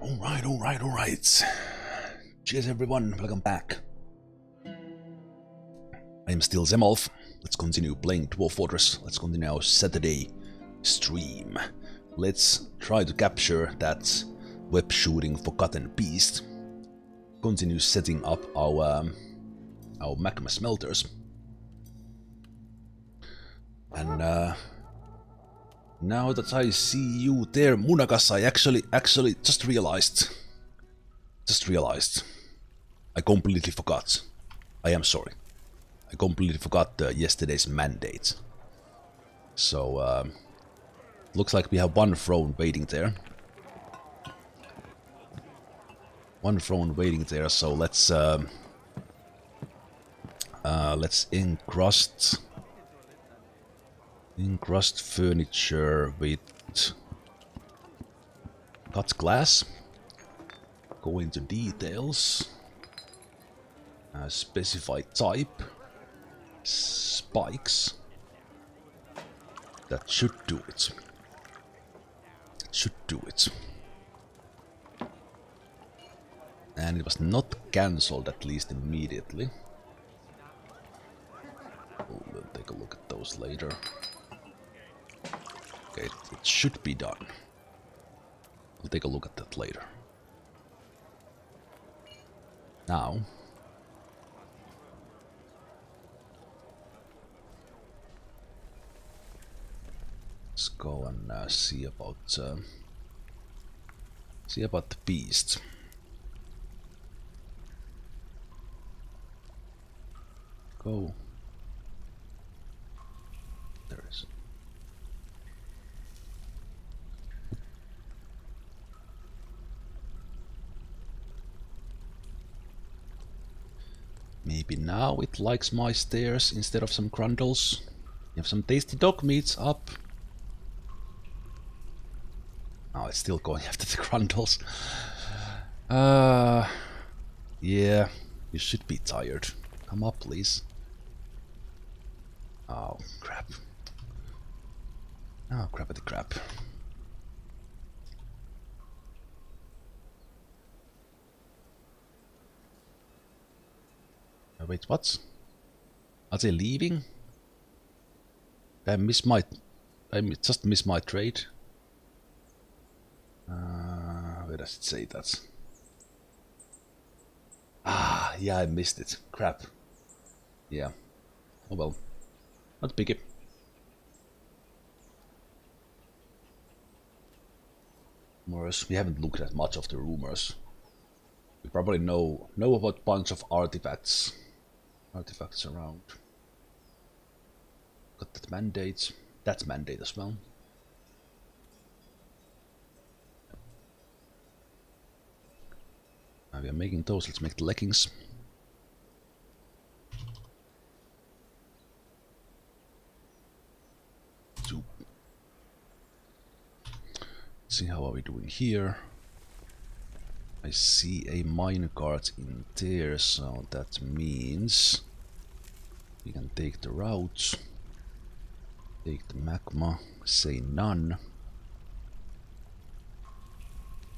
Alright. Cheers everyone, welcome back. I'm still Zemalf. Let's continue playing Dwarf Fortress. Let's continue our Saturday stream. Let's try to capture that web shooting forgotten beast. Continue setting up our magma smelters. And now that I see you there, Munagas, I actually just realized. I completely forgot. I am sorry. I completely forgot yesterday's mandate. So, looks like we have one throne waiting there. So let's encrust furniture with cut glass. Go into details. Specify type. Spikes. That should do it. And it was not cancelled, at least immediately. We'll take a look at those later. Okay, it should be done. We'll take a look at that later. Now, let's go and see about the beast. Go. There it is. Maybe now it likes my stairs instead of some grundles. You have some tasty dog meats up. Oh, it's still going after the grundles. Yeah, you should be tired. Come up, please. Oh, crap. Oh, crappity crap. Wait, what? Are they leaving? I just missed my trade. Where does it say that? Ah, yeah, I missed it. Crap. Yeah. Oh well. Not biggie. Rumors. We haven't looked at much of the rumors. We probably know about a bunch of artifacts around. Got that mandate. That's mandate as well. Now we are making those. Let's make the leggings. Let's see, how are we doing here? I see a minecart in there, so that means we can take the routes, take the magma, say none,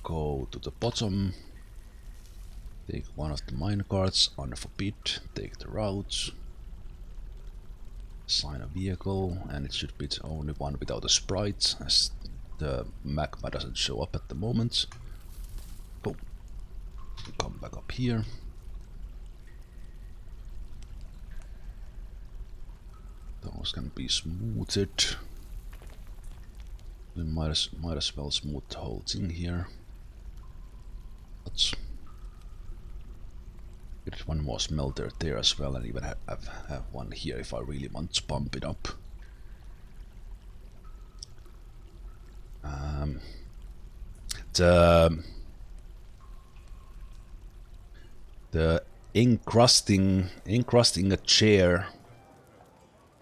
go to the bottom, take one of the minecarts, unforbid, take the routes, assign a vehicle, and it should be the only one without a sprite, as the magma doesn't show up at the moment. Go. Come back up here. Those can be smoothed. We might as well smooth the whole thing here. Let's get one more smelter there as well, and even have one here if I really want to pump it up. The encrusting a chair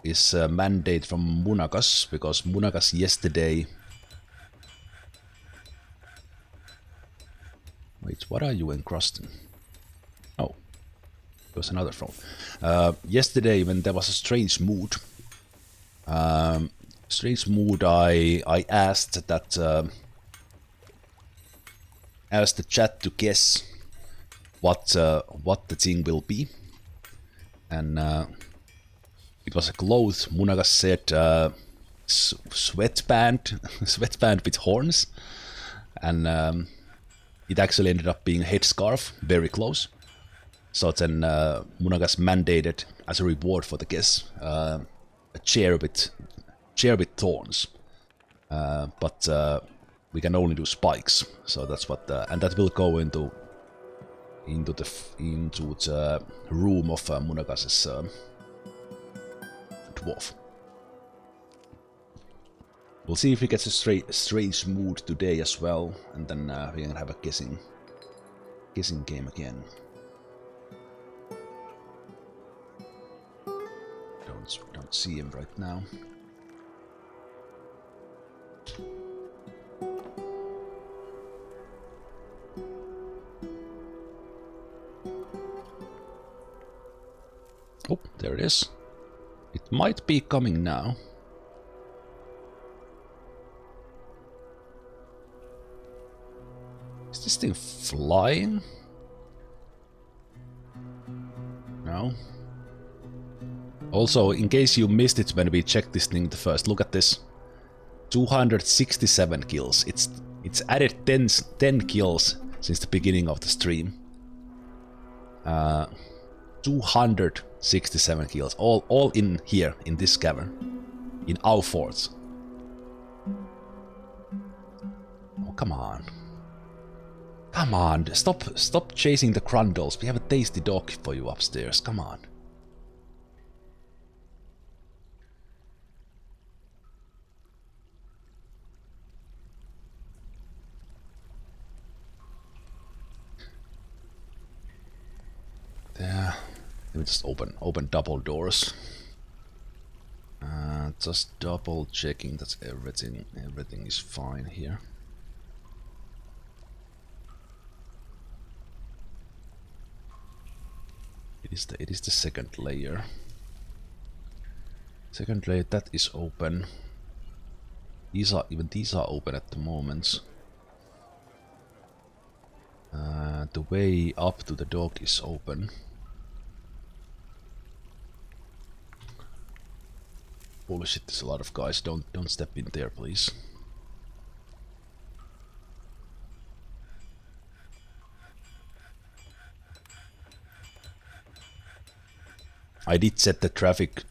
is a mandate from Munagas, because Munagas yesterday... Wait, what are you encrusting? Oh, it was another throne. Yesterday, when there was a strange mood, I asked that asked the chat to guess what the thing will be, and it was a cloth. Munagas said sweatband, sweatband with horns, and it actually ended up being a headscarf, very close. So then Munagas mandated as a reward for the guess a chair with thorns, but we can only do spikes. So that's what, and that will go into the room of Munagas's dwarf. We'll see if he gets a strange mood today as well, and then we can have a guessing game again. Don't see him right now. Oh, there it is. It might be coming now. Is this thing flying? No. Also, in case you missed it when we checked this thing the first, look at this. 267 kills. It's added 10 kills since the beginning of the stream. 267 kills. All in here, in this cavern. In our forts. Oh, come on. Come on, stop chasing the grundles. We have a tasty dog for you upstairs. Come on. There. Let me just open double doors. Just double checking that everything is fine here. It is the second layer. Second layer that is open. These are open at the moment. The way up to the dog is open. Holy shit, there's a lot of guys. Don't step in there, please. I did set the traffic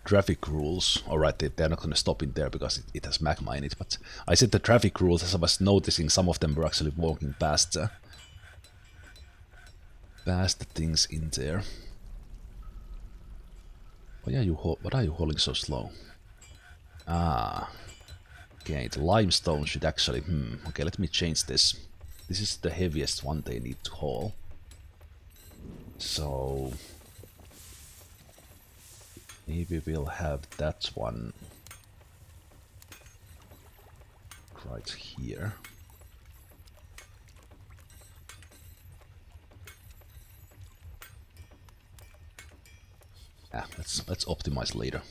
rules. Alright, they're not gonna stop in there because it has magma in it, but I set the traffic rules as I was noticing some of them were actually walking past the things in there. What are you hauling so slow? Ah. Okay, the limestone should actually... okay, let me change this. This is the heaviest one they need to haul. So... maybe we'll have that one right here. Let's optimize later.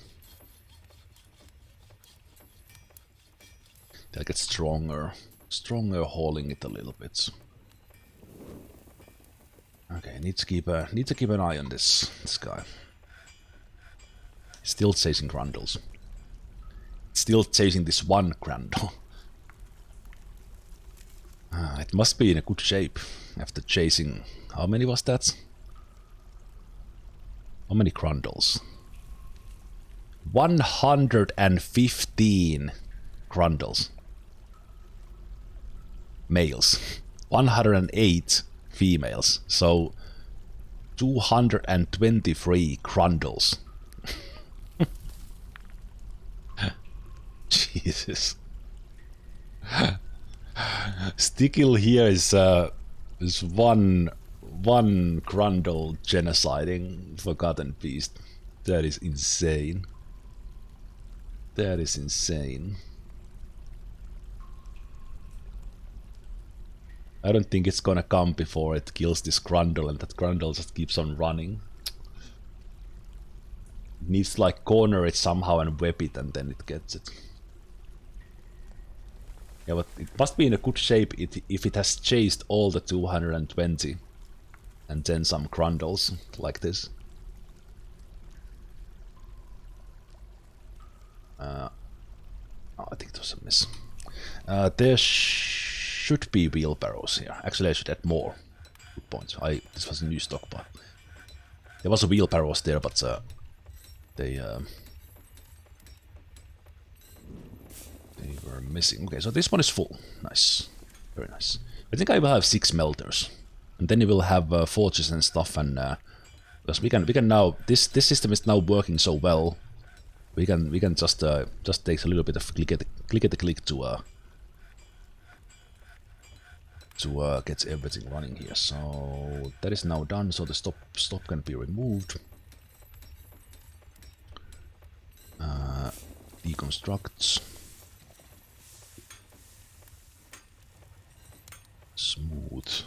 They'll get stronger hauling it a little bit. Okay, need to keep an eye on this guy. Still chasing grundles. Still chasing this one grundle. It must be in a good shape after chasing. How many was that? How many grundles? 115 grundles. Males. 108 females. So 223 grundles. Jesus. Stickle here is one grundle genociding Forgotten Beast. That is insane. That is insane. I don't think it's gonna come before it kills this grundle, and that grundle just keeps on running. It needs to like corner it somehow and whip it, and then it gets it. Yeah, but it must be in a good shape if it has chased all the 220 and then some grundles like this. Oh, I think it was a miss. There should be wheelbarrows here. Actually, I should add more. Good point. This was a new stockpile. There was a wheelbarrows there, but they were missing. Okay, so this one is full. Nice, very nice. I think I will have 6 melters, and then you will have forges and stuff. And because we can now this system is now working so well, we can just take a little bit of click to get everything running here. So that is now done. So the stop can be removed. Deconstructs. Smooth.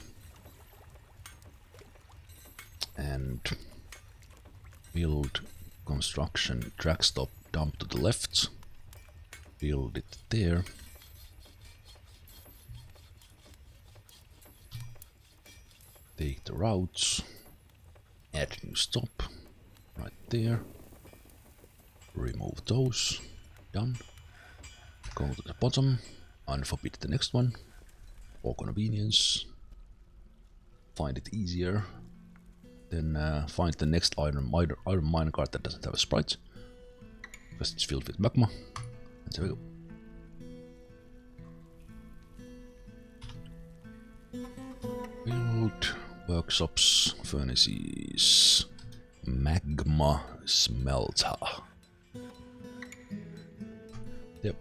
And build construction drag stop dump to the left. Build it there. Take the routes. Add new stop. Right there. Remove those. Done. Go to the bottom. Unforbid the next one. For convenience. Find it easier. Then find the next iron minecart that doesn't have a sprite. Because it's filled with magma. And there we go. Build workshops, furnaces, magma smelter. Yep.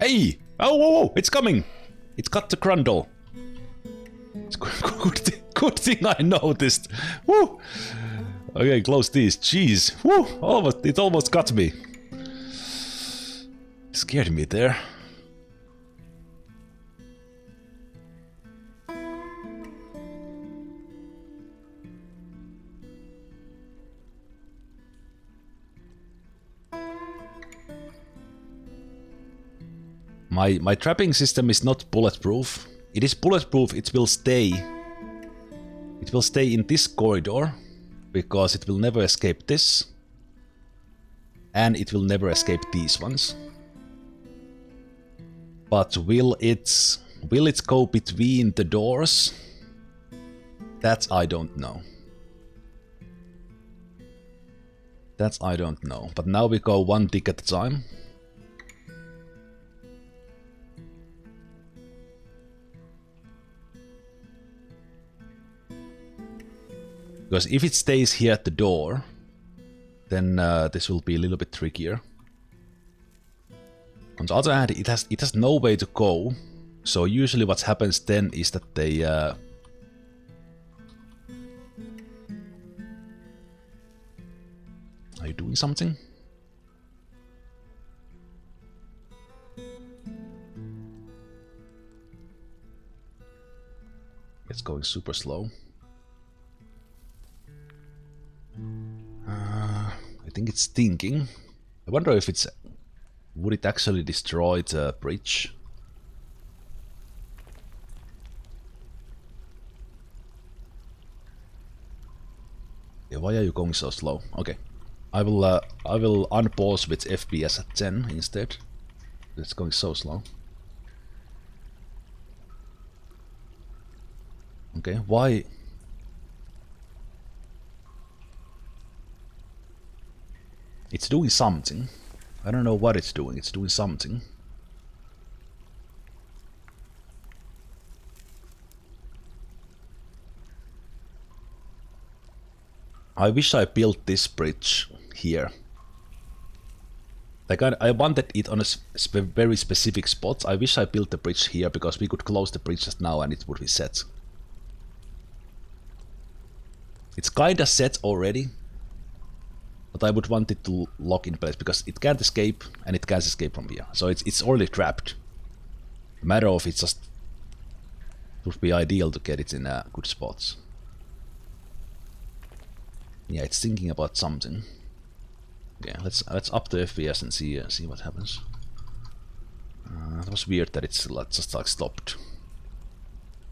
Hey! Oh, whoa, whoa, it's coming! It's got the grundle. It's good thing I noticed. Woo! Okay, close these. Jeez. Woo! It almost got me. Scared me there. My trapping system is not bulletproof. It is bulletproof, it will stay. It will stay in this corridor, because it will never escape this. And it will never escape these ones. But will it go between the doors? That I don't know. That I don't know. But now we go one tick at a time. Because if it stays here at the door, then this will be a little bit trickier. On the other hand, it has no way to go. So usually what happens then is that they are you doing something? It's going super slow. I think it's thinking. I wonder if it's... Would it actually destroy the bridge? Yeah, why are you going so slow? Okay. I will unpause with FPS at 10 instead. It's going so slow. Okay, why... It's doing something. I don't know what it's doing. It's doing something. I wish I built this bridge here. I wanted it on a very specific spot. I wish I built the bridge here because we could close the bridge just now and it would be set. It's kinda set already, but I would want it to lock in place because it can't escape and it can't escape from here. So it's already trapped. A matter of it just would be ideal to get it in good spots. Yeah, it's thinking about something. Okay, let's up the FPS and see what happens. It was weird that it's just like stopped.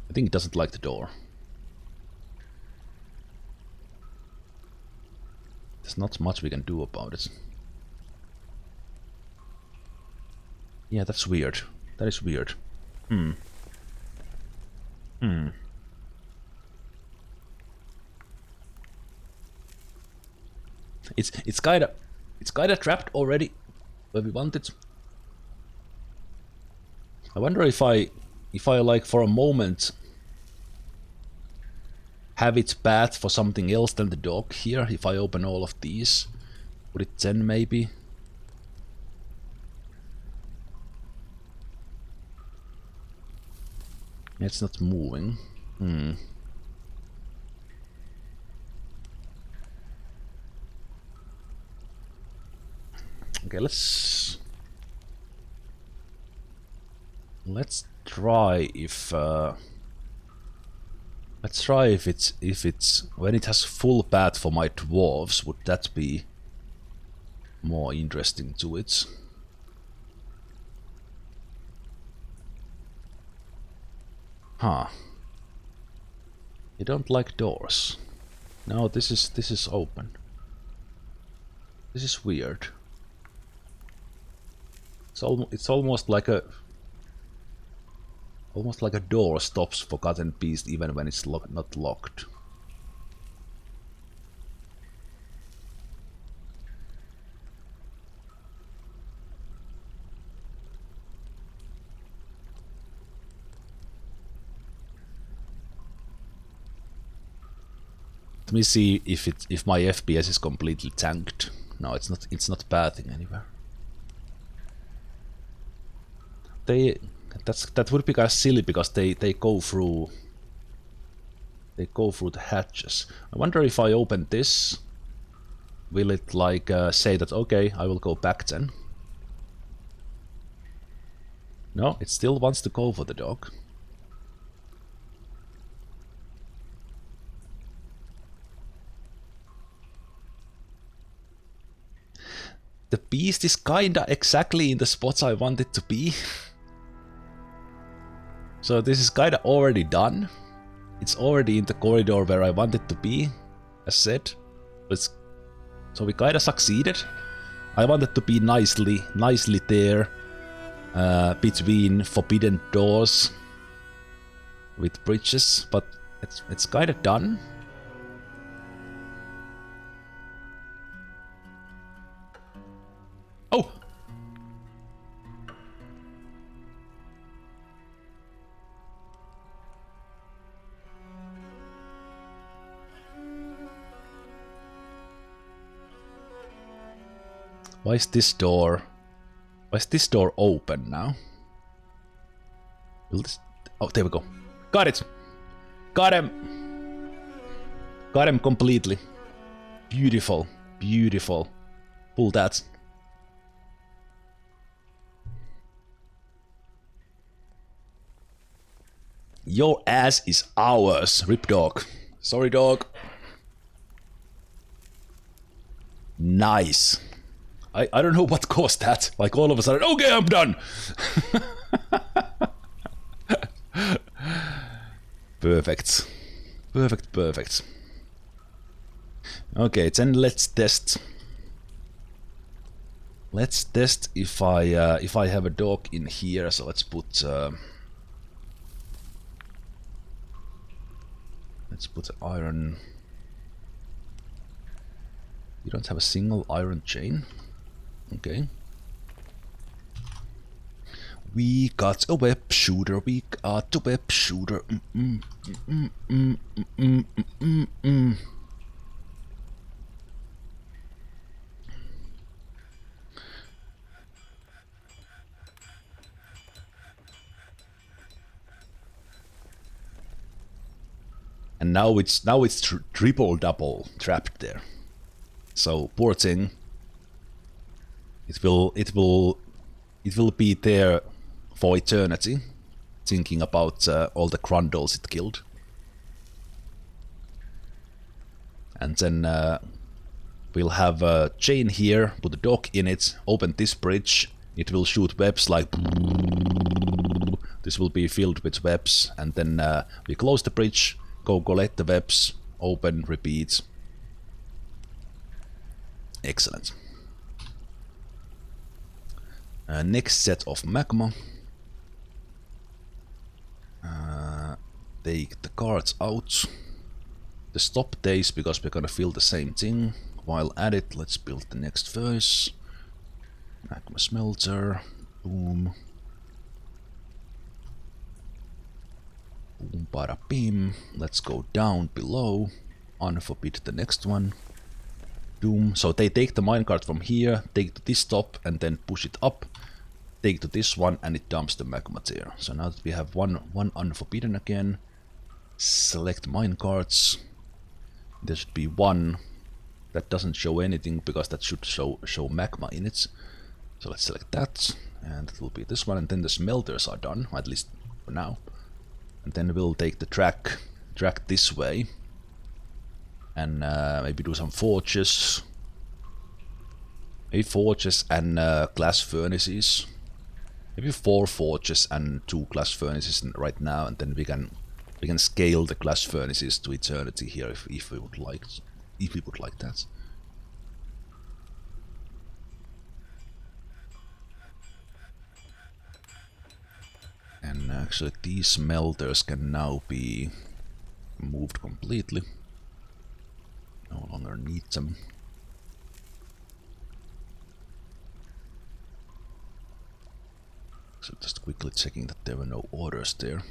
I think it doesn't like the door. There's not much we can do about it. Yeah, that's weird. That is weird. It's kinda trapped already where we want it. I wonder if I like for a moment have it bad for something else than the dog here. If I open all of these, would it then maybe? It's not moving. Okay, let's try if it's when it has full path for my dwarves, would that be more interesting to it? Huh. You don't like doors. No, this is open. This is weird. It's almost like a door stops Forgotten Beast even when it's not locked. Let me see if my FPS is completely tanked. No, it's not. It's not pathing anywhere. That would be kind of silly because they go through the hatches. I wonder if I open this, will it like say that okay, I will go back then? No, it still wants to go for the dog. The beast is kinda exactly in the spots I want it to be. So this is kinda already done. It's already in the corridor where I want it to be, as said. So we kinda succeeded. I want it to be nicely there, between forbidden doors with bridges, but it's kinda done. Oh! Why is this door open now? Will this... Oh, there we go. Got it! Got him! Got him completely. Beautiful. Beautiful. Pull that. Your ass is ours, Rip Dog. Sorry, dog. Nice. I don't know what caused that. Like all of a sudden, okay, I'm done. Perfect. Perfect. Okay, then let's test. Let's test if I have a dog in here. So let's put iron. You don't have a single iron chain. Okay. We got a web shooter. And now it's triple double trapped there. So poor thing. It will be there for eternity, thinking about all the grundles it killed. And then we'll have a chain here, put a dock in it, open this bridge. It will shoot webs like... This will be filled with webs, and then we close the bridge, go collect the webs, open, repeat. Excellent. Next set of magma. Take the cards out. The stop days, because we're gonna fill the same thing. While at it, let's build the next furnace. Magma smelter. Boom. Boom, bada bim. Let's go down below. Unforbid the next one. Doom. So they take the minecart from here, take to this top, and then push it up. Take to this one, and it dumps the magma there. So now that we have one unforbidden again, select minecarts. There should be one that doesn't show anything, because that should show magma in it. So let's select that, and it will be this one, and then the smelters are done, at least for now. And then we'll take the track this way, and maybe do some forges. Maybe forges and glass furnaces. Maybe 4 forges and 2 glass furnaces right now, and then we can scale the glass furnaces to eternity here if we would like that. And actually these smelters can now be moved completely. No longer need them. So just quickly checking that there were no orders there.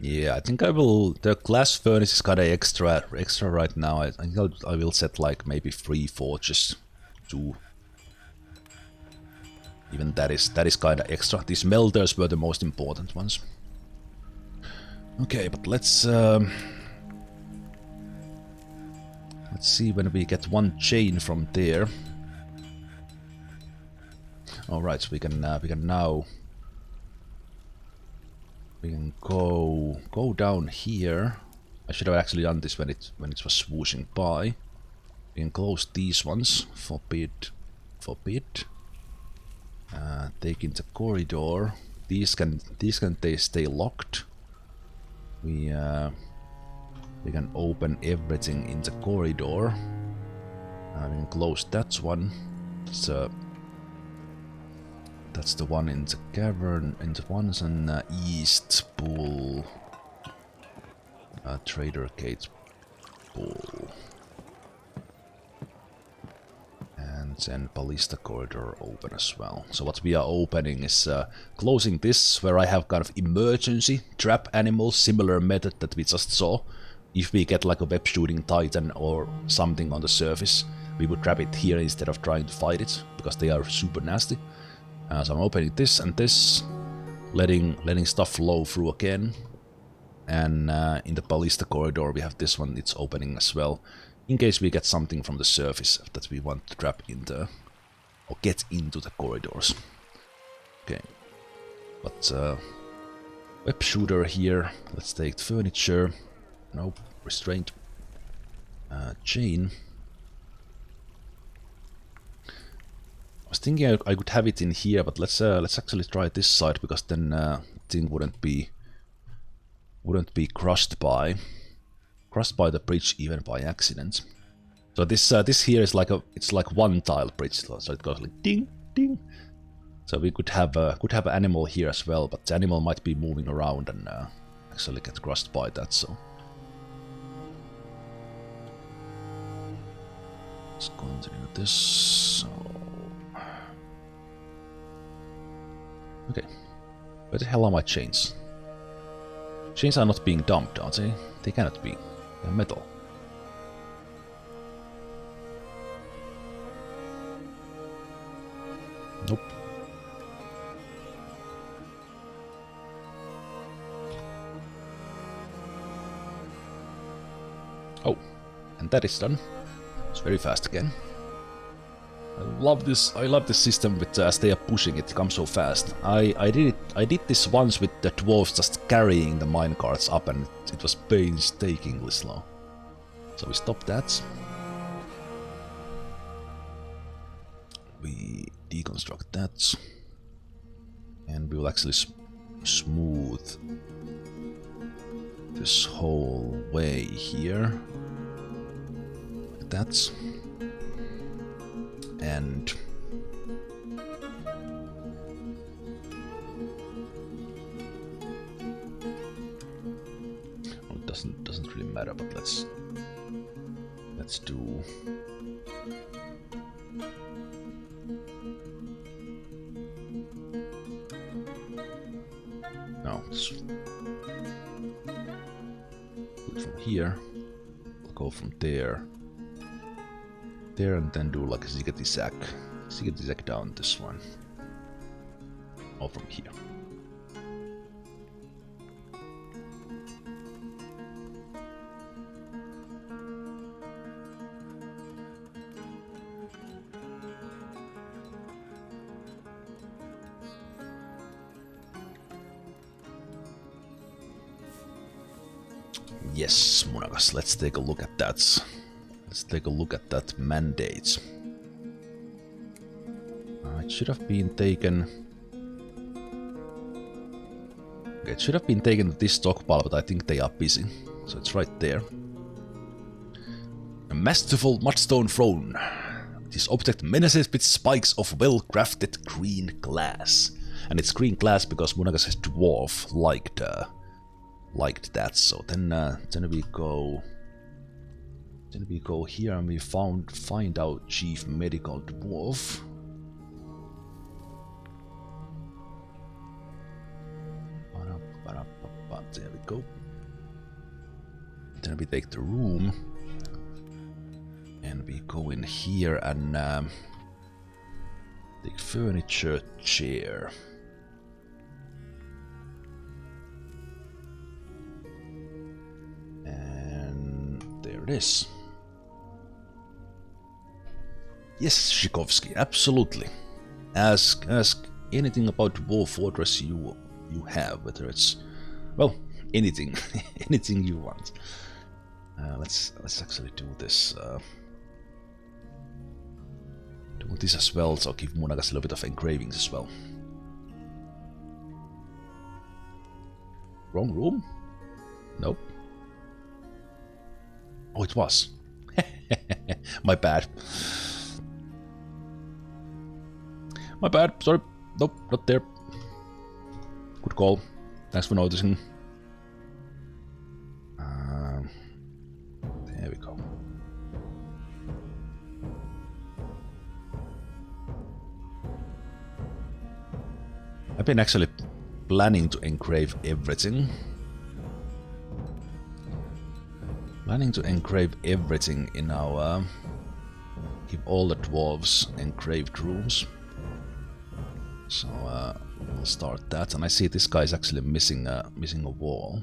Yeah, I think I will. The glass furnace is kind of extra right now. I think I will set like maybe 3 forges, 2. Even that is kind of extra. These melters were the most important ones. Okay, but let's see when we get one chain from there. All right, so we can now. We can go down here. I should have actually done this when it was swooshing by. We can close these ones. Forbid. Take in the corridor. These can stay locked. We can open everything in the corridor. We can close that one. That's the one in the cavern, and the ones on East Pool. Trader Gate Pool. And then Ballista Corridor open as well. So what we are opening is closing this, where I have kind of emergency trap animals, similar method that we just saw. If we get like a web shooting titan or something on the surface, we would trap it here instead of trying to fight it, because they are super nasty. So I'm opening this and this, letting stuff flow through again. And in the Ballista Corridor we have this one, it's opening as well, in case we get something from the surface that we want to trap in the, or get into the corridors. Okay, but web shooter here, let's take the furniture, nope, restraint, chain. I was thinking I could have it in here, but let's actually try this side, because then thing wouldn't be crushed by the bridge even by accident. So this here is like it's like one tile bridge, so it goes like ding ding. So we could have an animal here as well, but the animal might be moving around and actually get crushed by that. So Let's continue this. So... Okay. Where the hell are my chains? Chains are not being dumped, are they? They cannot be. They're metal. Nope. Oh, and that is done. It's very fast again. I love this system with as they are pushing it comes so fast. I did this once with the dwarves just carrying the minecarts up, and it was painstakingly slow. So we stop that. We deconstruct that, and we will actually smooth this whole way here, like that, and well, it doesn't really matter, but let's do. No, let's do it from here. We'll go from there, and then do like a zigzag down this one, or from here. Yes, Munagas, let's take a look at that. Let's take a look at that mandate. It should have been taken... Okay, it should have been taken to this stockpile, but I think they are busy. So it's right there. A masterful mudstone throne. This object menaces with spikes of well-crafted green glass. And it's green glass because Munagas' dwarf liked that. So then we go... Then we go here and we find out Chief Medical Dwarf. There we go. Then we take the room and we go in here and take furniture, chair. And there it is. Yes, Shikovsky, absolutely. Ask anything about Dwarf Fortress you have, whether it's, well, anything, anything you want. Let's actually do this. Do this as well, so give Munagas a little bit of engravings as well. Wrong room? Nope. Oh, it was. My bad. My bad, sorry. Nope, not there. Good call. Thanks for noticing. There we go. I've been actually planning to engrave everything. In our... give all the dwarves engraved rooms. So we'll start that, and I see this guy is actually missing a wall.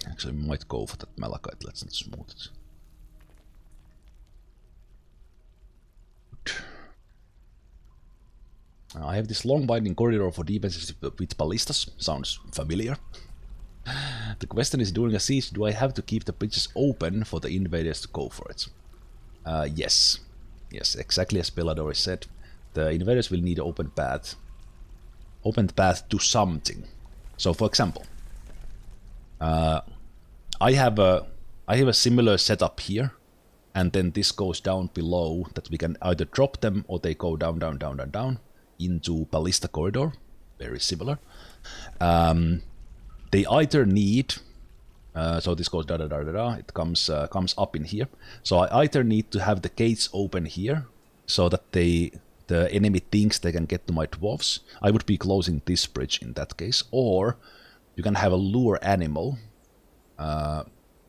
Actually, might go for that malachite. Let's not smooth it. I have this long winding corridor for defenses with ballistas. Sounds familiar. The question is, during a siege, do I have to keep the bridges open for the invaders to go for it? Yes. Yes, exactly as Bellador said. the invaders will need open path. Open path to something. So for example, I have a similar setup here, and then this goes down below that we can either drop them or they go down, down, down, down, down into ballista corridor. Very similar. They either need, so this goes da da da da da. It comes up in here. So I either need to have the gates open here so that the enemy thinks they can get to my dwarves. I would be closing this bridge in that case, or you can have a lure animal,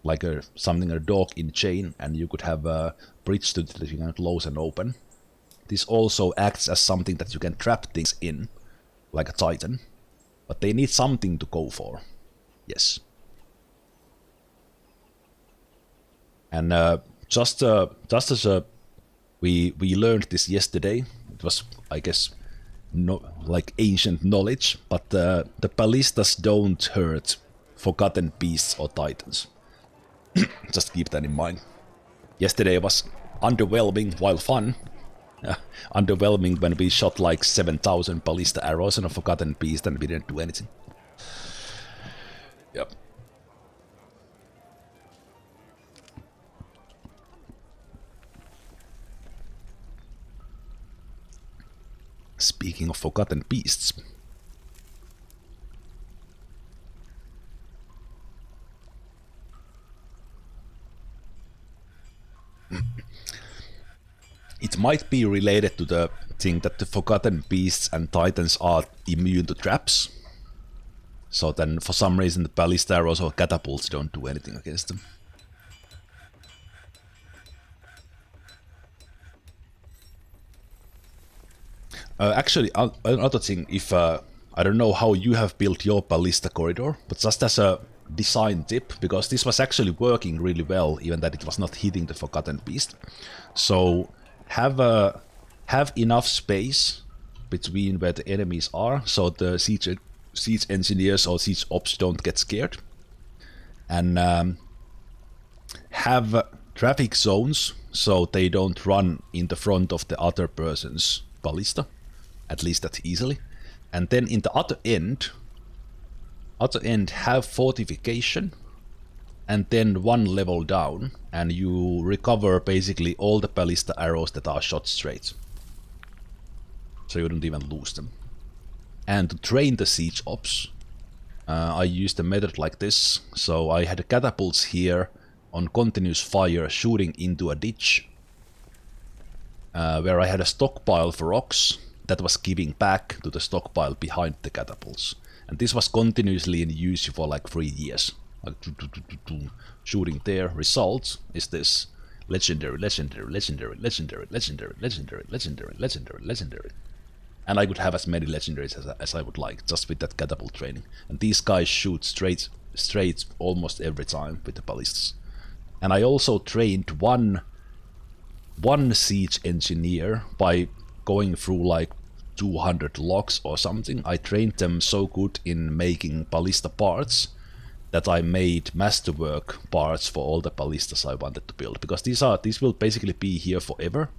like something a dog in chain, and you could have a bridge that you can close and open. This also acts as something that you can trap things in, like a titan, but they need something to go for. Yes. And just as we learned this yesterday, it was, I guess, no, like ancient knowledge, but the ballistas don't hurt forgotten beasts or titans. Just keep that in mind. Yesterday was underwhelming while fun. Underwhelming when we shot like 7,000 ballista arrows on a forgotten beast and we didn't do anything. Yep. Speaking of forgotten beasts. It might be related to the thing that the forgotten beasts and titans are immune to traps. So then for some reason the ballista arrows or catapults don't do anything against them. Actually, another thing, if I don't know how you have built your ballista corridor, but just as a design tip, because this was actually working really well, even that it was not hitting the forgotten beast. So have enough space between where the enemies are, so the siege engineers or siege ops don't get scared, and have traffic zones so they don't run in the front of the other person's ballista, at least that easily. And then in the other end have fortification, and then one level down, and you recover basically all the ballista arrows that are shot straight. So you don't even lose them. And to train the siege ops, I used a method like this. So I had catapults here on continuous fire shooting into a ditch, where I had a stockpile for rocks that was giving back to the stockpile behind the catapults. And this was continuously in use for like 3 years. Like shooting there. Result is this: legendary, legendary, legendary, legendary, legendary, legendary, legendary, legendary, legendary. And I could have as many legendaries as I would like, just with that catapult training. And these guys shoot straight almost every time with the ballistas. And I also trained one siege engineer by going through like 200 logs or something. I trained them so good in making ballista parts that I made masterwork parts for all the ballistas I wanted to build, because these will basically be here forever.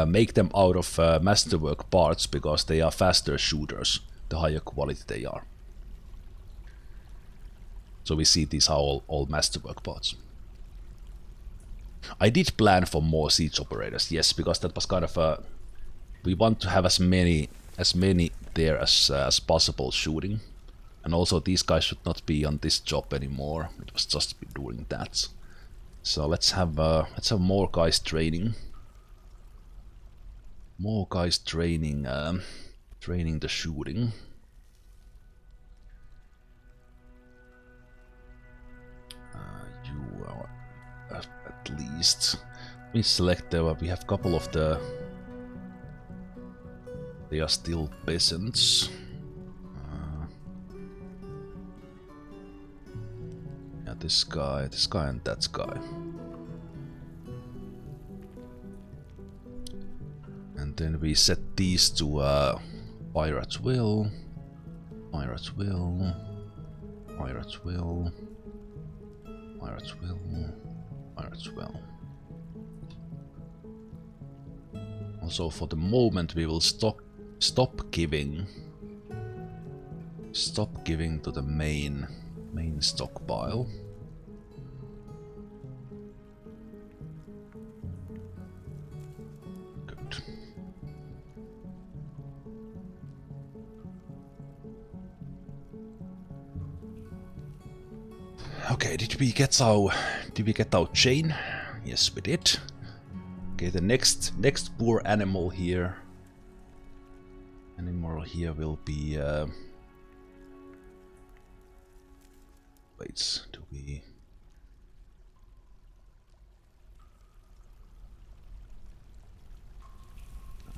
Make them out of masterwork parts because they are faster shooters the higher quality they are. So we see these are all masterwork parts. I did plan for more siege operators, yes, because that was kind of a... We want to have as many there as possible shooting. And also these guys should not be on this job anymore. It was just doing that. So let's have more guys training. More guys training the shooting. You are at least. We select we have a couple of the. They are still peasants. Yeah, this guy, and that guy. And then we set these to Pirate's Will, Pirate's Will, Pirate's Will, Pirate's Will, Pirate's Will. Also, for the moment, we will stop giving to the main stockpile. Good. Okay, did we get our chain? Yes, we did. Okay, the next poor animal here will be wait, do we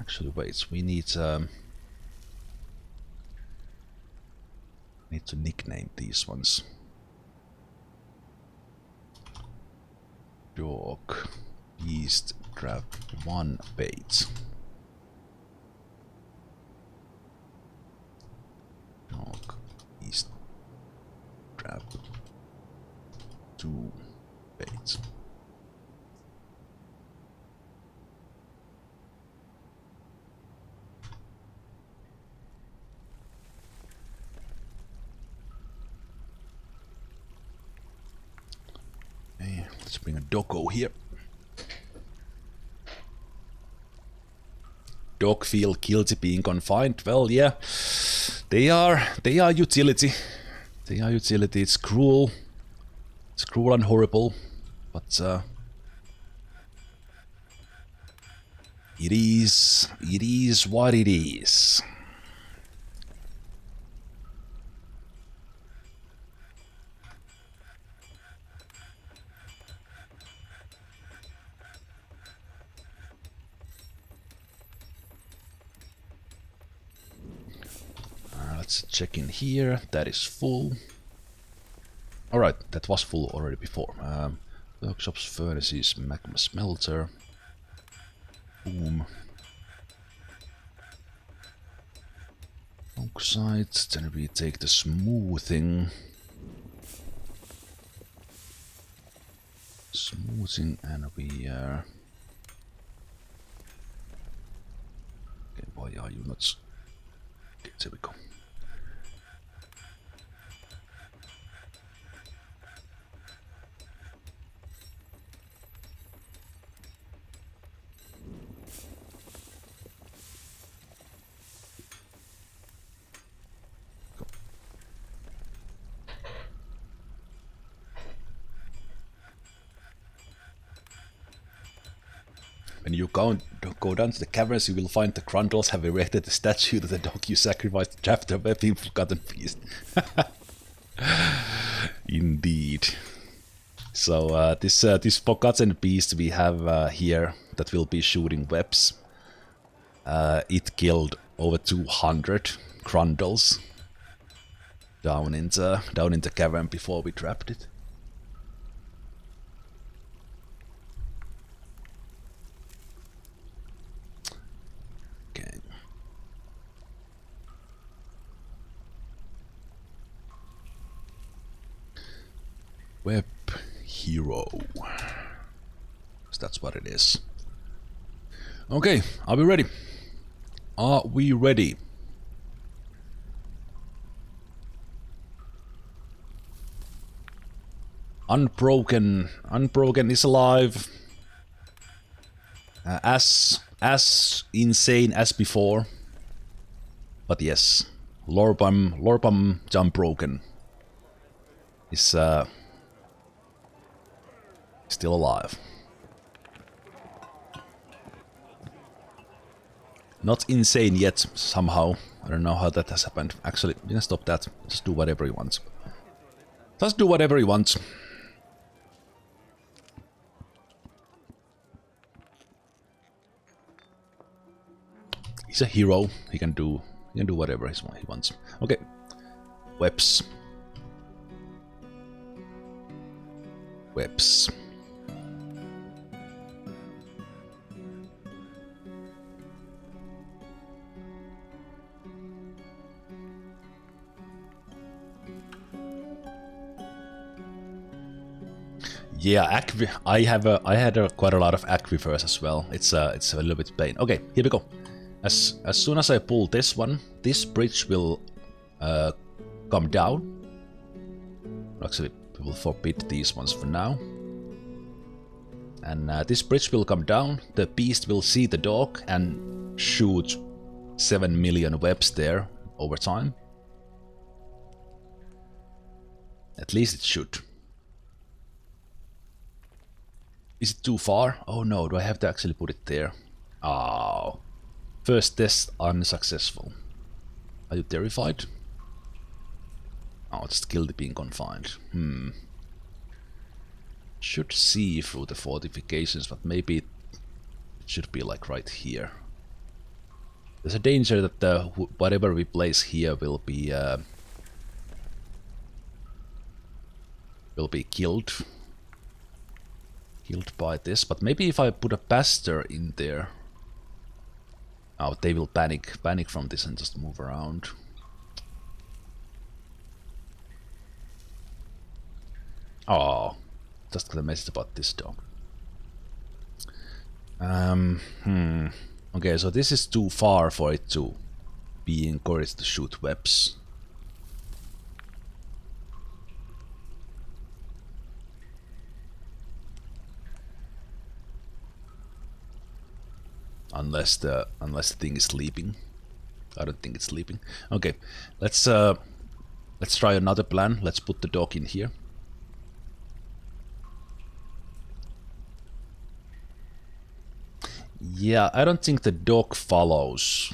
actually wait, we need to nickname these ones. Dog, beast, trap, 1 bait. Dog, beast, trap, 2 baits. Okay, let's bring a doggo here. Dog feel guilty being confined. Well, yeah, they are utility. They are utility. It's cruel. It's cruel and horrible, but it is what it is. Let's check in here. That is full. Alright, that was full already before. Workshops, furnaces, magma smelter. Boom. Oxide, then we take the smoothing. And we okay, why are you not? Okay, there we go. When you go down to the caverns, you will find the Grundles have erected a statue to the dog you sacrificed after webbing Forgotten Beast. Indeed. So this Forgotten Beast we have here that will be shooting webs. It killed over 200 Grundles down in the cavern before we trapped it. Web hero. So that's what it is. Okay, are we ready? Are we ready? Unbroken is alive. As insane as before. But yes, Lorbam Unbroken is still alive. Not insane yet, somehow. I don't know how that has happened. Actually, we can stop that. Just do whatever he wants. Just do whatever he wants. He's a hero. He can do whatever he wants. Okay. Webs. Webs. Yeah, I had quite a lot of aquifers as well. It's a little bit pain. Okay, here we go. As soon as I pull this one, this bridge will come down. Actually, we will forbid these ones for now. And this bridge will come down. The beast will see the dog and shoot 7 million webs there over time. At least it should. Is it too far? Oh no, do I have to actually put it there? Oh. First test unsuccessful. Are you terrified? Oh, it's still being confined. Should see through the fortifications, but maybe it should be like right here. There's a danger that whatever we place here will be killed. Killed by this, but maybe if I put a pastor in there. Oh, they will panic from this and just move around. Oh, just got a message about this dog. Okay, so this is too far for it to be encouraged to shoot webs. Unless the thing is sleeping. I don't think it's sleeping. Okay, let's try another plan. Let's put the dog in here. Yeah, I don't think the dog follows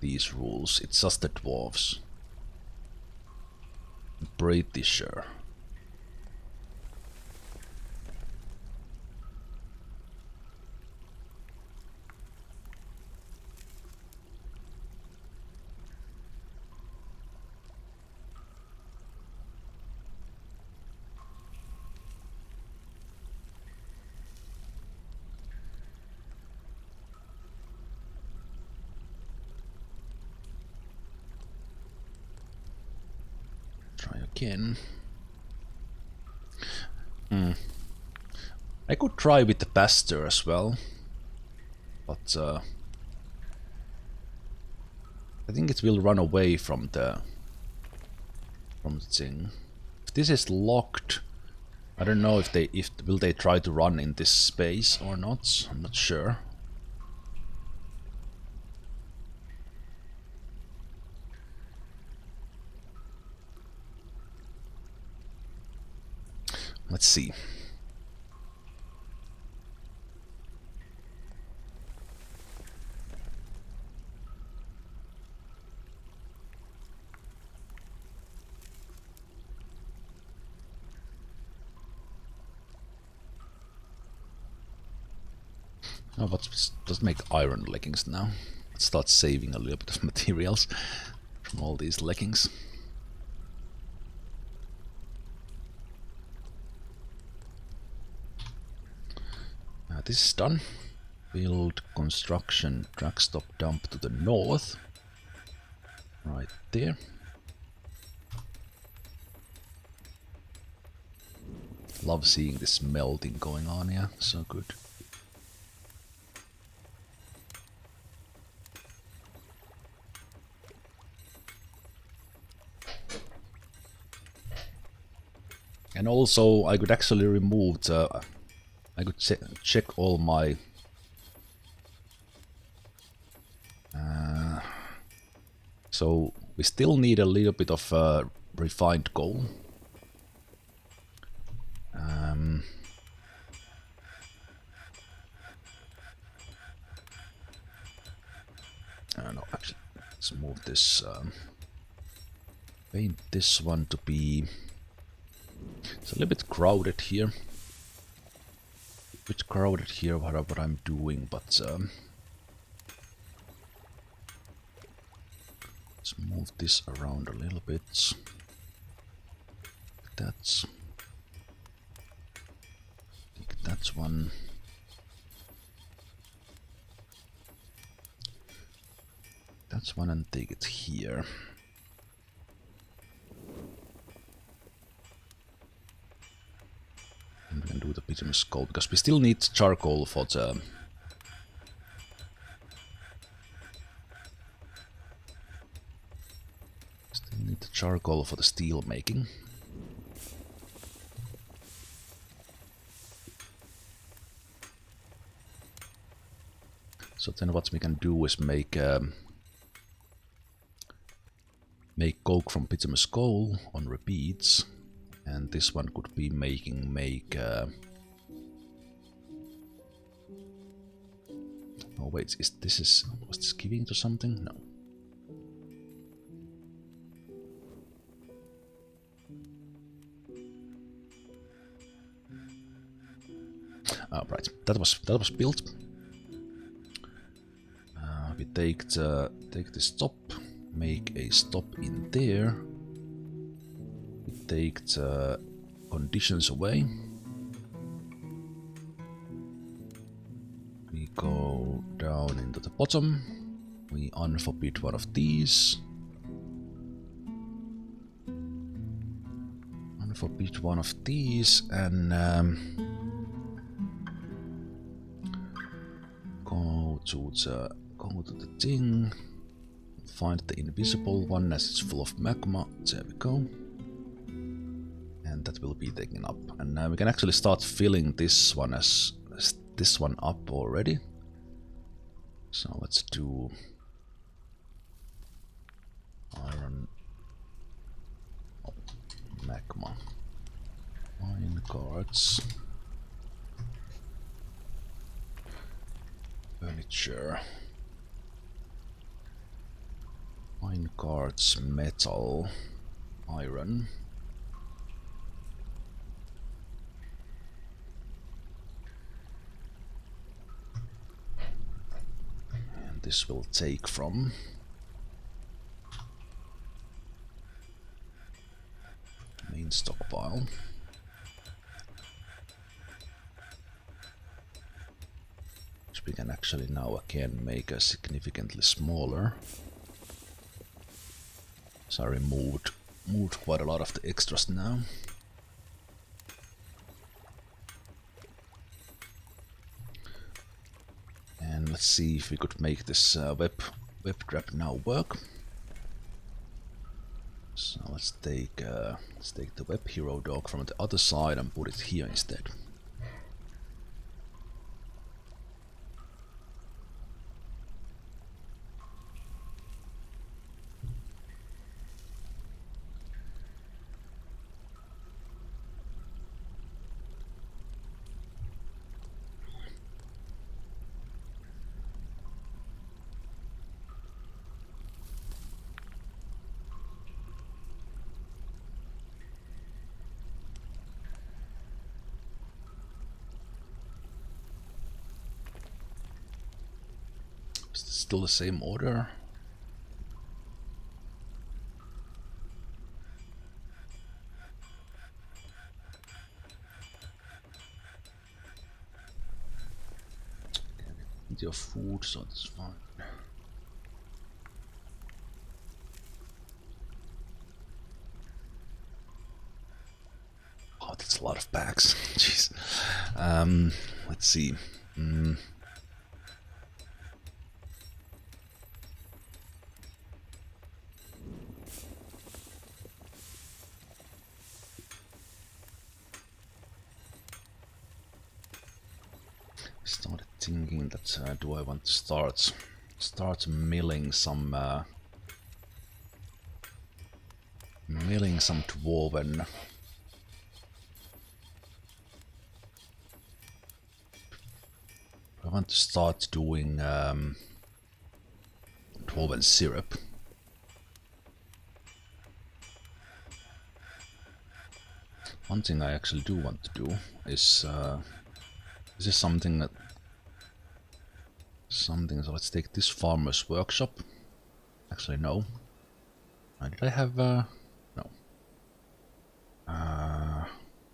these rules. It's just the dwarves. Pretty sure. Try again. I could try with the pastor as well, but I think it will run away from the thing. If this is locked, I don't know if will they try to run in this space or not. I'm not sure. Let's see. Oh, but just make iron leggings now. Let's start saving a little bit of materials from all these leggings. This is done. Build construction truck stop dump to the north. Right there. Love seeing this melting going on, yeah, so good. And also I could actually remove the... I could check all my... so we still need a little bit of refined coal. No, actually, let's move this... paint this one to be... It's a little bit crowded here. A bit crowded here, what I'm doing, but... let's move this around a little bit. That's... That's one. That's one and take it here. bituminous coal, because we still need charcoal for the... Still need the charcoal for the steel making. So then what we can do is make coke from bituminous coal on repeats, and this one could be oh wait, was this giving to something? No. Oh, right, that was built. We take the stop, make a stop in there. We take the conditions away. We go down into the bottom. We unforbid one of these. Unforbid one of these and go to the thing. Find the invisible one as it's full of magma. There we go. And that will be taken up. And now we can actually start filling this one as this one up already. So let's do iron, magma, mine cards, furniture, mine cards, metal, iron. This will take from main stockpile. Which we can actually now again make a significantly smaller. So I moved quite a lot of the extras now. And let's see if we could make this web trap now work. So let's take the web hero dog from the other side and put it here instead. Still the same order. Plenty of food, so that's fine. Oh, that's a lot of bags. Jeez. Let's see. Started thinking that do I want to start milling some dwarven I want to start doing dwarven syrup. One thing I actually do want to do is this is something, so let's take this farmer's workshop. Actually, no. Did I have, no.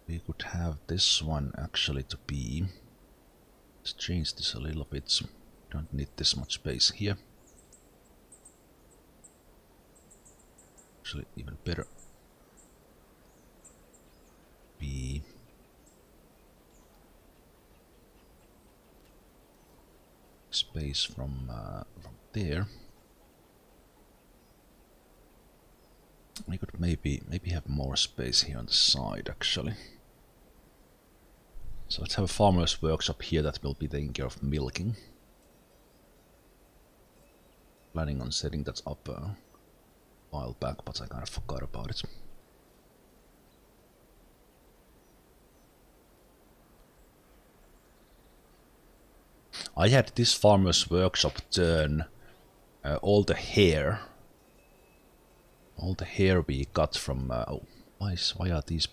We could have this one actually to be, let's change this a little bit, so don't need this much space here. Actually, even better. Be space from there. We could maybe have more space here on the side actually. So let's have a farmer's workshop here that will be taking care of milking. Planning on setting that up a while back, but I kind of forgot about it. I had this farmer's workshop turn all the hair we got from oh, why are these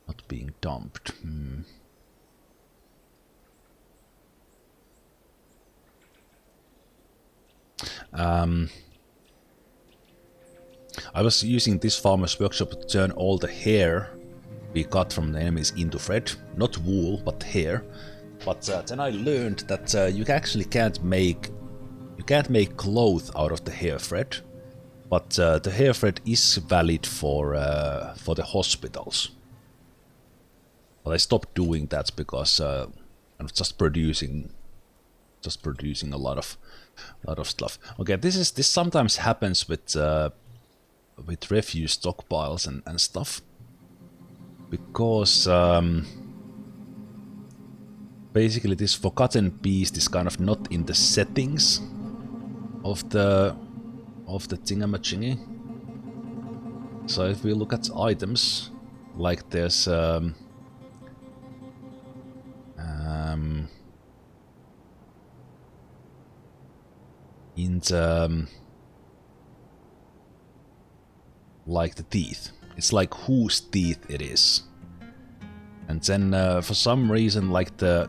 not being dumped? I was using this farmer's workshop to turn all the hair we got from the enemies into thread, not wool but hair. But then I learned that you actually can't make clothes out of the hair thread, but the hair thread is valid for the hospitals. But I stopped doing that because I'm just producing a lot of stuff. Okay, this sometimes happens with refuse stockpiles and stuff, because basically this Forgotten Beast is kind of not in the settings of the thingamajiggy. So if we look at items, like there's in the like the teeth, it's like whose teeth it is, and then for some reason like the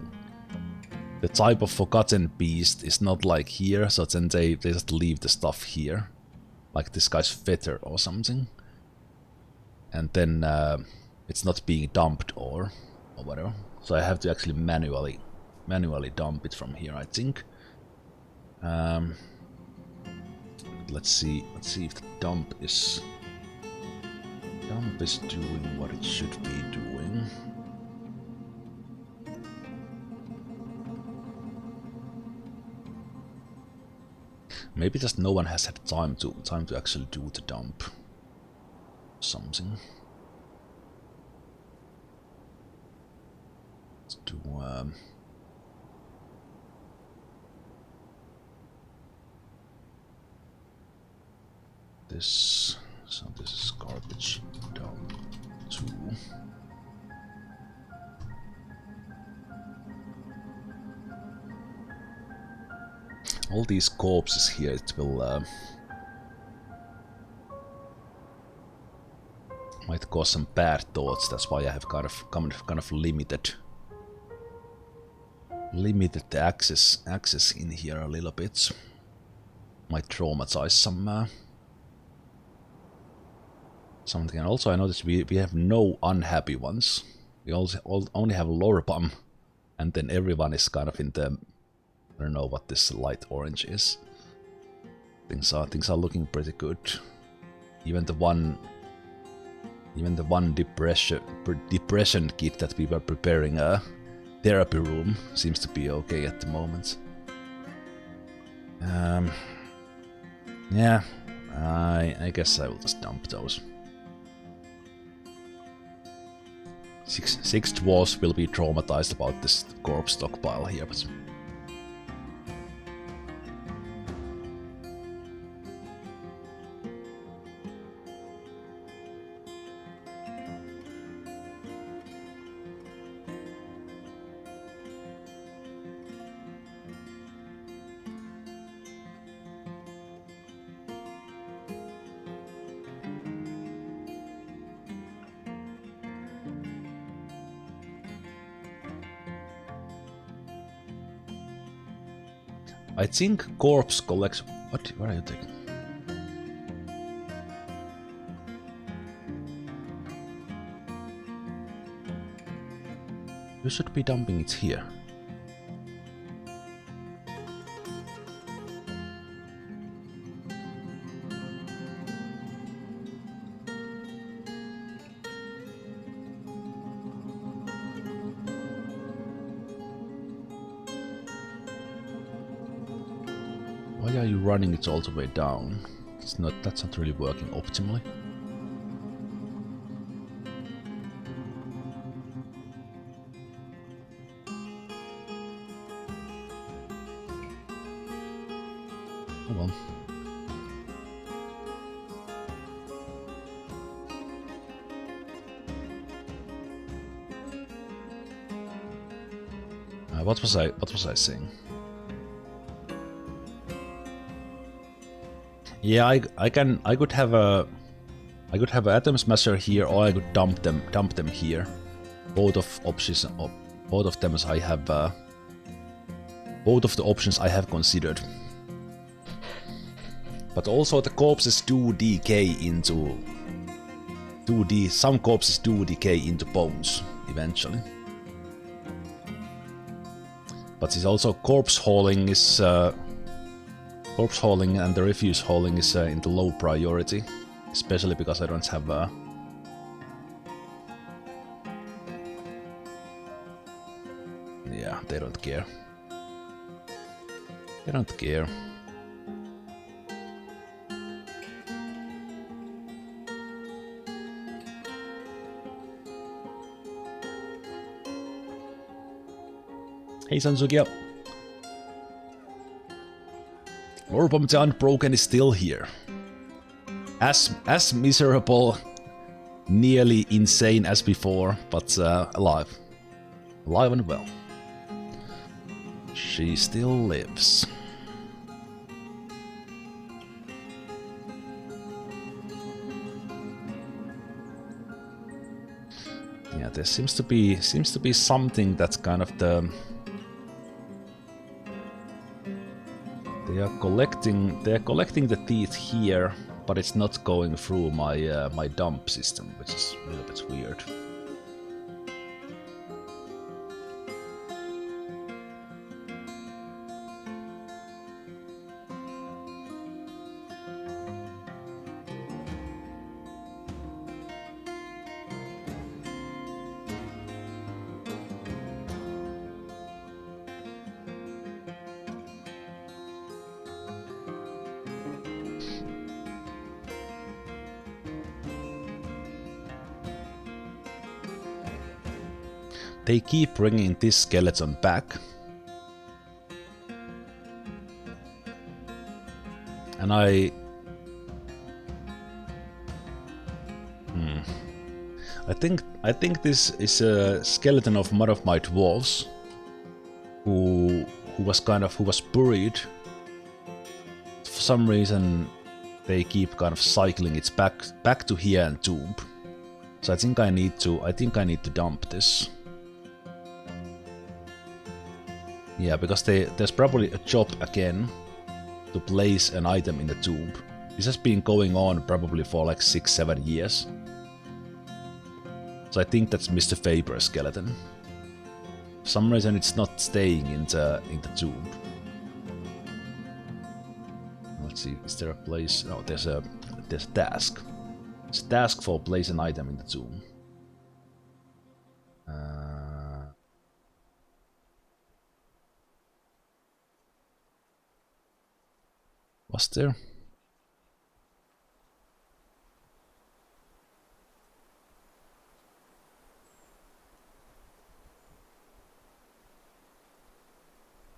type of Forgotten Beast is not like here, so then they just leave the stuff here, like this guy's feather or something, and then it's not being dumped or whatever. So I have to actually manually dump it from here, I think. Let's see if the dump is doing what it should be doing. Maybe just no one has had time to actually do the dump. Something. Let's do this. So this is garbage dump 2. All these corpses here, it will might cause some bad thoughts. That's why I have kind of limited the access in here a little bit. Might traumatize some something. And also I noticed we have no unhappy ones. We also only have Lorbum, and then everyone is kind of in the, I don't know what this light orange is. Things are looking pretty good. Even the one depression kit that we were preparing a therapy room seems to be okay at the moment. Yeah, I guess I will just dump those. Six dwarves will be traumatized about this corpse stockpile here, but I think corpse collection. What are you taking? You should be dumping it here. Why are you running it all the way down? That's not really working optimally. Oh well. What was I saying? Yeah, I could have a atom smasher here, or I could dump them here. Both of options, both of them I have. Both of the options I have considered. But also the corpses do decay into. Some corpses do decay into bones eventually. But it's also corpse hauling is. Corpse hauling and the refuse hauling is in the low priority, especially because I don't have yeah, they don't care. They don't care. Hey Sansukia. Lord the Unbroken is still here. As miserable, nearly insane as before, but alive. Alive and well. She still lives. Yeah, there seems to be something that's kind of the. They are collecting the teeth here, but it's not going through my my dump system, which is a little bit weird. They keep bringing this skeleton back. And I think this is a skeleton of one of my dwarves who was buried. For some reason they keep kind of cycling it back to here and tomb. So I think I need to dump this. Yeah, because there's probably a job again to place an item in the tomb. This has been going on probably for like 6-7 years. So I think that's Mr. Faber's skeleton. For some reason it's not staying in the tomb. Let's see, is there a place? No, there's a task. It's a task for place an item in the tomb. Was there?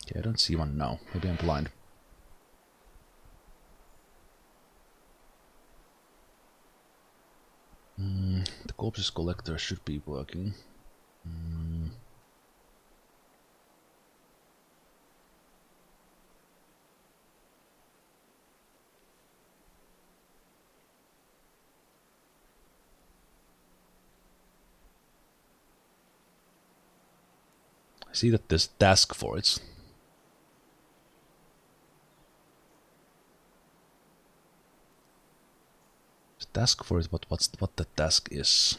Okay, I don't see one now. Maybe I'm blind. The corpses collector should be working. I see that there's a task for it. Task for it, but what the task is?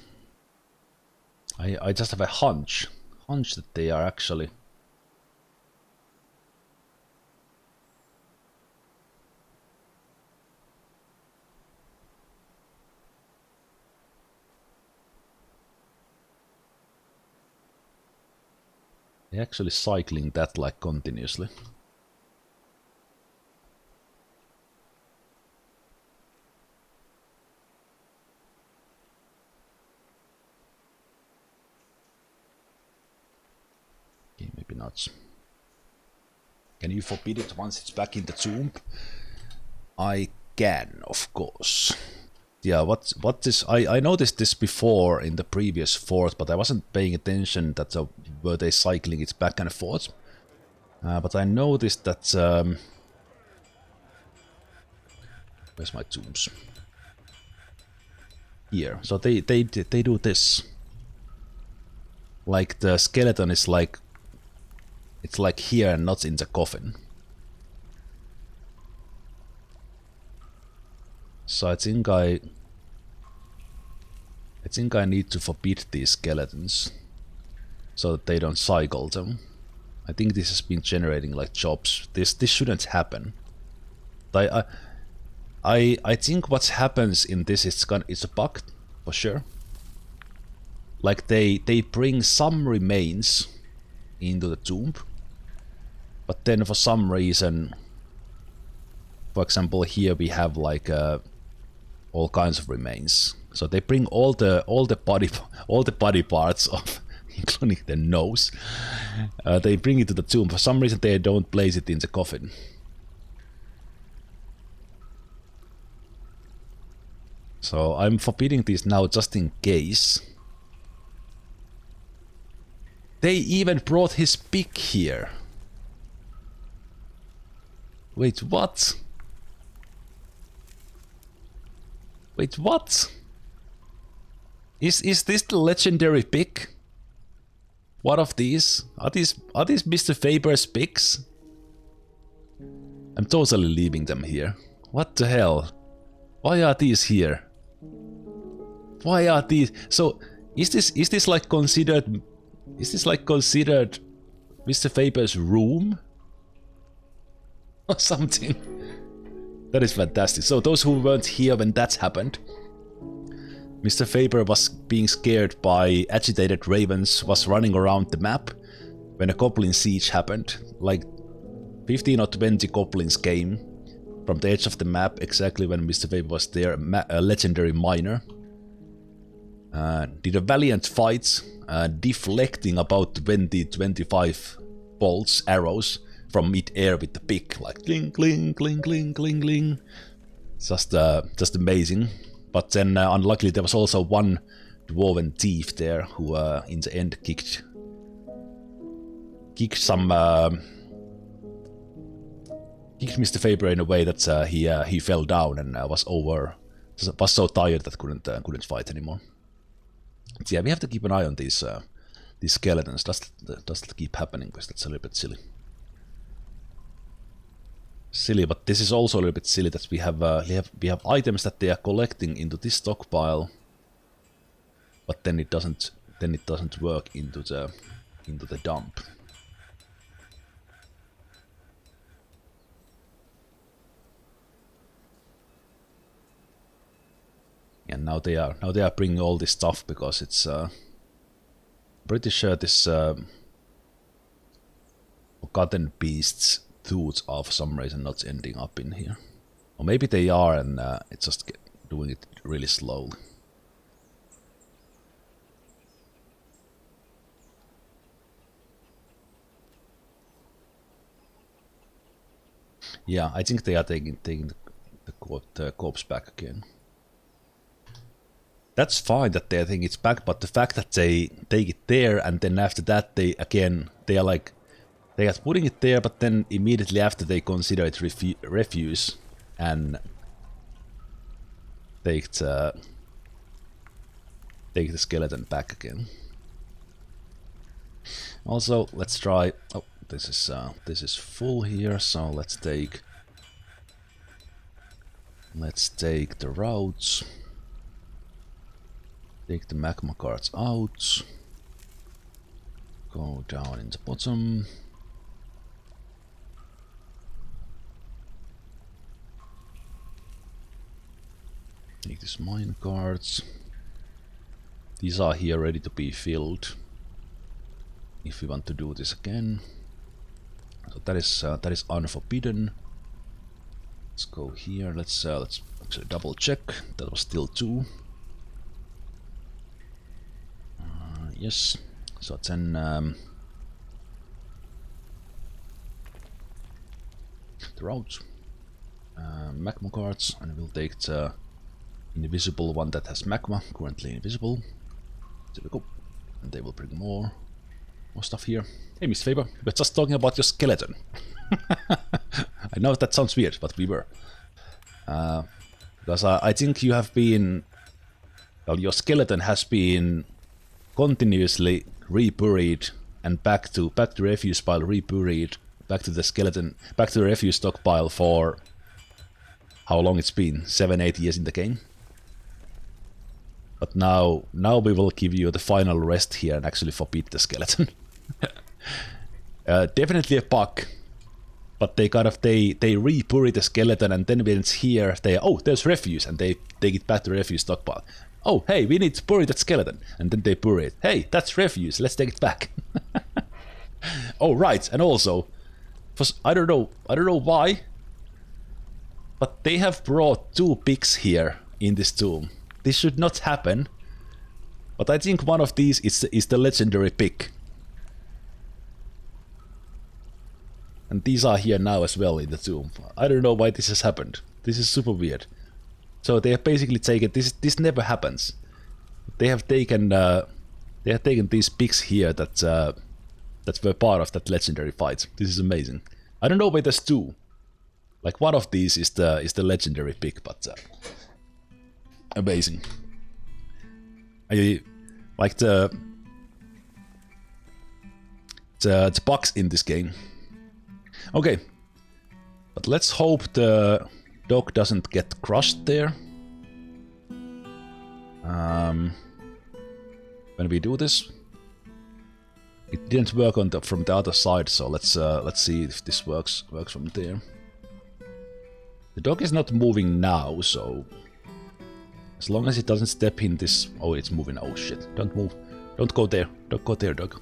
I just have a hunch that they are actually. They're actually cycling that like continuously. not? Can you forbid it once it's back in the tomb? I can, of course. Yeah, what this? I noticed this before in the previous fort, but I wasn't paying attention that were they cycling it back and forth. But I noticed that. Where's my tombs? Here. So they do this. Like the skeleton is like. It's like here and not in the coffin. So I think I need to forbid these skeletons so that they don't cycle them. I think this has been generating like jobs. This shouldn't happen. I think what happens in this is it's a bug for sure. Like they bring some remains into the tomb, but then for some reason, for example, here we have like all kinds of remains. So they bring all the body parts of, including the nose. They bring it to the tomb. For some reason, they don't place it in the coffin. So I'm forbidding these now just in case. They even brought his pig here. Wait, what? Wait, what? Is this the legendary pig? What of these? Are these Mr. Faber's pigs? I'm totally leaving them here. What the hell? Why are these here? Why are these? So is this like considered? Is this like considered Mr. Faber's room or something? That is fantastic. So those who weren't here when that happened, Mr. Faber was being scared by agitated ravens, was running around the map when a goblin siege happened. Like 15 or 20 goblins came from the edge of the map exactly when Mr. Faber was there, a legendary miner. Did a valiant fight, deflecting about 20-25 bolts, arrows from mid-air with the pick, like cling, cling, cling, cling, cling, cling. Just amazing. But then, unluckily, there was also one dwarven thief there who, in the end, kicked some, kicked Mr. Faber in a way that he fell down and was so tired that couldn't fight anymore. But yeah, we have to keep an eye on these skeletons. Does keep happening, because that's a little bit silly. Silly, but this is also a little bit silly that we have items that they are collecting into this stockpile, but then it doesn't work into the dump. And now they are bringing all this stuff because it's pretty sure this forgotten beasts tools are for some reason not ending up in here. Or maybe they are and it's just doing it really slowly. Yeah, I think they are taking the corpse back again. That's fine that they think it's back, but the fact that they take it there and then after that they are like, they are putting it there, but then immediately after they consider it refuse and take the skeleton back again. Also, let's try. Oh, this is full here, so let's take the routes. Take the magma cards out. Go down in the bottom. Take these mine cards. These are here ready to be filled if we want to do this again. So that is unforbidden. Let's go here. Let's actually double check. That was still 2. Yes. So then the route. Magma cards, and we'll take the invisible one that has magma, currently invisible. There we go. And they will bring more stuff here. Hey, Miss Faber, we were just talking about your skeleton. I know that sounds weird, but we were. Because I think you have been... Well, your skeleton has been continuously reburied and back to refuse pile, reburied, back to the skeleton, back to the refuse stockpile for... How long it's been? 7-8 years in the game. But now we will give you the final rest here and actually forbid the skeleton. Definitely a bug. But they rebury the skeleton, and then when it's here, there's refuse, and they take it back to the refuse stockpile. Oh, hey, we need to bury that skeleton, and then they bury it. Hey, that's refuse, let's take it back. Oh, right, and also, I don't know why, but they have brought 2 pigs here in this tomb. This should not happen, but I think one of these is the legendary pig. And these are here now as well in the tomb. I don't know why this has happened. This is super weird. So they have basically taken this never happens. They have taken these pigs here that were part of that legendary fight. This is amazing. I don't know why there's 2. Like one of these is the legendary pig, but amazing. I like the bugs in this game. Okay, but let's hope the dog doesn't get crushed there. When we do this, it didn't work from the other side, so let's see if this works from there. The dog is not moving now, so as long as it doesn't step in this... Oh, it's moving. Oh shit! Don't move! Don't go there! Don't go there, dog.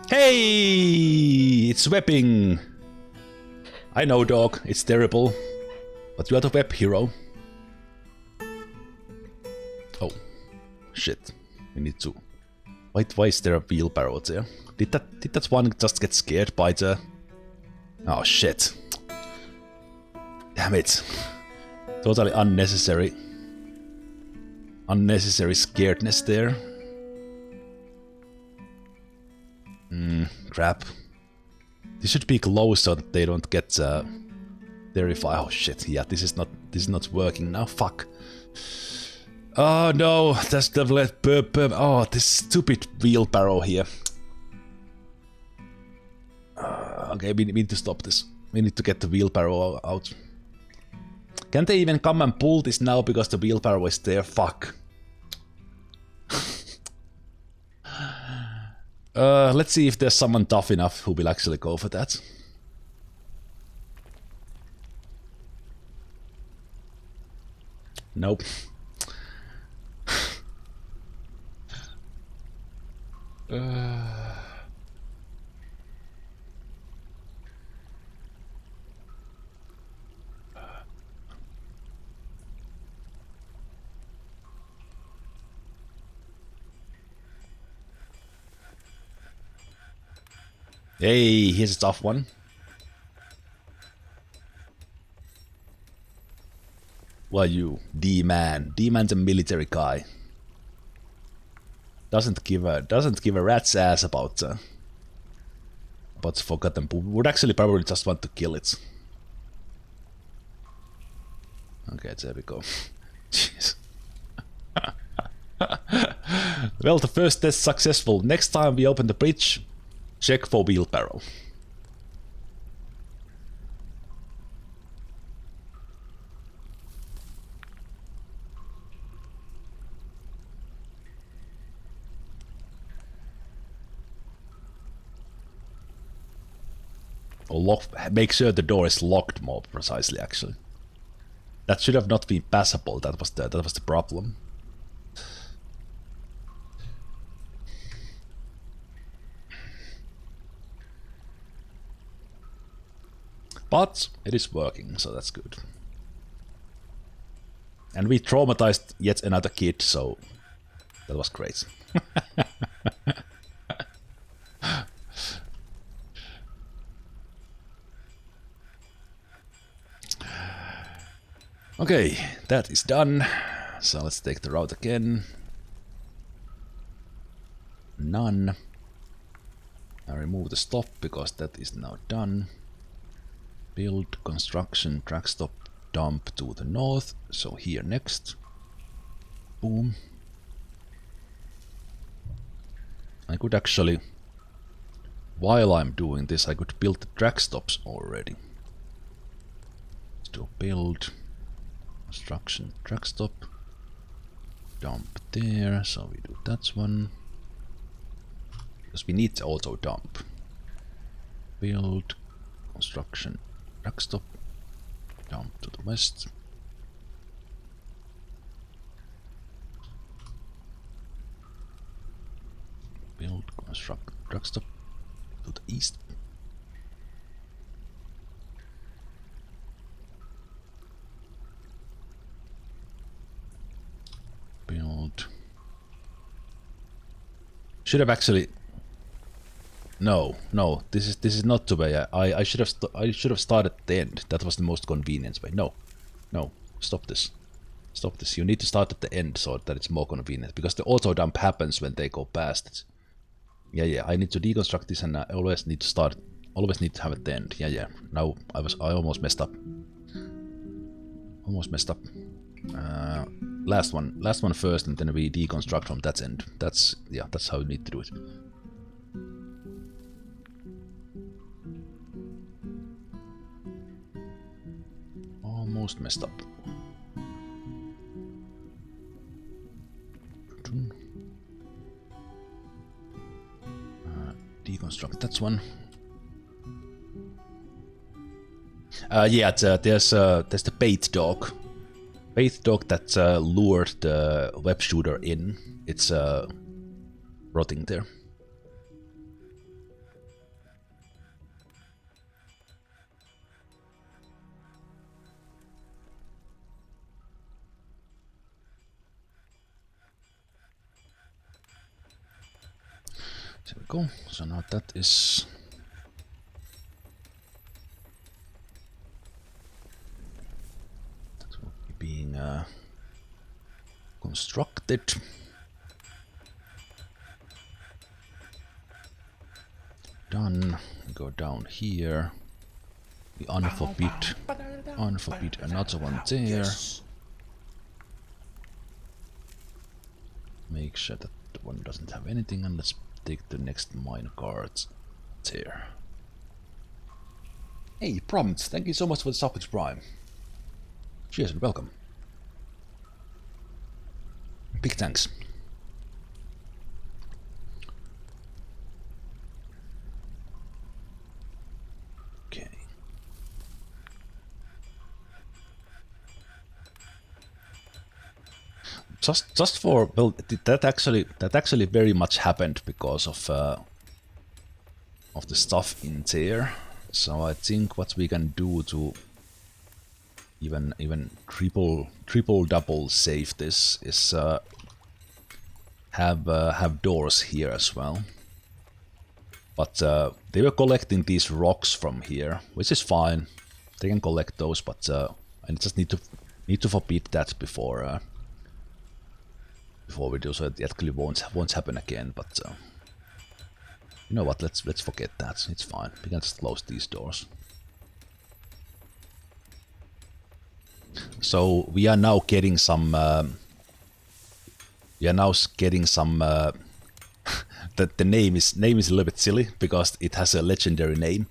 Hey! It's webbing! I know, dog, it's terrible. But you are the web hero. Oh. Shit. We need to... Why is there a wheelbarrow there? Did that one just get scared by the... Oh shit. Damn it. Totally unnecessary. Unnecessary scaredness there. Crap. This should be close so that they don't get terrified. Oh shit, yeah, this is not working now. Fuck. Oh no, that's the oh, this stupid wheelbarrow here. Okay, we need to stop this. We need to get the wheelbarrow out. Can they even come and pull this now because the wheelbarrow is there? Fuck. Let's see if there's someone tough enough who will actually go for that. Nope. Hey, here's a tough one. Who are you? D-Man. D-Man's a military guy. Doesn't give a rat's ass about Forgotten Pool. Would actually probably just want to kill it. Okay, there we go. Jeez. Well, the first test successful. Next time we open the bridge, check for wheelbarrow. Or make sure the door is locked more precisely, actually. That should have not been passable, that was the problem. But it is working, so that's good. And we traumatized yet another kid, so that was great. Okay, that is done. So let's take the route again. None. I remove the stop because that is now done. Build, construction, track stop, dump to the north. So here next. Boom. I could actually, while I'm doing this, I could build the track stops already. Let's do build, construction, track stop, dump there. So we do that one. Because we need to auto dump. Build, construction, track stop, dump to the west. Build, construct, track stop to the east. Build. Should have actually. No, this is not the way. I should have started at the end. That was the most convenient way. No, stop this. Stop this. You need to start at the end so that it's more convenient, because the auto dump happens when they go past it. Yeah. I need to deconstruct this, and I always need to start. Always need to have at the end. Yeah. Now I almost messed up. Last one first, and then we deconstruct from that end. That's how you need to do it. Almost messed up. Deconstruct that one. Yeah, there's the bait dog. Bait dog that lured the web shooter in. It's rotting there. There we go. So now that is. That will be being constructed. Done. We go down here. We unforbid another one there. Make sure that the one doesn't have anything, and let's take the next mine cards there. Hey, Prompts, thank you so much for the sub with Prime. Cheers and welcome. Big thanks. Okay. Just for, well, that actually very much happened because of the stuff in there. So I think what we can do to even triple double save this is have doors here as well. But they were collecting these rocks from here, which is fine. They can collect those, but I just need to forbid that before we do, so it actually won't happen again. But you know what? Let's forget that. It's fine. We can just close these doors. So we are now getting some. We are now getting some. The name is a little bit silly because it has a legendary name.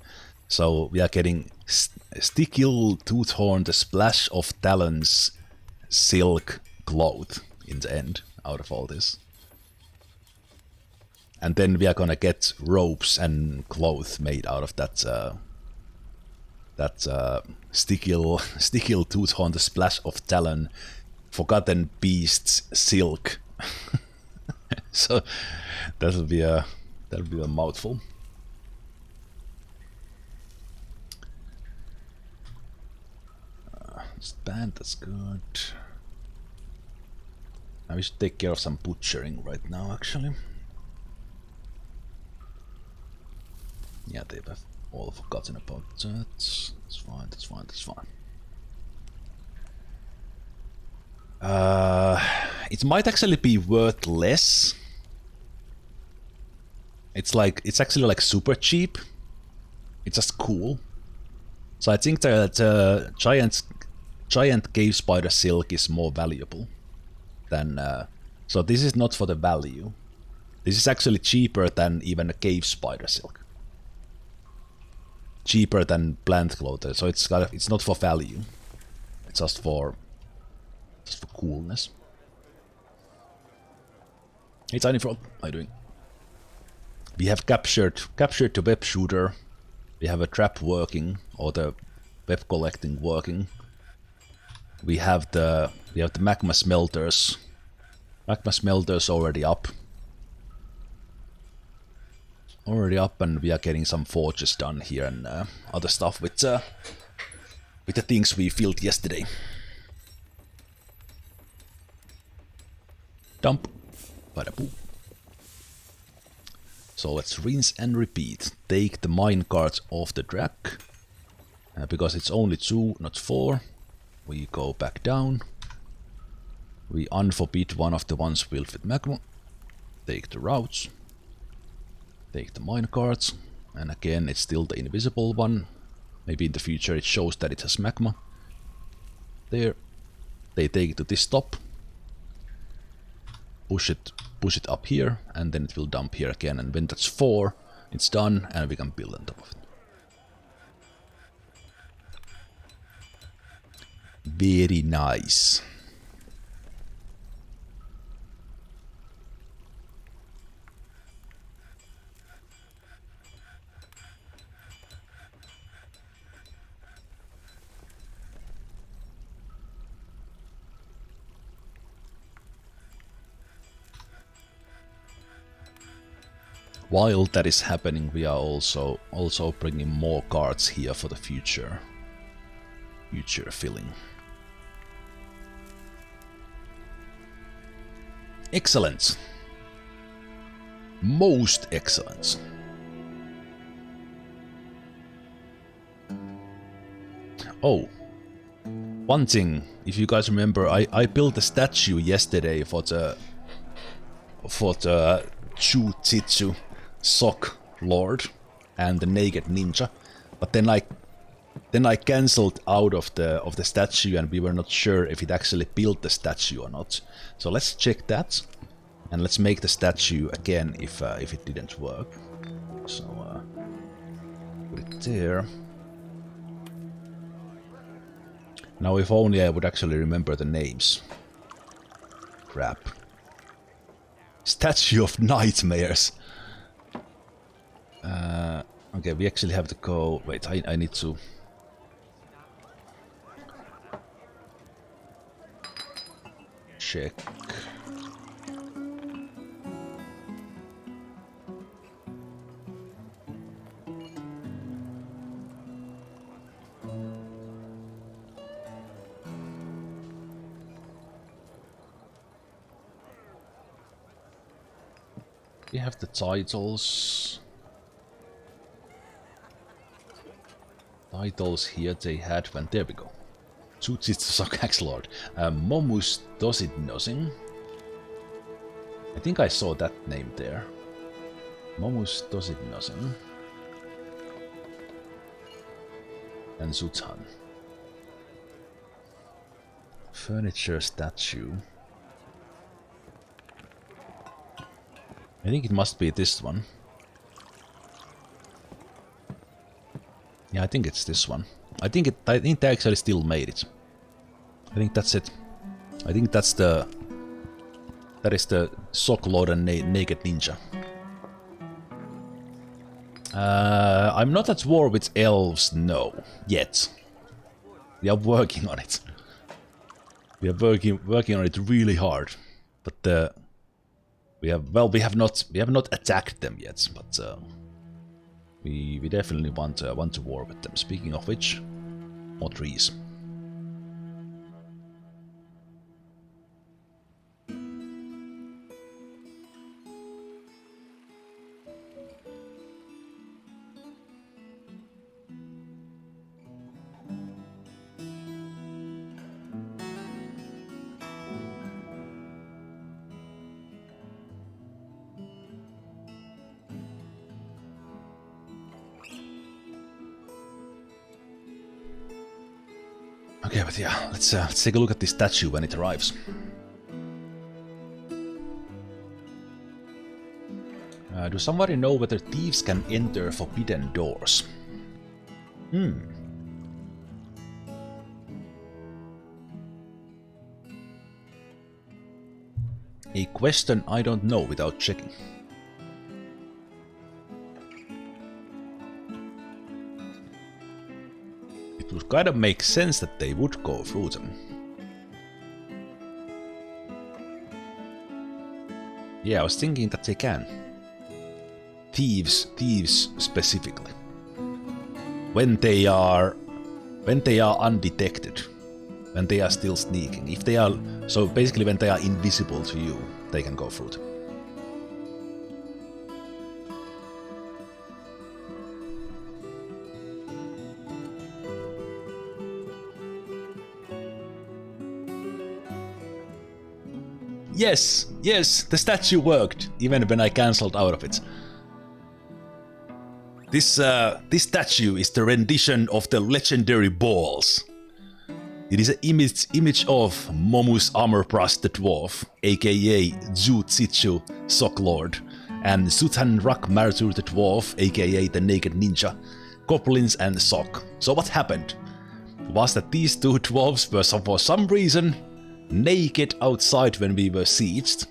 So we are getting Stickle Toothhorn, the Splash of Talons, Silk Cloth in the end out of all this. And then we are gonna get ropes and clothes made out of that Stickle Toothhorn, the Splash of Talon, Forgotten Beasts, Silk. So that'll be a mouthful. Band, that's good. We should take care of some butchering right now, actually. Yeah, they've all forgotten about that. That's fine, that's fine, that's fine. It might actually be worth less. It's actually like super cheap. It's just cool. So I think that giant cave spider silk is more valuable than. So this is not for the value. This is actually cheaper than even a cave spider silk. Cheaper than plant clothing. So it's not for value. It's just for coolness. Hey Tiny Frog, how you doing? We have captured the web shooter. We have a trap working, or the web collecting working. We have the magma smelters. Magma smelters already up. And we are getting some forges done here and other stuff with the things we filled yesterday. Dump. Bada-boo. So let's rinse and repeat. Take the minecart off the track. Because it's only 2, not 4. We go back down. We unforbid one of the ones filled with magma. Take the routes. Take the minecarts. And again, it's still the invisible one. Maybe in the future it shows that it has magma. There. They take it to this top. Push it up here, and then it will dump here again. And when that's 4, it's done, and we can build on top of it. Very nice. While that is happening, we are also bringing more cards here for the future filling. Excellent. Most excellent. Oh, one thing, if you guys remember, I built a statue yesterday for the Chutitsu Sock Lord and the Naked Ninja, but then I cancelled out of the statue, and we were not sure if it actually built the statue or not. So let's check that, and let's make the statue again if it didn't work. So put it there. Now if only I would actually remember the names. Crap. Statue of Nightmares. Okay, we actually have to go. Wait, I need to. Check. We have the titles. Titles here they had when. There we go. Tsutsitsu Axe Lord. Momus does it nothing. I think I saw that name there. Momus does it nothing. And Zutan. Furniture statue. I think it must be this one. Yeah, I think it's this one. I think they actually still made it. I think that's it. I think that is the Sock Lord and Naked Ninja. I'm not at war with elves, no, yet. We are working on it. We are working on it really hard, but we have not attacked them yet, but we definitely want to war with them. Speaking of which, more trees. Okay, but yeah, let's take a look at this statue when it arrives. Do somebody know whether thieves can enter forbidden doors? A question I don't know without checking. It would kind of make sense that they would go through them. Yeah, I was thinking that they can. Thieves specifically. When they are undetected, when they are still sneaking. If they are, so basically when they are invisible to you, they can go through them. Yes, the statue worked, even when I cancelled out of it. This statue is the rendition of the legendary balls. It is an image of Momus Armorbrust the Dwarf, aka Ucatucat Socklord, and Suthan Rak Martur the Dwarf, aka the Naked Ninja, Goblins and Sock. So what happened was that these two dwarves were for some reason naked outside when we were sieged.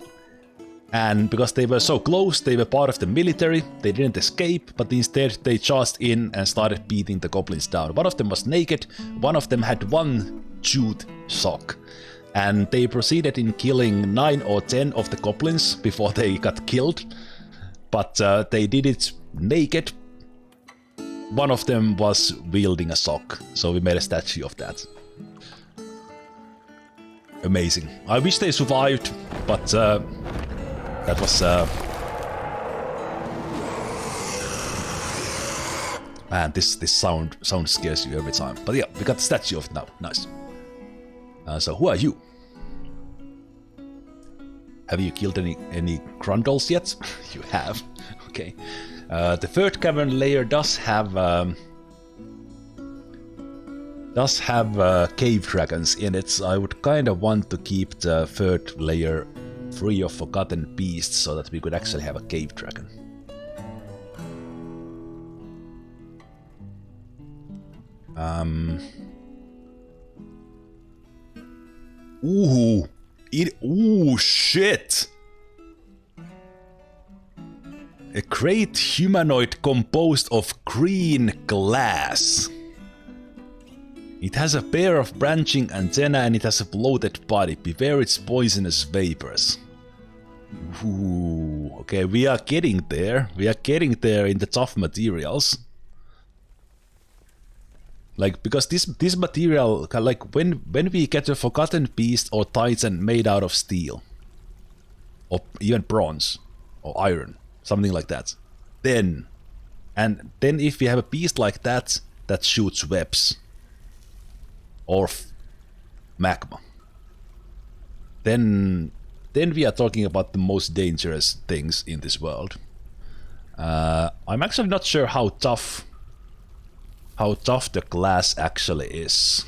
And because they were so close, they were part of the military, they didn't escape, but instead they charged in and started beating the goblins down. One of them was naked, one of them had one jute sock. And they proceeded in killing 9 or 10 of the goblins before they got killed. But they did it naked. One of them was wielding a sock, so we made a statue of that. Amazing. I wish they survived, but that was... Man, this sound scares you every time. But yeah, we got the statue of it now. Nice. So who are you? Have you killed any grundles yet? You have. Okay. The third cavern layer does have cave dragons in it. So I would kind of want to keep the third layer free of forgotten beasts so that we could actually have a cave dragon. Ooh, shit! A great humanoid composed of green glass. It has a pair of branching antennae and it has a bloated body. Beware its poisonous vapors. Ooh, okay, we are getting there. We are getting there in the tough materials. Like, because this material, like, when we get a forgotten beast or titan made out of steel, or even bronze, or iron, something like that, then if we have a beast like that shoots webs, or magma, then we are talking about the most dangerous things in this world. I'm actually not sure how tough the glass actually is.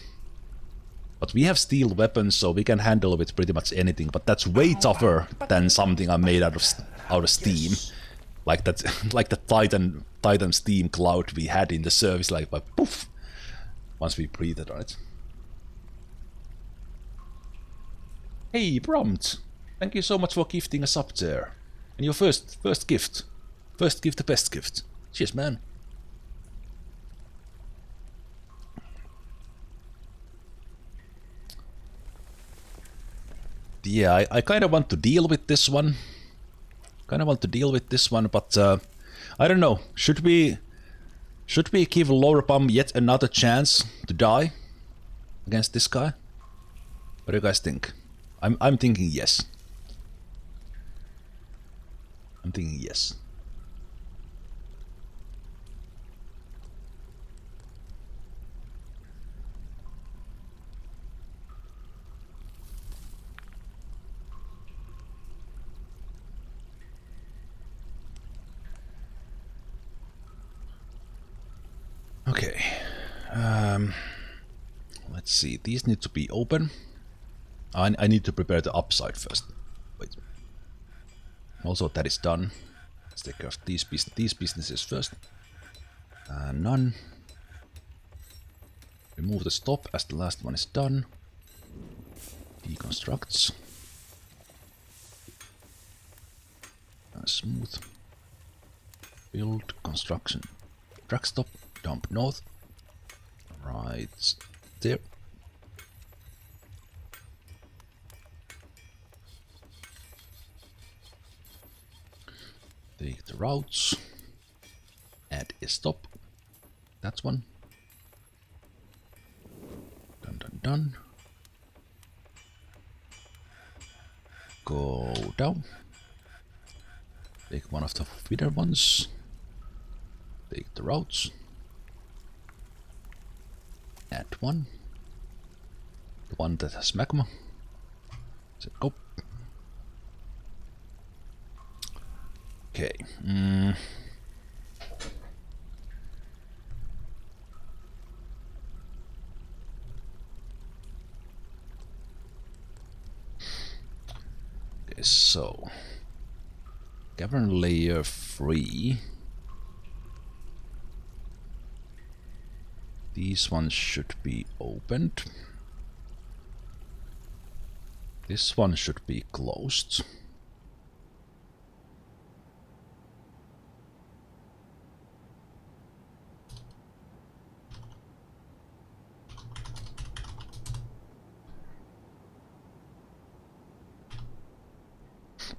But we have steel weapons, so we can handle with pretty much anything. But that's way tougher than something I made out of steam, like that, like the Titan steam cloud we had in the service, like by poof, once we breathed on it. Hey, Prompt, thank you so much for gifting us up there, and your first gift, the best gift. Cheers, man. Yeah, I kind of want to deal with this one. But I don't know. Should we give Lorabum yet another chance to die against this guy? What do you guys think? I'm thinking yes. I'm thinking yes. Okay, Let's see, these need to be open. I need to prepare the upside first. Wait. Also, that is done. Let's take care of these businesses first. None. Remove the stop as the last one is done. Deconstructs. Smooth. Build, construction. Drag stop, dump north. Right there. Take the routes. Add a stop. That's one. Done, done, done. Go down. Take one of the feeder ones. Take the routes. Add one. The one that has magma. Set go. Okay. Okay, so cavern layer 3. These ones should be opened. This one should be closed.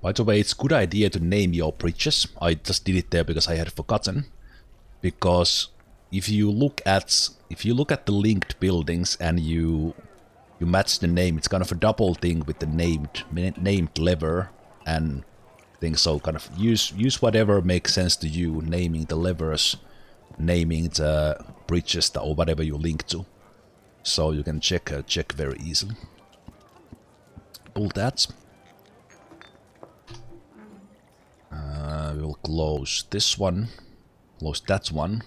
By the way, it's a good idea to name your bridges. I just did it there because I had forgotten. Because if you look at the linked buildings and you match the name, it's kind of a double thing with the named lever and things. So kind of use whatever makes sense to you, naming the levers, naming the bridges or whatever you link to. So you can check very easily. Pull that. We'll close this one, close that one.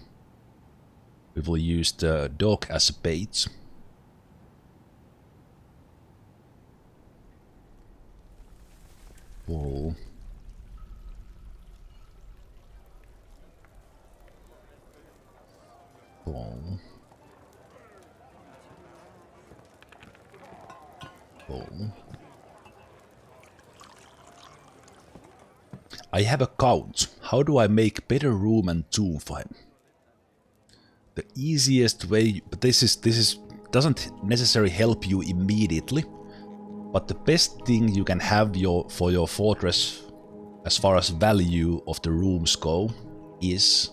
We will use the dog as a bait. Pull. Pull. Pull. I have a count. How do I make better room and tomb for him? The easiest way, but this doesn't necessarily help you immediately. But the best thing you can have for your fortress, as far as value of the rooms go, is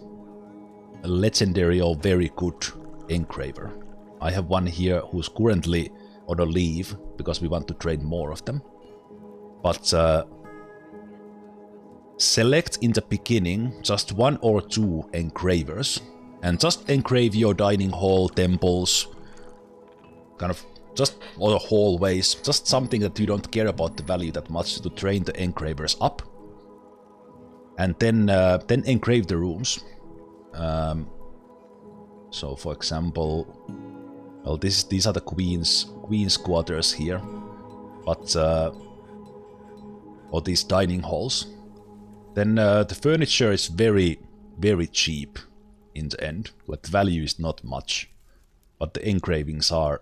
a legendary or very good engraver. I have one here who's currently on a leave because we want to train more of them. But select in the beginning just 1 or 2 engravers and just engrave your dining hall, temples, kind of just all the hallways, just something that you don't care about the value that much to train the engravers up. And then engrave the rooms. So for example, well, these are the queen's quarters here, but or these dining halls. Then the furniture is very, very cheap in the end. Like the value is not much, but the engravings are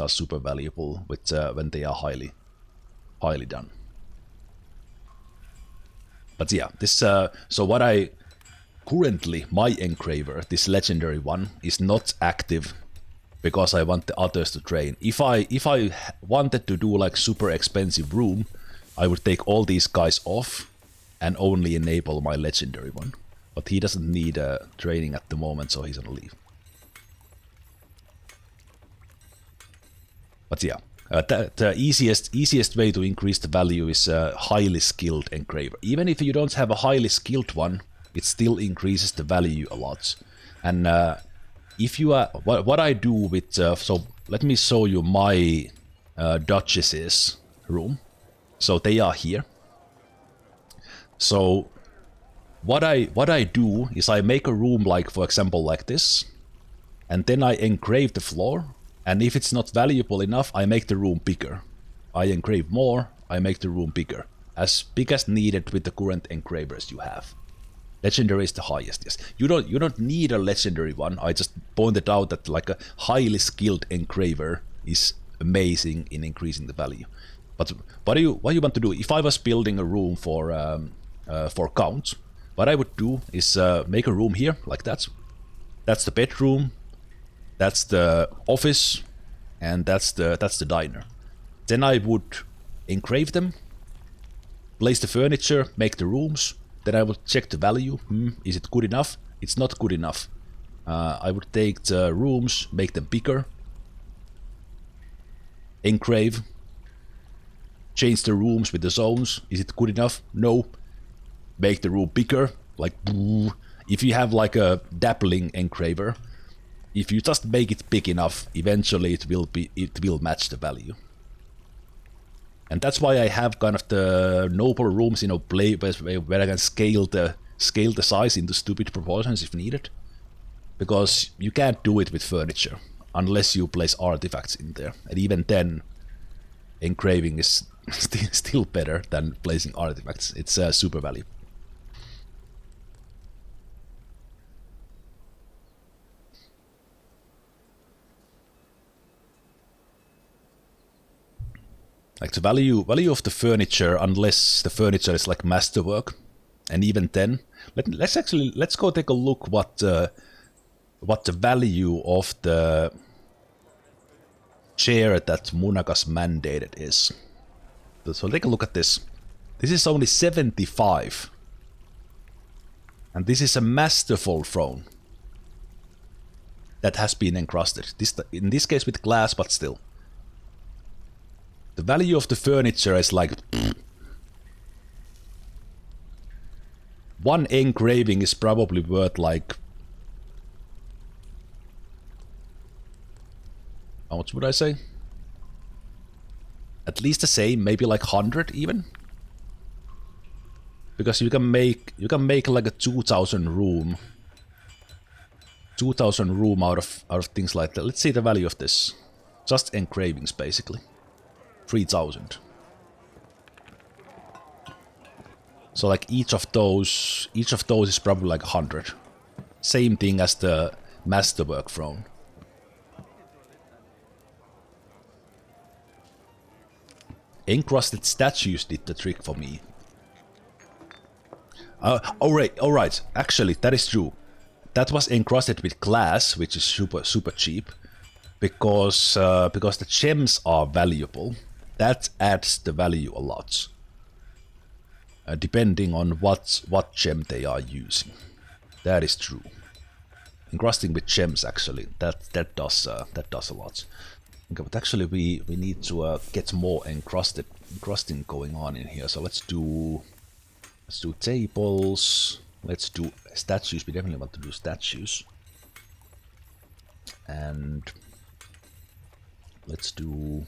super valuable with when they are highly done. But yeah, this so what I currently my engraver, this legendary one, is not active because I want the others to train. If I wanted to do like super expensive room, I would take all these guys off and only enable my legendary one. But he doesn't need training at the moment, so he's on leave. But yeah, the easiest way to increase the value is a highly skilled engraver. Even if you don't have a highly skilled one, it still increases the value a lot. And if you are what I do with so let me show you my duchess's room. So they are here. So what I do is I make a room like, for example, like this, and then I engrave the floor, And if it's not valuable enough, I make the room bigger. I engrave more, I make the room bigger. As big as needed with the current engravers you have. Legendary is the highest, yes. You don't need a legendary one. I just pointed out that like a highly skilled engraver is amazing in increasing the value. But what do you want to do? If I was building a room for count, what I would do is make a room here like that. That's the bedroom, that's the office, and that's the diner. Then I would engrave them, place the furniture, make the rooms. Then I would check the value. Is it good enough? It's not good enough. I would take the rooms, make them bigger, engrave, change the rooms with the zones. Is it good enough? No. Make the room bigger. Like, if you have like a dappling engraver, if you just make it big enough, eventually it will match the value. And that's why I have kind of the noble rooms, you know, where I can scale the size into stupid proportions if needed. Because you can't do it with furniture unless you place artifacts in there. And even then, engraving is still better than placing artifacts. It's super valuable. Like the value of the furniture, unless the furniture is like masterwork, and even then, let's go take a look what the value of the chair that Munagas mandated is. So take a look at this. This is only 75, and this is a masterful throne that has been encrusted. In this case with glass, but still. The value of the furniture is like... One engraving is probably worth like... How much would I say? At least the same, maybe like 100 even. Because you can make like a 2000 room. 2000 room out of things like that. Let's see the value of this. Just engravings basically. 3000. So like each of those is probably like 100. Same thing as the masterwork throne. Encrusted statues did the trick for me. Alright, actually that is true. That was encrusted with glass, which is super cheap. Because the gems are valuable. That adds the value a lot. Depending on what gem they are using. That is true. Encrusting with gems actually, that does a lot. Okay, but actually we need to get more encrusting going on in here. So let's do tables. Let's do statues. We definitely want to do statues. And let's do...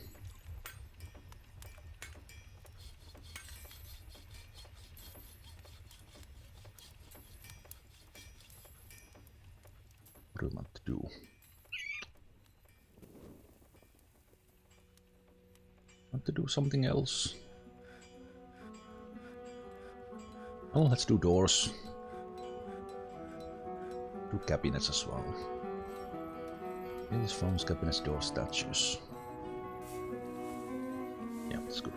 What do we want to do? Want to do something else? Oh, let's do doors. Do cabinets as well. These phones, cabinets, door statues. Yeah, that's good.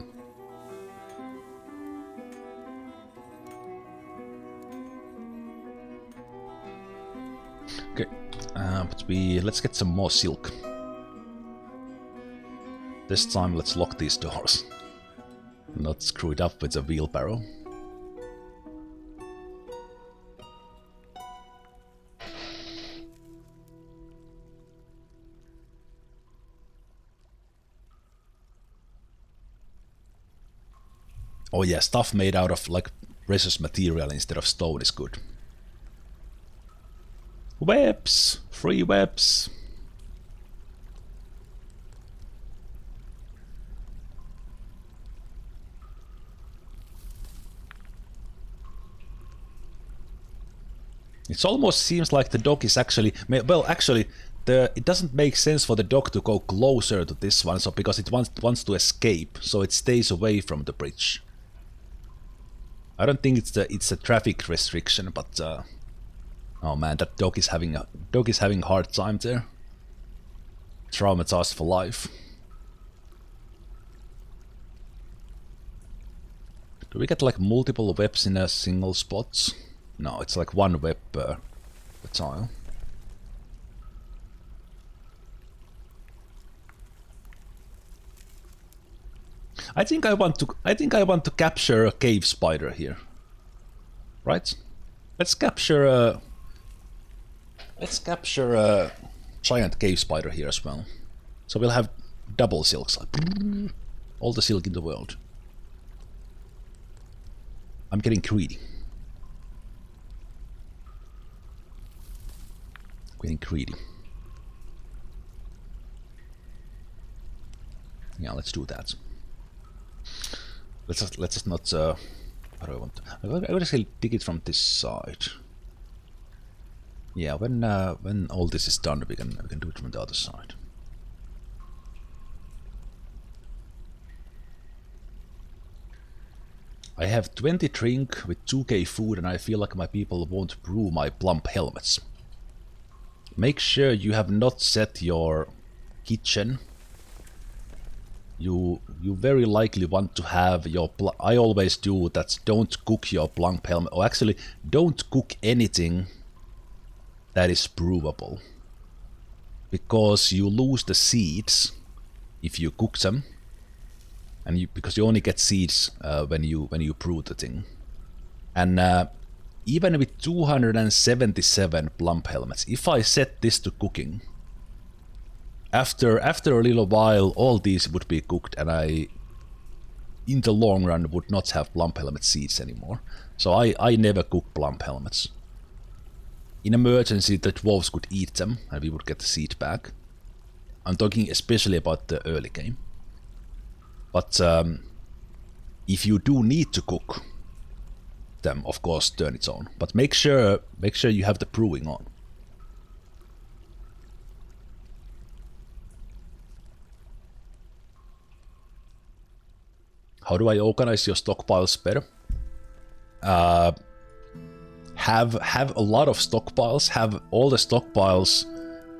Okay, but let's get some more silk. This time let's lock these doors. Not screw it up with a wheelbarrow. Oh yeah, stuff made out of like precious material instead of stone is good. Webs! Free webs! It almost seems like the dog is actually... Well, actually, it doesn't make sense for the dog to go closer to this one, so because it wants to escape, so it stays away from the bridge. I don't think it's a traffic restriction, but oh man, that dog is having a hard time there. Traumatized for life. Do we get like multiple webs in a single spot? No, it's like one web per tile. I think I want to capture a cave spider here. Right? Let's capture a giant cave spider here as well. So we'll have double silks, like all the silk in the world. I'm getting greedy. Getting greedy. Yeah, let's do that. Let's just not. What do I want? I would actually dig it from this side. Yeah, when all this is done, we can do it from the other side. I have 20 drink with 2k food, and I feel like my people won't brew my plump helmets. Make sure you have not set your kitchen. You very likely want to have your... I always do that. Don't cook your plump helmet. Or actually, don't cook anything that is brewable. Because you lose the seeds if you cook them. And because you only get seeds when you brew the thing. And even with 277 plump helmets, if I set this to cooking... After a little while, all these would be cooked, and I, in the long run, would not have plump helmet seeds anymore. So I never cook plump helmets. In emergency, the dwarves could eat them, and we would get the seed back. I'm talking especially about the early game. But if you do need to cook them, of course, turn it on. But make sure you have the brewing on. How do I organize your stockpiles better? Have a lot of stockpiles. Have all the stockpiles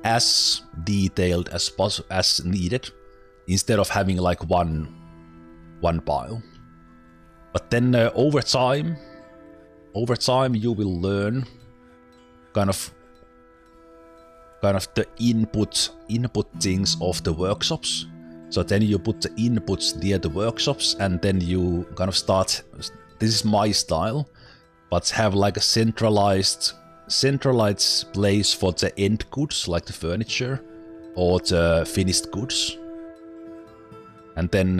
as detailed as needed, instead of having like one pile. But then over time you will learn kind of the input things of the workshops. So then you put the inputs near the workshops, and then you kind of start, this is my style, but have like a centralized place for the end goods, like the furniture, or the finished goods. And then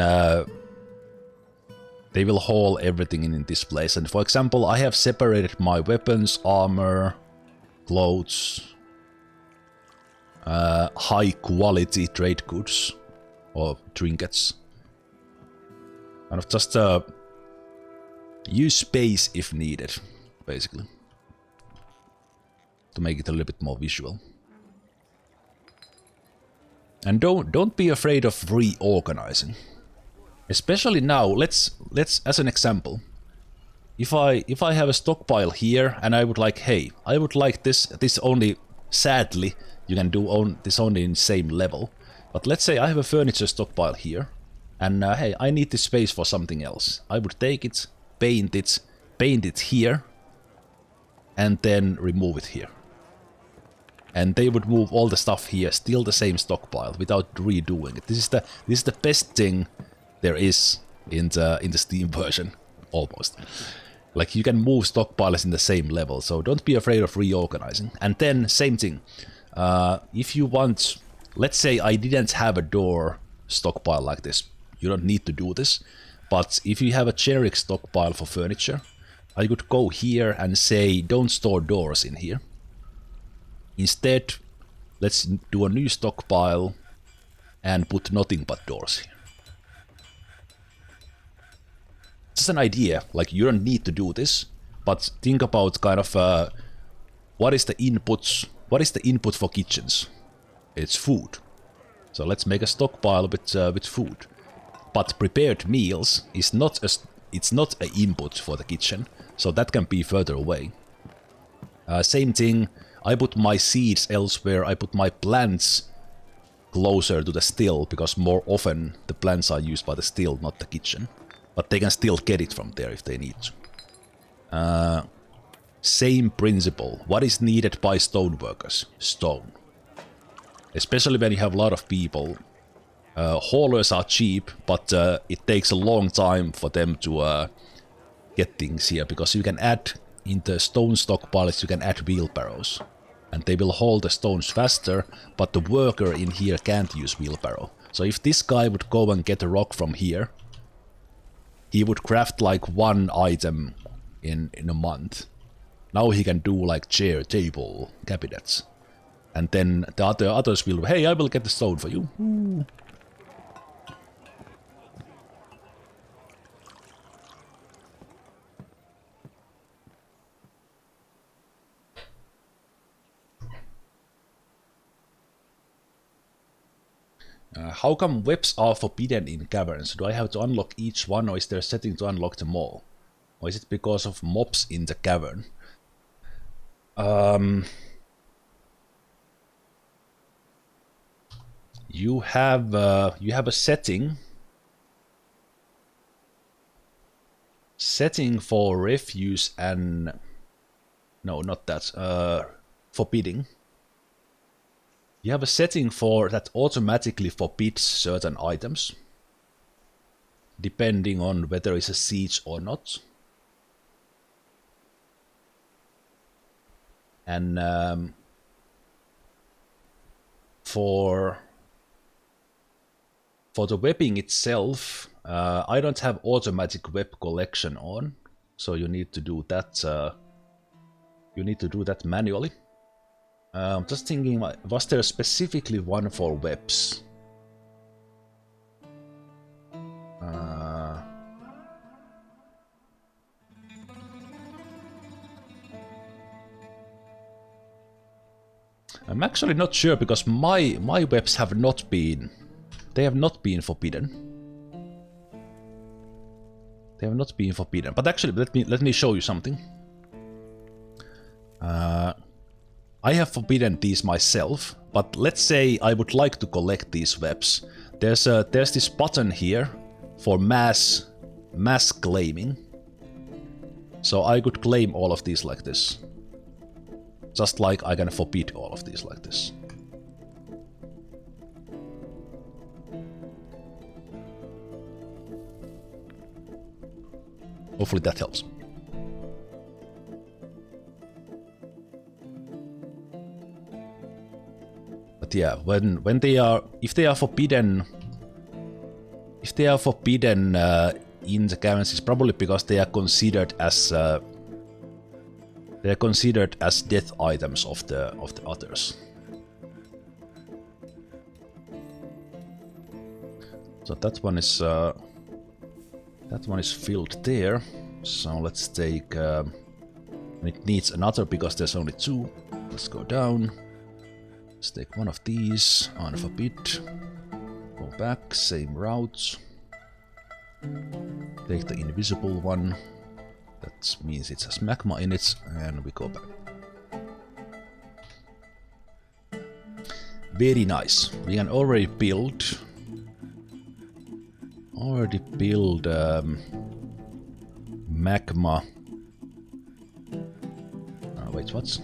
they will haul everything in this place. And for example, I have separated my weapons, armor, clothes, high quality trade goods, or trinkets. Kind of just use space if needed, basically, to make it a little bit more visual. And don't be afraid of reorganizing. Especially now, let's as an example. If I have a stockpile here, and I would like, hey, I would like this only, sadly, you can do this only in the same level. But let's say I have a furniture stockpile here, and hey, I need this space for something else. I would take it, paint it here, and then remove it here. And they would move all the stuff here, still the same stockpile, without redoing it. This is the best thing there is in the Steam version, almost. Like, you can move stockpiles in the same level, so don't be afraid of reorganizing. And then, same thing. If you want... Let's say I didn't have a door stockpile like this. You don't need to do this. But if you have a generic stockpile for furniture, I could go here and say, don't store doors in here. Instead, let's do a new stockpile and put nothing but doors here. Just an idea, like, you don't need to do this, but think about kind of what is the input for kitchens? It's food. So let's make a stockpile with food. But prepared meals is not it's not an input for the kitchen, so that can be further away. Same thing, I put my seeds elsewhere, I put my plants closer to the still, because more often the plants are used by the still, not the kitchen. But they can still get it from there if they need to. Same principle. What is needed by stone workers? Stone. Especially when you have a lot of people. Haulers are cheap, but it takes a long time for them to get things here, because you can add in the stone stockpiles, you can add wheelbarrows. And they will haul the stones faster, but the worker in here can't use wheelbarrow. So if this guy would go and get a rock from here, he would craft like one item in a month. Now he can do like chair, table, cabinets. And then the others will, hey, I will get the stone for you. Ooh. How come webs are forbidden in caverns? Do I have to unlock each one, or is there a setting to unlock them all? Or is it because of mobs in the cavern? You have a setting for refuse and no, not that. Forbidding. You have a setting for that automatically forbids certain items, depending on whether it's a siege or not. And for the webbing itself, I don't have automatic web collection on, so you need to do that. You need to do that manually. Just thinking, was there specifically one for webs? I'm actually not sure, because my webs have not been. They have not been forbidden. They have not been forbidden. But actually, let me show you something. I have forbidden these myself, but let's say I would like to collect these webs. There's this button here for mass claiming. So I could claim all of these like this. Just like I can forbid all of these like this. Hopefully that helps. But yeah, when they are, if they are forbidden in the caverns, it's probably because they are considered as death items of the others. So that one is filled there. So let's take. It needs another because there's only two. Let's go down. Let's take one of these. Unforbid. Go back. Same route. Take the invisible one. That means it has magma in it, and we go back. Very nice. We can already build. Magma. Wait, what?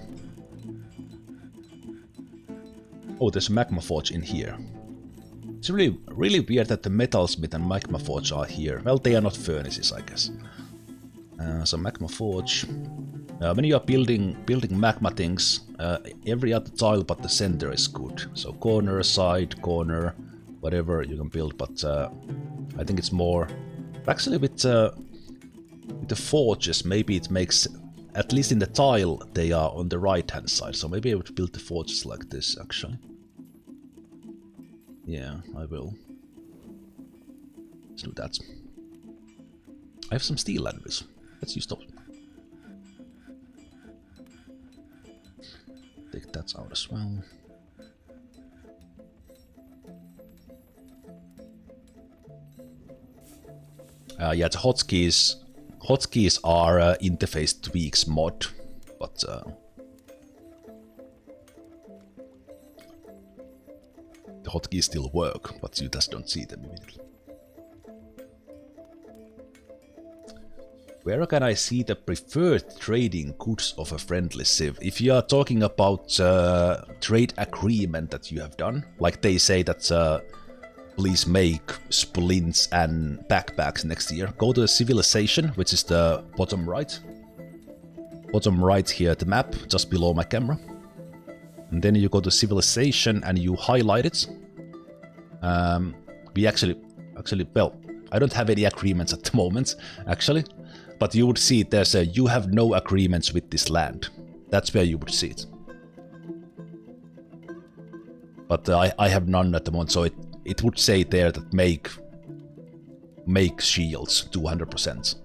Oh, there's a magma forge in here. It's really weird that the metalsmith and magma forge are here. Well, they are not furnaces, I guess. So magma forge. When you are building magma things, every other tile but the center is good. So corner, side, corner, whatever you can build. But I think it's more. Actually, with the forges, maybe it makes, at least in the tile, they are on the right hand side. So maybe I would build the forges like this, actually. Yeah, I will. Let's do that. I have some steel anvils. Let's use those. Take that out as well. Yeah, the hotkeys are interface tweaks mod, but the hotkeys still work, but you just don't see them immediately. Where can I see the preferred trading goods of a friendly civ? If you are talking about trade agreement that you have done, like they say that please make splints and backpacks next year, go to civilization, which is the bottom right. Bottom right here, the map, just below my camera. And then you go to civilization and you highlight it. We actually, well, I don't have any agreements at the moment, actually. But you would see it, there's a you have no agreements with this land. That's where you would see it. But I have none at the moment, so it would say there that make shields 200%.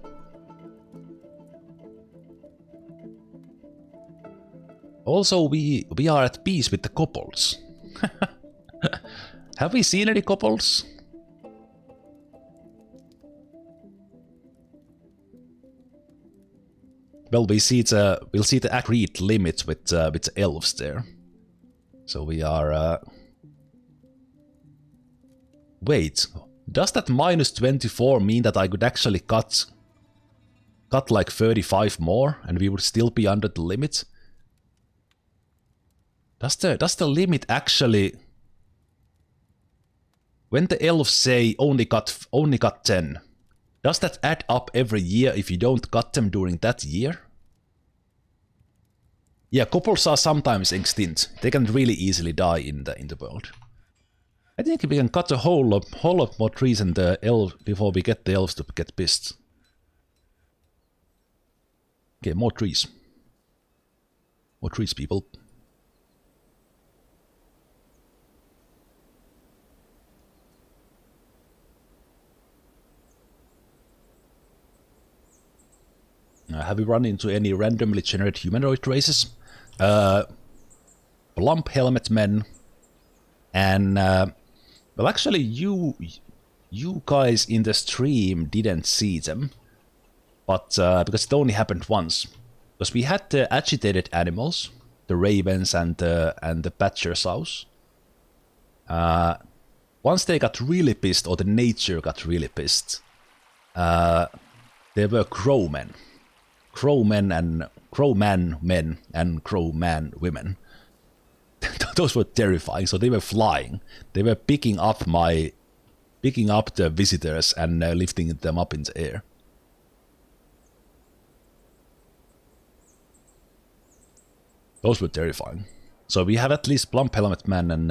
Also, we are at peace with the kobolds. Have we seen any kobolds? Well, we'll see the agreed limits with elves there. So we are. Wait, does that minus 24 mean that I could actually cut like 35 more, and we would still be under the limit? Does the limit actually? When the elves say only cut 10, does that add up every year if you don't cut them during that year? Yeah, kobolds are sometimes extinct. They can really easily die in the world. I think we can cut a whole lot more trees and the elves before we get the elves to get pissed. Okay, more trees. More trees, people. Have you run into any randomly generated humanoid races? Plump helmet men, and well, actually, you guys in the stream didn't see them, but because it only happened once, because we had the agitated animals, the ravens and the badger sows. Once they got really pissed, or the nature got really pissed, there were crowmen. Crowman men and crowman women. Those were terrifying. So they were flying. They were picking up the visitors and lifting them up in the air. Those were terrifying. So we have at least plump helmet man and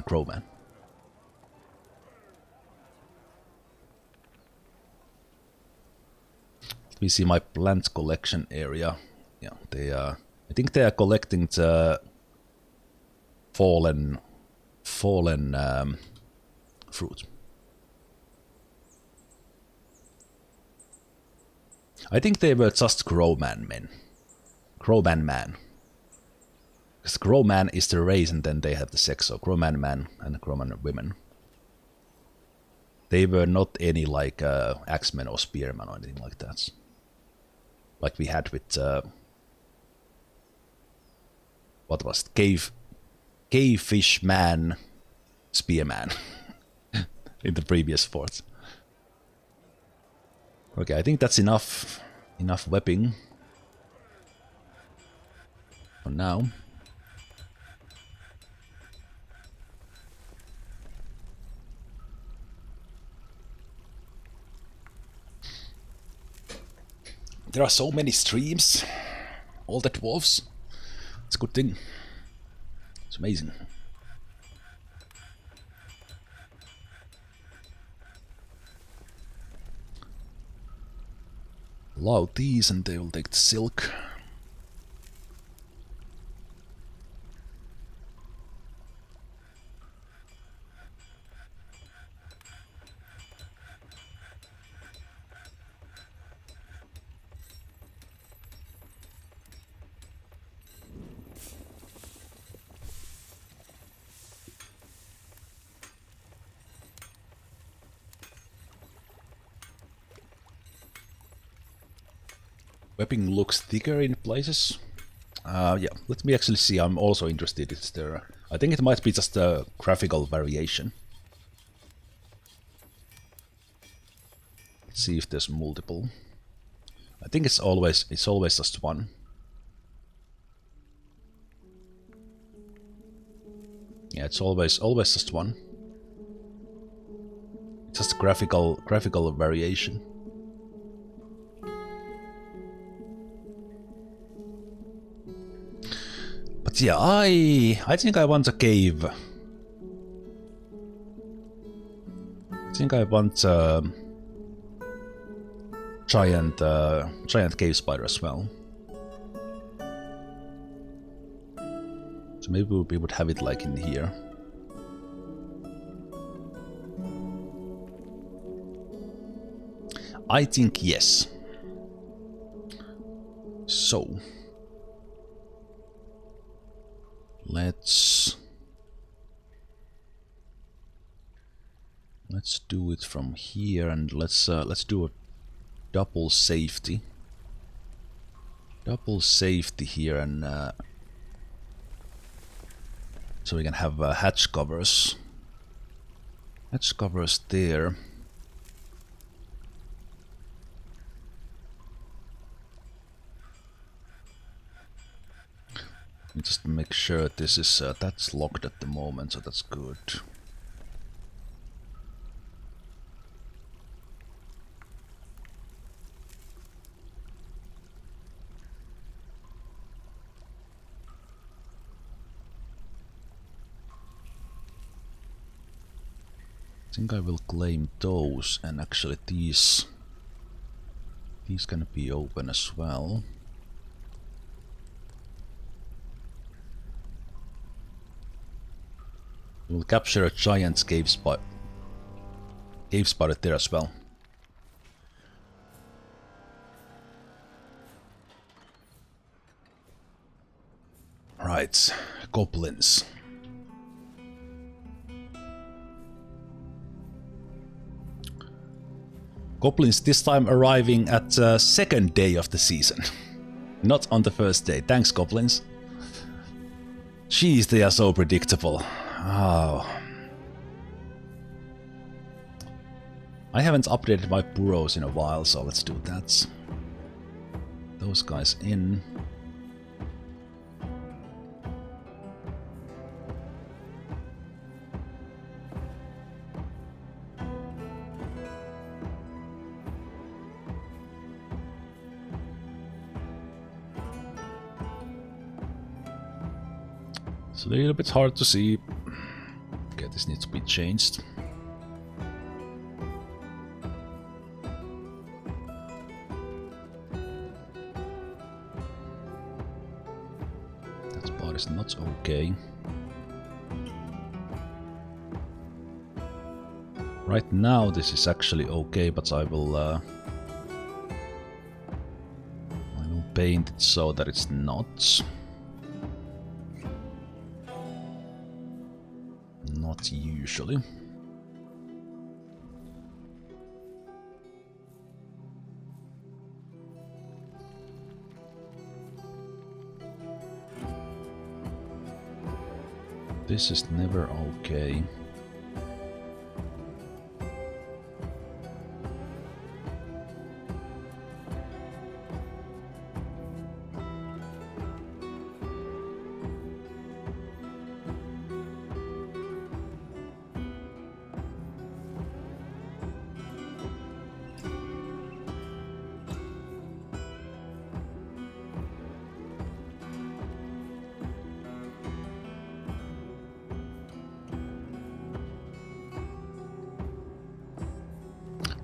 crowman. We see my plant collection area. Yeah, they I think they are collecting the fallen fruit. I think they were just crowman men. Crowman man. Because crowman is the race and then they have the sex, so crowman man and crowman women. They were not any like axemen or spearmen or anything like that. Like we had with what was it? Cavefish man, spearman in the previous forts. Okay, I think that's enough webbing for now. There are so many streams, all the dwarves. It's a good thing. It's amazing. Allow these and they will take the silk. Webbing looks thicker in places. Yeah, let me actually see. I'm also interested. Is there? I think it might be just a graphical variation. Let's see if there's multiple. I think it's always just one. Yeah, it's always just one. It's just graphical variation. But yeah, I think I want a cave. I think I want giant cave spider as well. So maybe we would have it like in here. I think yes. So let's do it from here, and let's do a double safety. Double safety here, and so we can have hatch covers. Hatch covers there. Just make sure this is that's locked at the moment, so that's good. I think I will claim those, and actually these can be open as well. We'll capture a giant cave spider there as well. Right, goblins. Goblins this time arriving at the second day of the season. Not on the first day. Thanks, goblins. Jeez, they are so predictable. Oh. I haven't updated my burrows in a while, so let's do that. Those guys in. It's a little bit hard to see. Okay, this needs to be changed. That part is not okay. Right now this is actually okay, but I will paint it so that it's not. Not usually. This is never okay.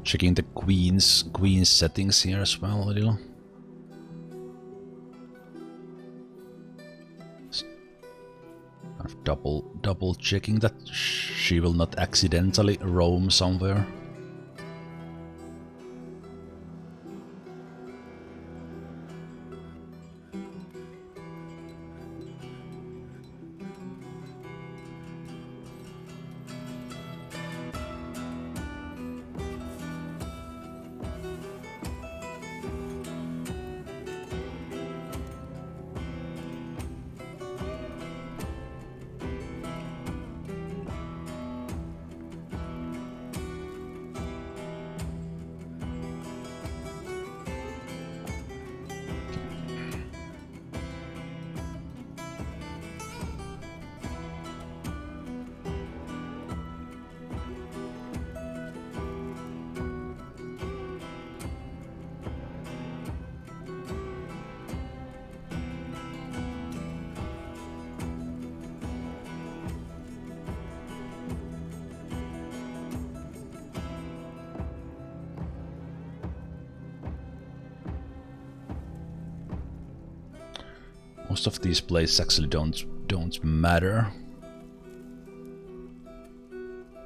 Checking the queen's settings here as well a little. Kind of double checking that she will not accidentally roam somewhere. Most of these places actually don't matter.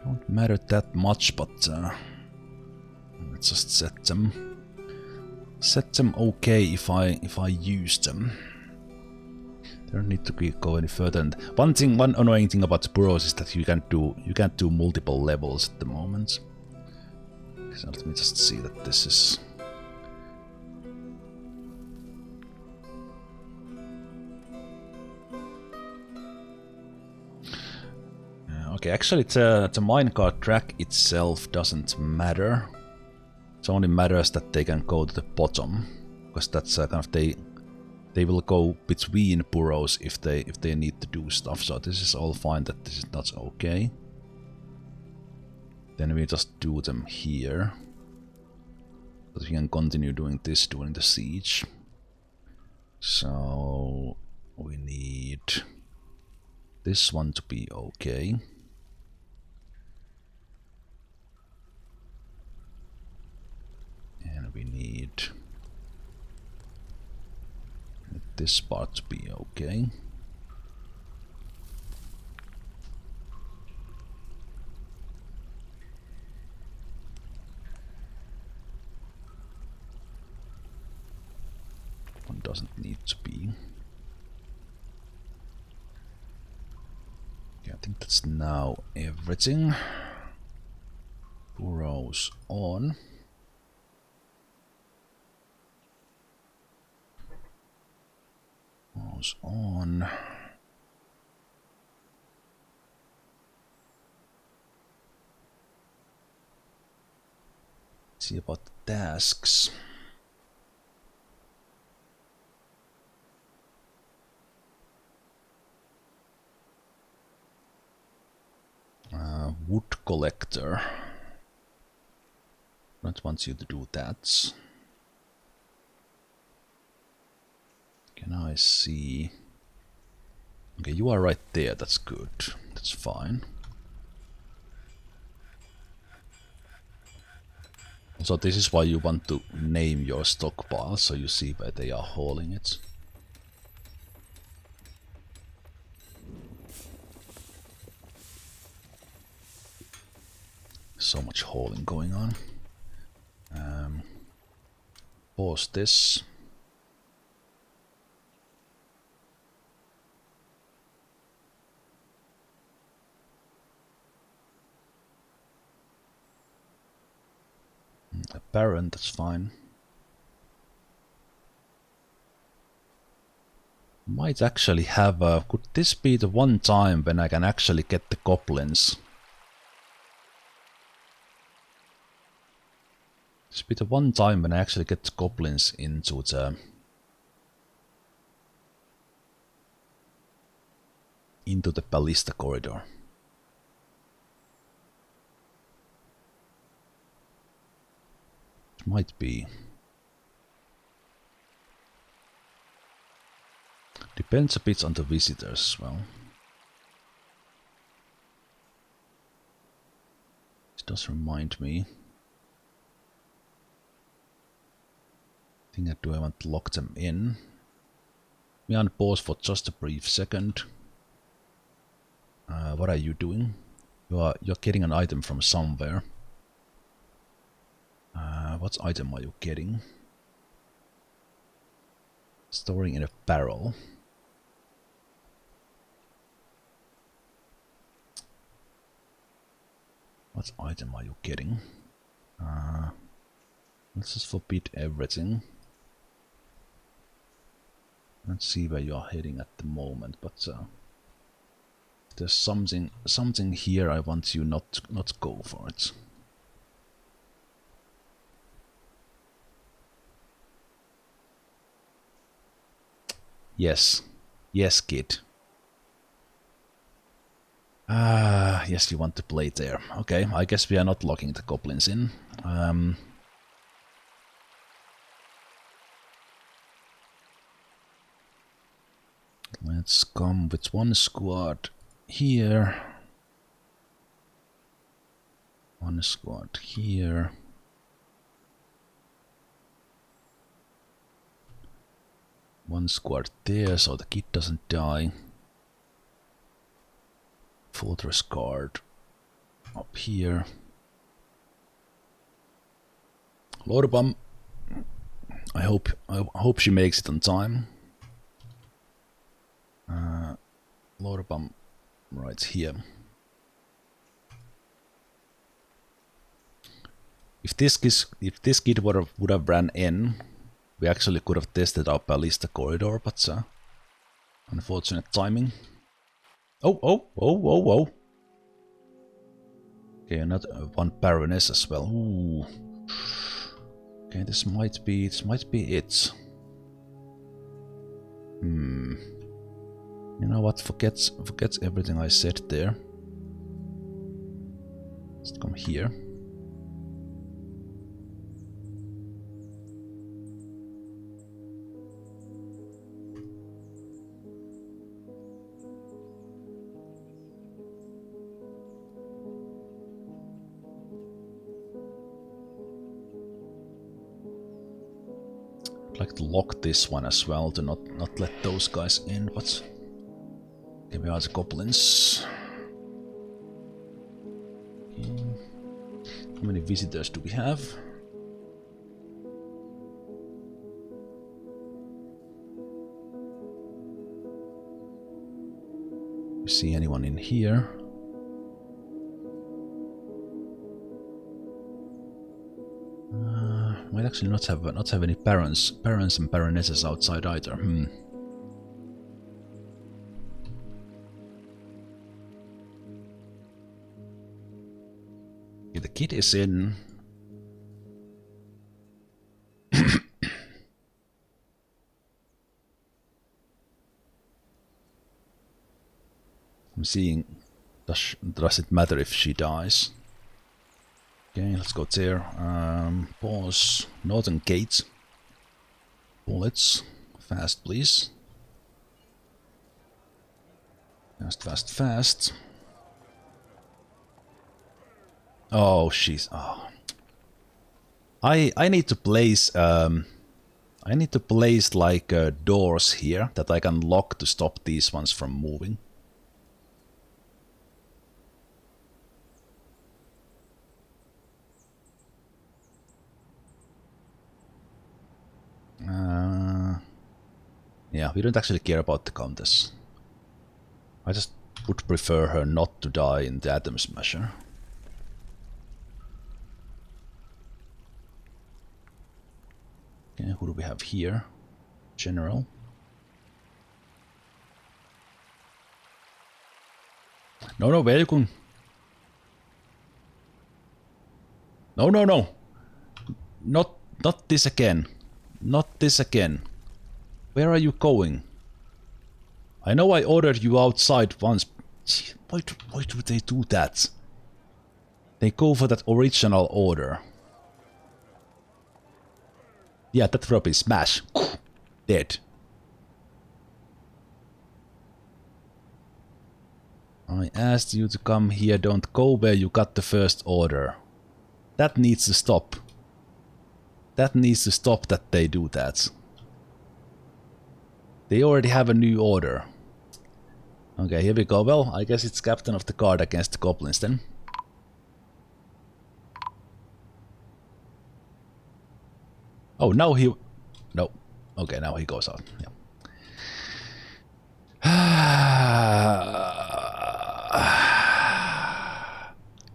Don't matter that much, but let's just set them. Set them okay if I use them. They don't need to go any further. And one annoying thing about the burrows is that you can't do multiple levels at the moment. So let me just see that this is. Okay, actually the minecart track itself doesn't matter. It only matters that they can go to the bottom, because that's kind of they will go between burrows if they need to do stuff. So this is all fine. That this is not okay. Then we just do them here, but we can continue doing this during the siege. So we need this one to be okay. And we need this part to be okay. One doesn't need to be. Okay, I think that's now everything. Burrows on. Burrows on. Let's see about the tasks. Wood collector. Don't want you to do that. Can I see? Okay, you are right there. That's good. That's fine. So this is why you want to name your stockpile, so you see where they are hauling it. So much hauling going on. Pause this. Apparent, that's fine. Might actually have a... Could this be the one time when I can actually get the goblins? This be the one time when I actually get the goblins into the ballista corridor. It might be. Depends a bit on the visitors as well. This does remind me. Do I want to lock them in? We on pause for just a brief second. What are you doing? You're getting an item from somewhere. What item are you getting? Storing in a barrel. What item are you getting? Let's just forbid everything. Let's see where you are heading at the moment, but there's something here. I want you not go for it. Yes, kid. Yes, you want to play there. Okay, I guess we are not locking the goblins in. Let's come with one squad here. One squad here. One squad there, so the kid doesn't die. Fortress guard up here. Lorbam. I hope she makes it on time. Lorbam right here. If this kid would have ran in, we actually could have tested our ballista corridor, but unfortunate timing. Oh! Okay, another one Baroness as well. Ooh. Okay, this might be it. You know what? Forgets everything I said there. Let's come here. I'd like to lock this one as well to not let those guys in, but okay, we are the goblins. Okay. How many visitors do we have? You see anyone in here? Might actually not have any barons and baronesses outside either. Okay, the kid is in. I'm seeing. Does it matter if she dies? Okay, let's go there. Pause. Northern gate. Bullets. Fast, please. Fast. Oh, she's. Oh. I need to place. I need to place like doors here that I can lock to stop these ones from moving. Yeah, we don't actually care about the Countess. I just would prefer her not to die in the Atom Smasher. Okay, who do we have here? General. No, where are you going? No. Not this again. Not this again. Where are you going? I know I ordered you outside once. Why do they do that? They go for that original order. Yeah, that rubbish. Smash. Dead. I asked you to come here, don't go where you got the first order. That needs to stop. That needs to stop that they do that. They already have a new order. Okay, here we go. Well, I guess it's Captain of the Guard against the Goblins then. Oh, now he... No. Okay, now he goes out. Yeah.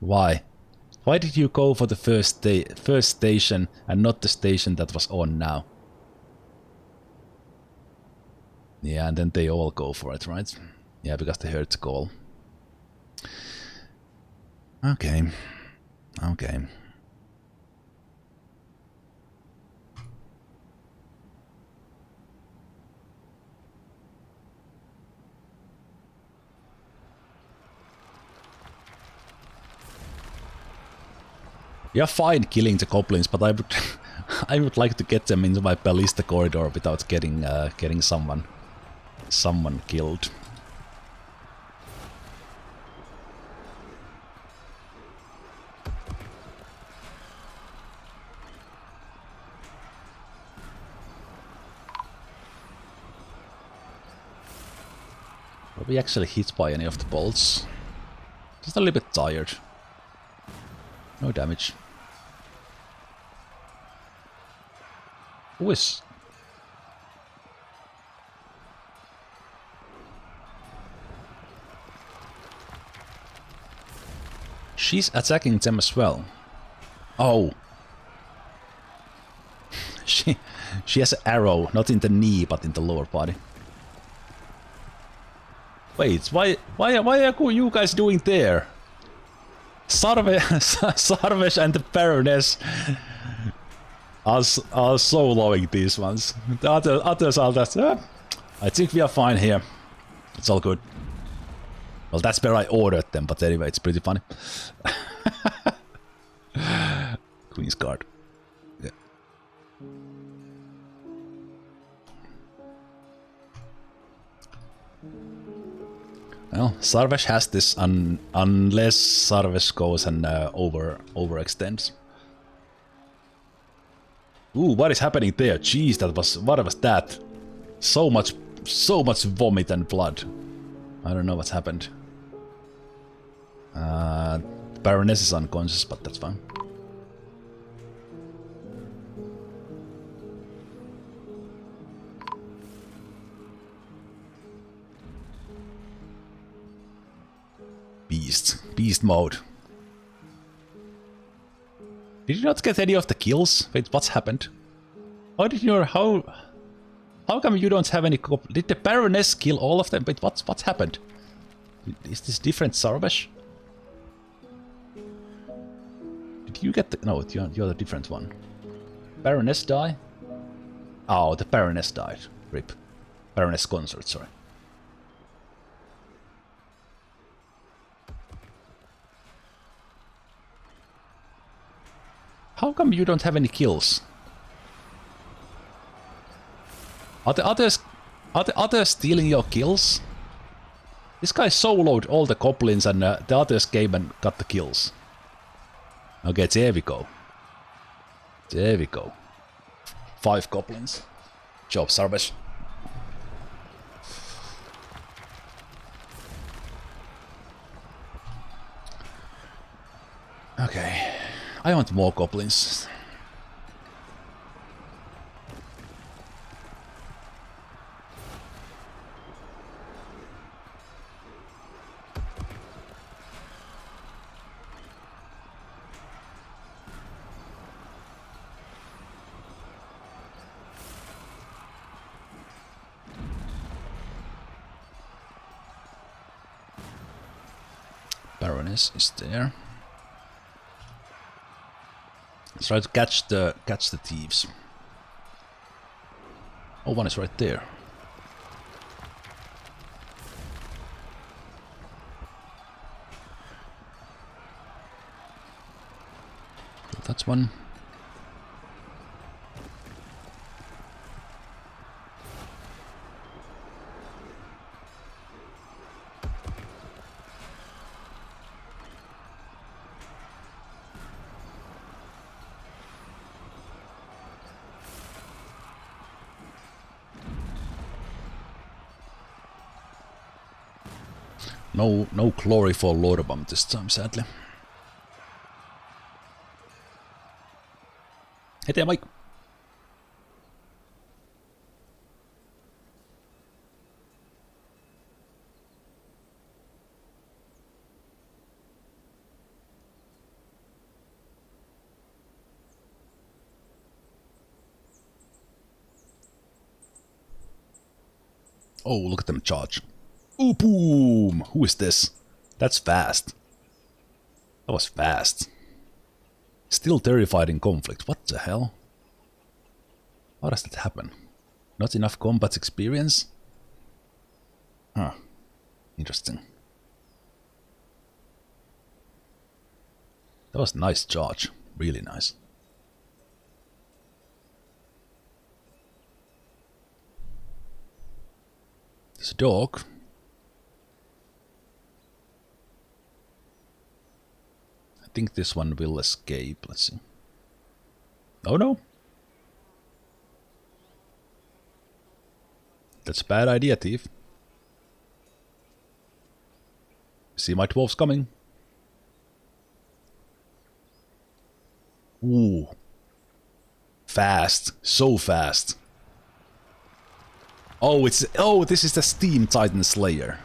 Why? Why did you go for the first station and not the station that was on now? Yeah, and then they all go for it, right? Yeah, because they heard the call. Okay. Okay. You're fine killing the goblins, but I would like to get them into my ballista corridor without getting someone killed. Are we actually hit by any of the bolts? Just a little bit tired. No damage. Who is... She's attacking them as well. Oh. She has an arrow, not in the knee, but in the lower body. Wait, why are you guys doing there? Sarvesh and the Baroness are soloing these ones. The others are just... I think we are fine here. It's all good. Well, that's where I ordered them, but anyway, it's pretty funny. Queen's Guard. Yeah. Well, Sarvesh has this unless Sarvesh goes and overextends. Ooh, what is happening there? Jeez, what was that? So much vomit and blood. I don't know what's happened. Baroness is unconscious, but that's fine. Beast mode. Did you not get any of the kills? Wait, what's happened? How come you don't have any? Did the Baroness kill all of them? Wait, what's happened? Is this different Sarvesh? Did you get the... No, you're the different one. Baroness die? Oh, the Baroness died. RIP. Baroness Consort, sorry. How come you don't have any kills? Are the others stealing your kills? This guy soloed all the goblins and the others came and got the kills. Okay, there we go. There we go. 5 goblins. Job, Sarvesh. Okay. I want more goblins. Baroness is there. Let's try to catch the thieves. Oh, one is right there. That's one. No glory for Lordabomb this time, sadly. Hey there, Mike. Oh, look at them charge. Ooh, boom! Who is this? That's fast. That was fast. Still terrified in conflict. What the hell? How does that happen? Not enough combat experience? Huh. Interesting. That was a nice charge. Really nice. There's a dog. I think this one will escape. Let's see. Oh no. That's a bad idea, thief. See my dwarves coming. Ooh. Fast. So fast. Oh, this is the Steam Titan Slayer.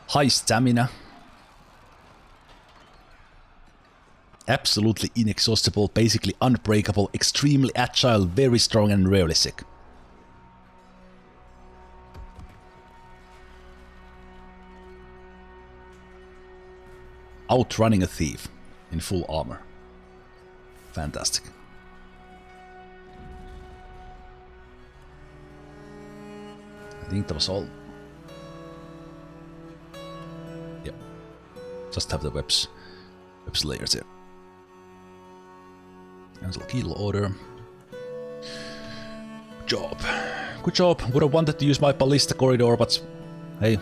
High stamina. Absolutely inexhaustible, basically unbreakable, extremely agile, very strong and rarely sick. Outrunning a thief in full armor. Fantastic. I think that was all. Yep. Just have the webs layers here. Cancel kill order. Good job. Good job. Would have wanted to use my ballista corridor, but hey,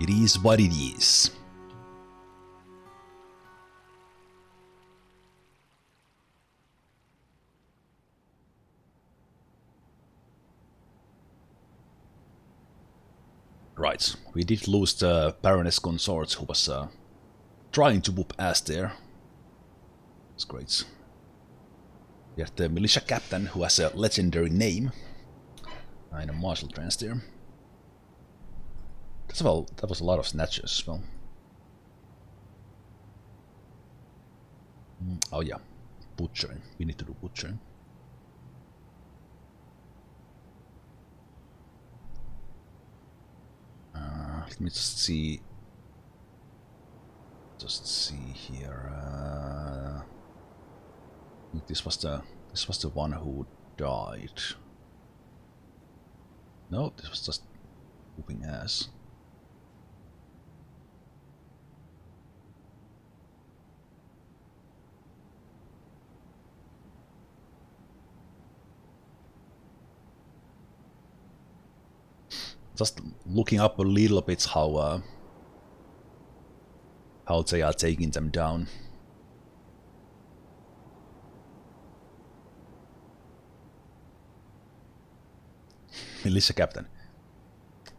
it is what it is. Right, we did lose the Baroness Consort who was trying to whoop ass there. That's great. We have the militia captain who has a legendary name. And a martial trance there. Well, that was a lot of snatches as well. Oh yeah, butchering. We need to do butchering. Let me just see. Here. I think this was the one who died. No, this was just whooping ass. Just looking up a little bit how they are taking them down. Militia captain.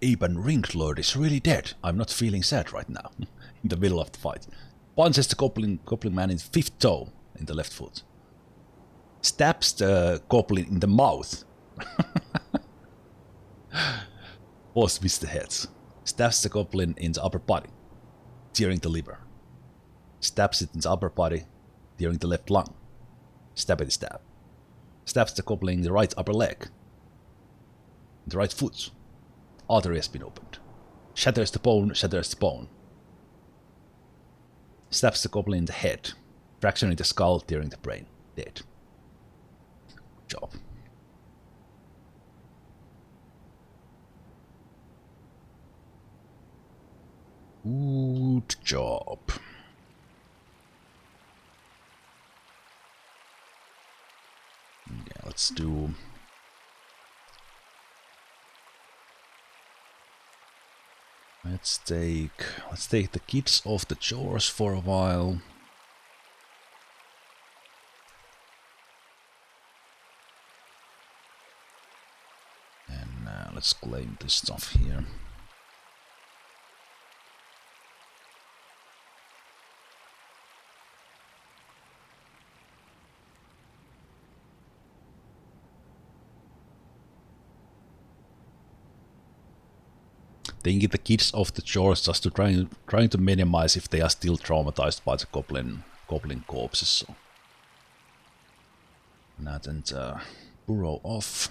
Aben Ringlord is really dead. I'm not feeling sad right now. In the middle of the fight. Punches the goblin man in the 5th toe in the left foot. Stabs the goblin in the mouth. Both miss the heads. Stabs the goblin in the upper body, tearing the liver. Stabs it in the upper body, tearing the left lung. Stabbity stab. Stabs the goblin in the right upper leg. The right foot. Artery has been opened. Shatters the bone, shatters the bone. Stabs the goblin in the head. Fracturing the skull, tearing the brain. Dead. Good job. Good job. Yeah, let's do... Let's take the kids off the chores for a while. And let's claim this stuff here. Taking the kids off the chores just to trying to minimize if they are still traumatized by the goblin corpses. So that and Burrow off.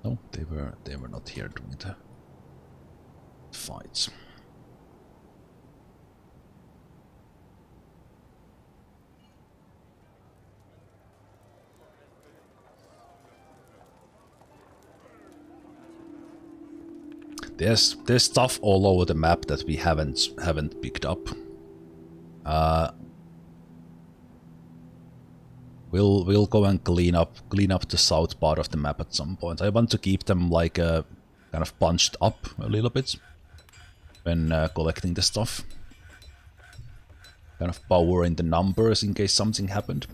No, they were not here during the fights. There's stuff all over the map that we haven't picked up. We'll go and clean up the south part of the map at some point. I want to keep them like kind of punched up a little bit when collecting the stuff. kind of power in the numbers in case something happened.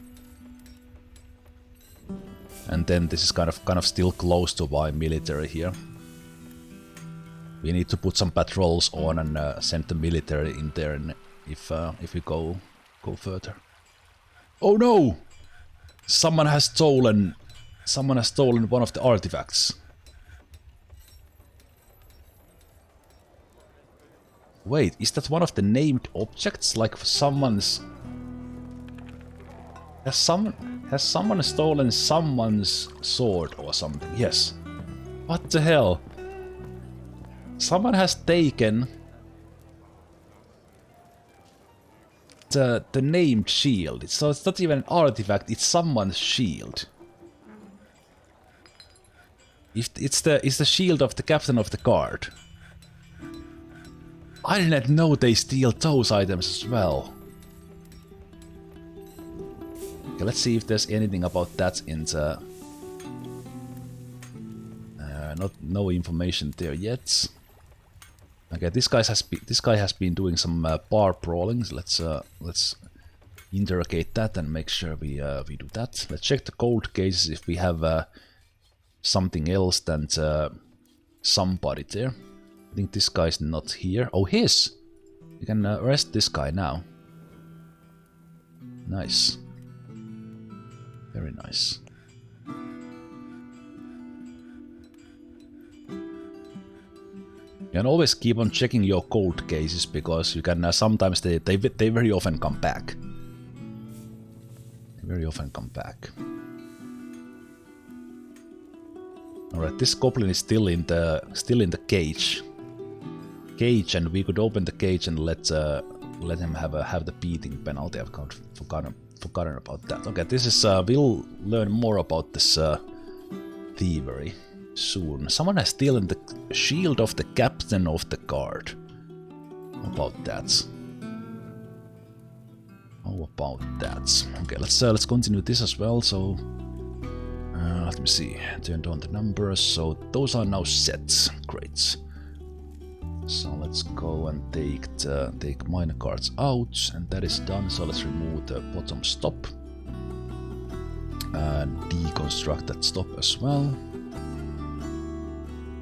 And then this is kind of still close to my military here. We need to put some patrols on and send the military in there, and if we go further. Oh no! Someone has stolen one of the artifacts. Wait, is that one of the named objects? Like someone's... Has someone stolen someone's sword or something? Yes. What the hell? Someone has taken the named shield. So it's not even an artifact, it's someone's shield. It's the shield of the captain of the guard. I didn't know they steal those items as well. Okay, let's see if there's anything about that in the... no information there yet. Okay, this guy has been doing some bar brawling. Let's interrogate that and make sure we do that. Let's check the gold cases if we have something else than somebody there. I think this guy's not here. Oh, his! You can arrest this guy now. Nice. Very nice. You can always keep on checking your gold cases because you can sometimes they very often come back. They very often come back. All right, this goblin is still in the cage. And we could open the cage and let him have the beating penalty. I've forgotten about that. Okay, this is we'll learn more about this thievery soon. Someone has stolen the shield of the captain of the guard. How about that? How about that? Okay, let's continue this as well. So let me see. Turned on the numbers. So those are now set. Great. So let's go and take minor cards out, and that is done. So let's remove the bottom stop and deconstruct that stop as well.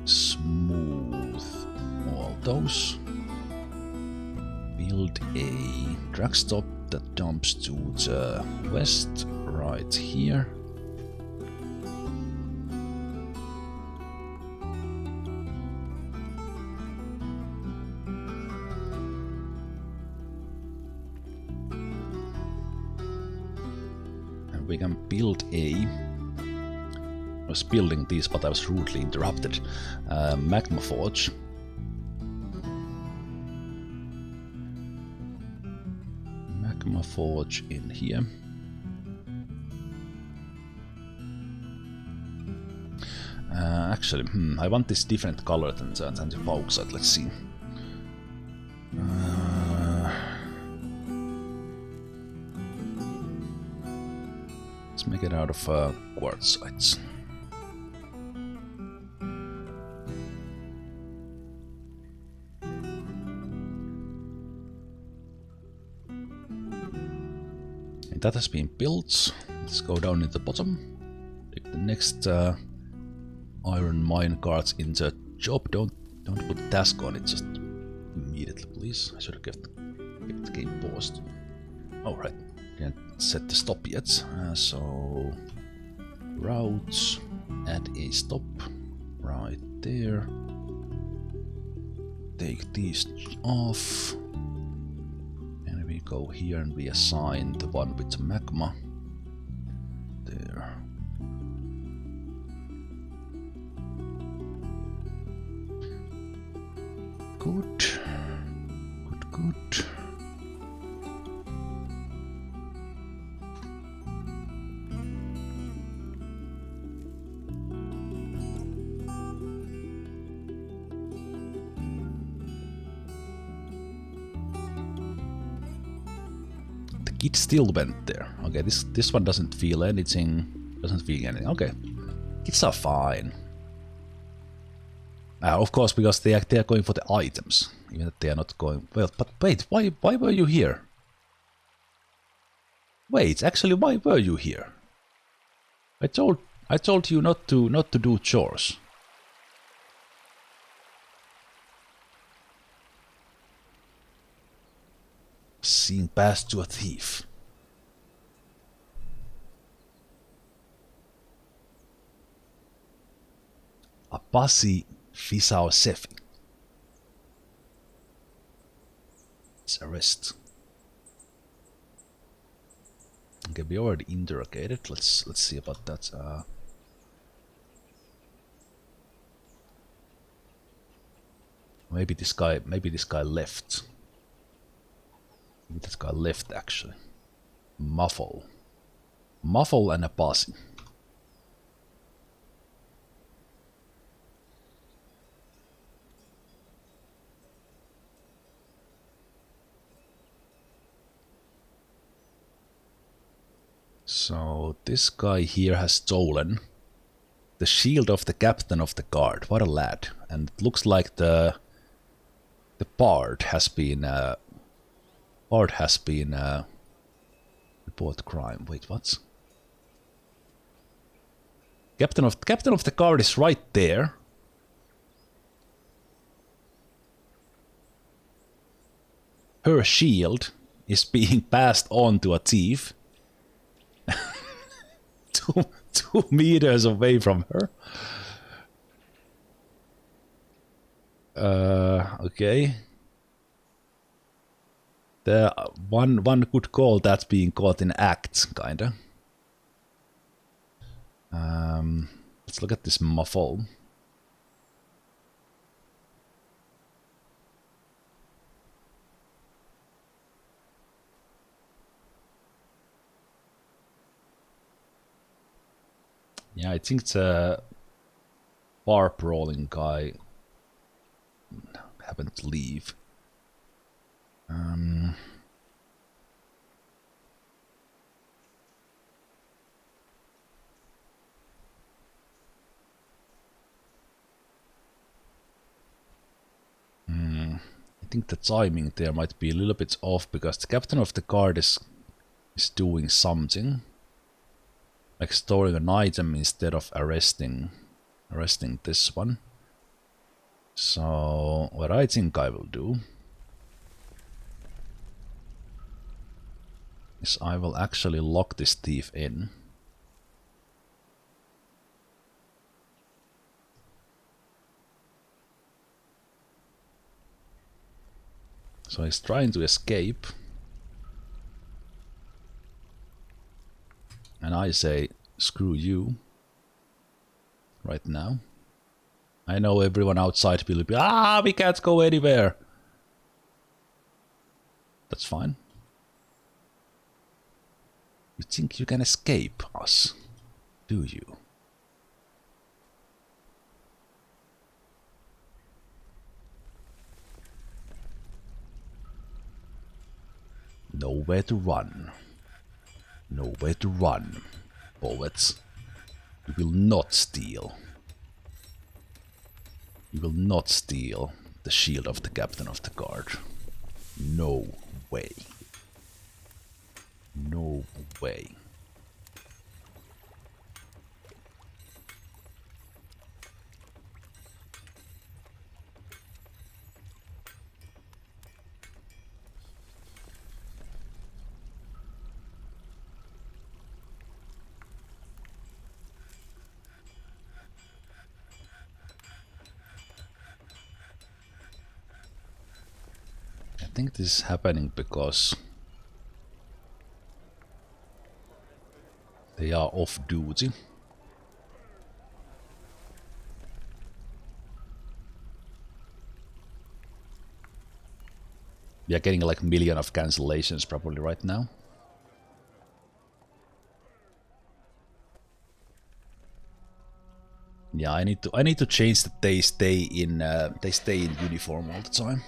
Smooth all those. Build a drag stop that dumps to the west right here. And we can build a... I was building these, but I was rudely interrupted. Magma Forge. Magma Forge in here. Actually, I want this different color than the bauxite. Let's see. Let's make it out of quartzite. That has been built. Let's go down in the bottom. Take the next iron mine cards in the job. Don't put task on it just immediately, please. I should have kept the game paused. Alright, can't set the stop yet. So routes, add a stop right there. Take these off. We go here and we assign the one with the magma. There. Good. Good. It still went there. Okay, this one doesn't feel anything. Okay, kids are fine. Of course, because they are going for the items, even if they are not going. Well, but wait, why were you here? Wait, actually, why were you here? I told you not to do chores. Seeing past to a thief. A Pasi Fisao Sefi. Let's arrest. Okay, we already interrogated. Let's see about that. Maybe this guy left. Maybe this guy left actually. Muffle and a Pasi. So this guy here has stolen the shield of the captain of the guard. What a lad! And it looks like the bard has been report crime. Wait, what? Captain of the guard is right there. Her shield is being passed on to a thief. 2 meters away from her. Okay. The one could call that being caught in act, kinda. Let's look at this muffle. Yeah, I think the bar brawling guy happened to leave. I think the timing there might be a little bit off because the captain of the guard is doing something. Like storing an item instead of arresting this one. So what I think I will do is I will actually lock this thief in. So he's trying to escape. And I say, screw you. Right now. I know everyone outside will be, we can't go anywhere. That's fine. You think you can escape us, do you? Nowhere to run. Nowhere to run, poets. You will not steal. You will not steal the shield of the captain of the guard. No way. No way. I think this is happening because they are off duty. We are getting like a million of cancellations probably right now. Yeah, I need to change that they stay in uniform all the time.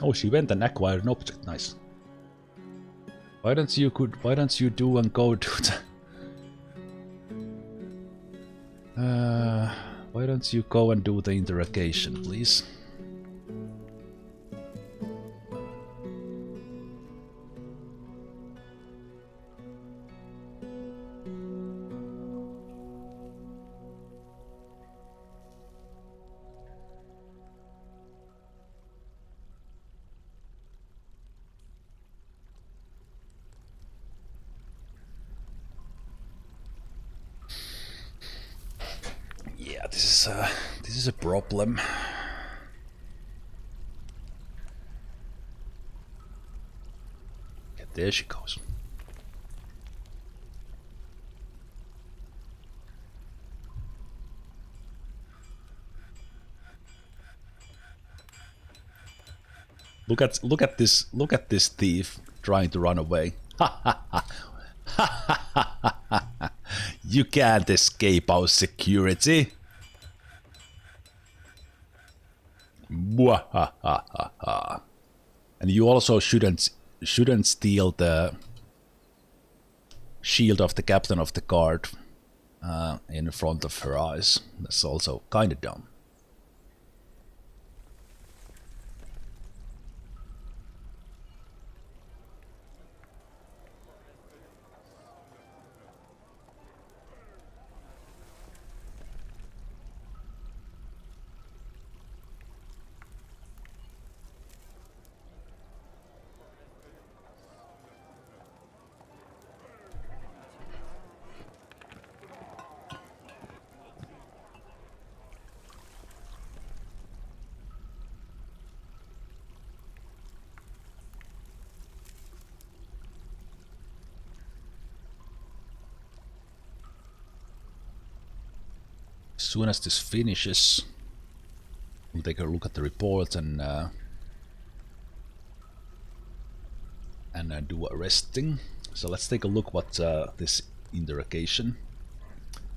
Oh, she went and acquired an object. Nice. Why don't you do and go to the... why don't you go and do the interrogation, please? Yeah, this is a problem. Yeah, there she goes. Look at this thief trying to run away. You can't escape our security. And you also shouldn't steal the shield of the captain of the guard in front of her eyes. That's also kind of dumb. As soon as this finishes, we'll take a look at the report and do arresting. So let's take a look what this interrogation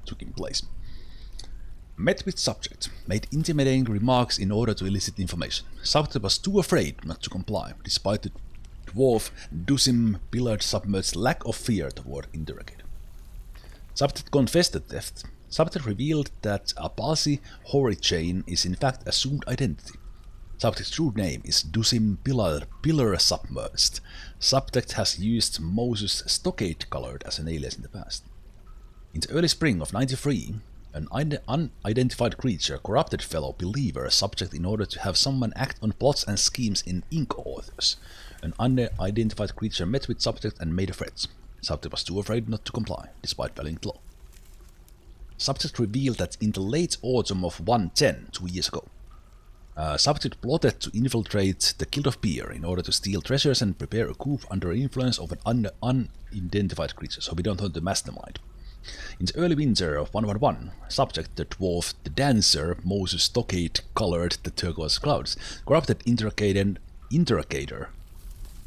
took in place. Met with subject, made intimidating remarks in order to elicit information. Subject was too afraid not to comply, despite the dwarf Dusim pillared submerged lack of fear toward interrogator. Subject confessed the theft. Subject revealed that a Basi Hori chain is in fact assumed identity. Subject's true name is Dusim Pillar Submerged. Subject has used Moses Stockade Colored as an alias in the past. In the early spring of 93, an unidentified creature corrupted fellow believer subject in order to have someone act on plots and schemes in ink authors. An unidentified creature met with subject and made threats. Subject was too afraid not to comply, despite valiant law. Subject revealed that in the late autumn of 110, 2 years ago, subject plotted to infiltrate the Guild of Beer in order to steal treasures and prepare a coup under influence of an unidentified creature, so we don't know the mastermind. In the early winter of 111, subject, the dwarf, the dancer, Moses Stockade colored the turquoise clouds, corrupted interrogator.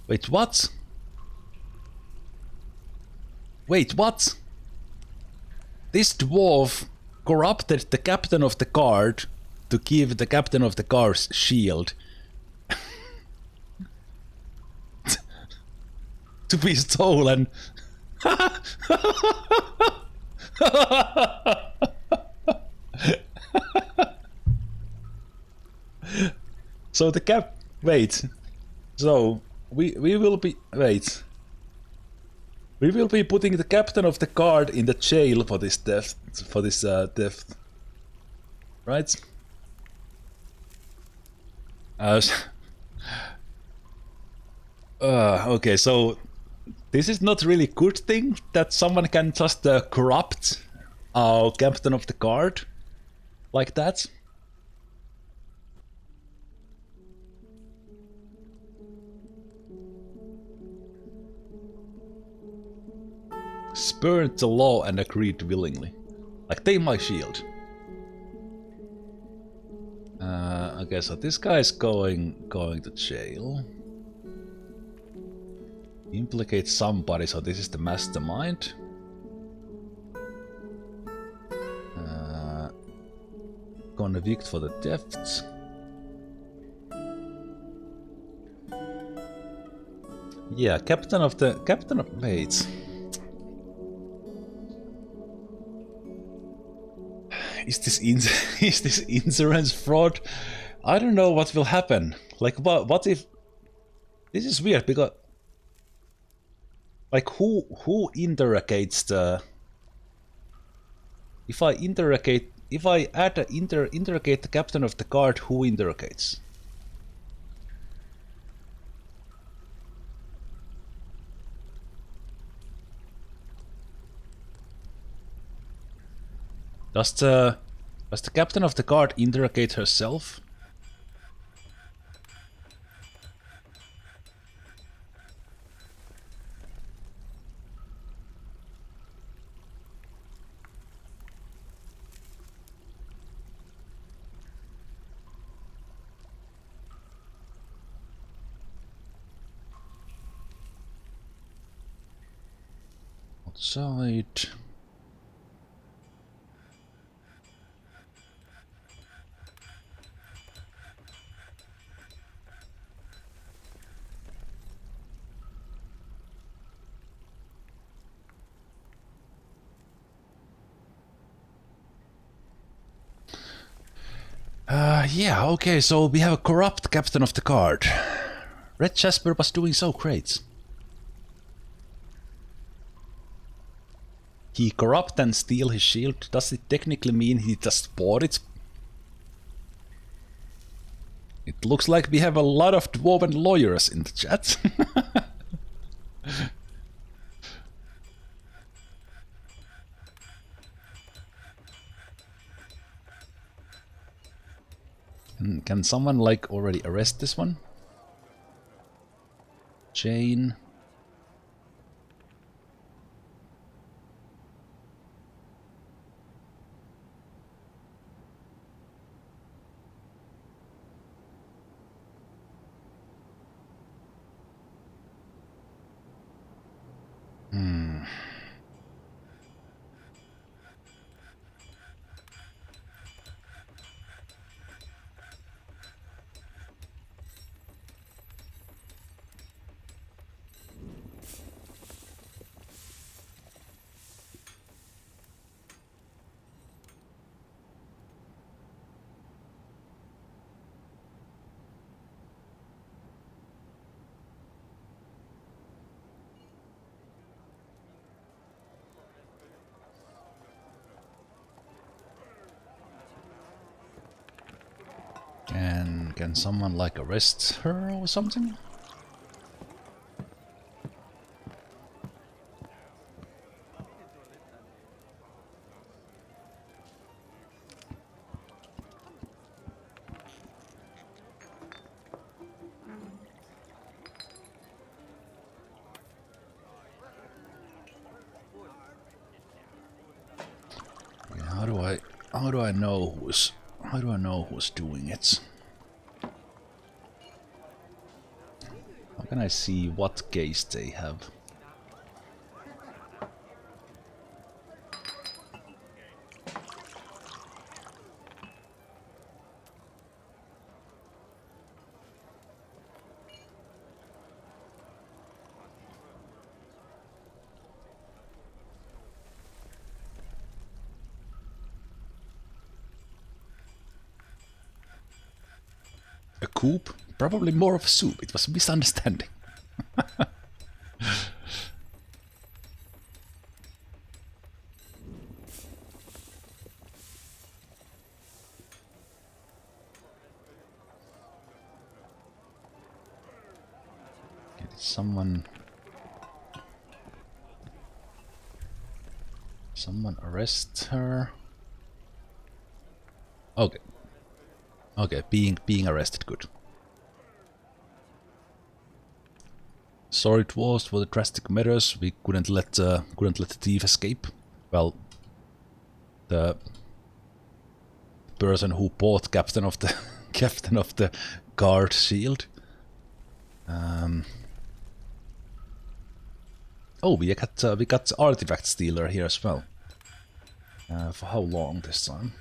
Wait, what? Wait, what? This dwarf corrupted the captain of the guard to give the captain of the guard's shield to be stolen. So the wait. So we will be We will be putting the captain of the guard in the jail for this theft. Right? Okay, so this is not really good thing that someone can just corrupt our captain of the guard like that. Spurned the law and agreed willingly. Like, take my shield. Okay, so this guy is going to jail. Implicate somebody, so this is the mastermind. Convict for the thefts. Yeah, captain of wait. Is this is this insurance fraud? I don't know what will happen. Like, what if this is weird because like who interrogates the if I add a interrogate the captain of the guard, who interrogates? Does the captain of the guard interrogate herself? Outside. Yeah, okay, so we have a corrupt captain of the guard. Red Jasper was doing so great. He corrupt and steal his shield. Does it technically mean he just bought it? It looks like we have a lot of dwarven lawyers in the chat. Can someone like already arrest this one? Jane. Can someone like arrest her or something? Yeah, how do I know who's doing it? How can I see what case they have? A coup? Probably more of a soup. It was a misunderstanding. Did someone arrest her? Okay. Okay, being arrested, good. Sorry it was for the drastic measures. We couldn't let the thief escape. Well, the person who bought captain of the captain of the guard shield. Oh, we got artifact stealer here as well. For how long this time?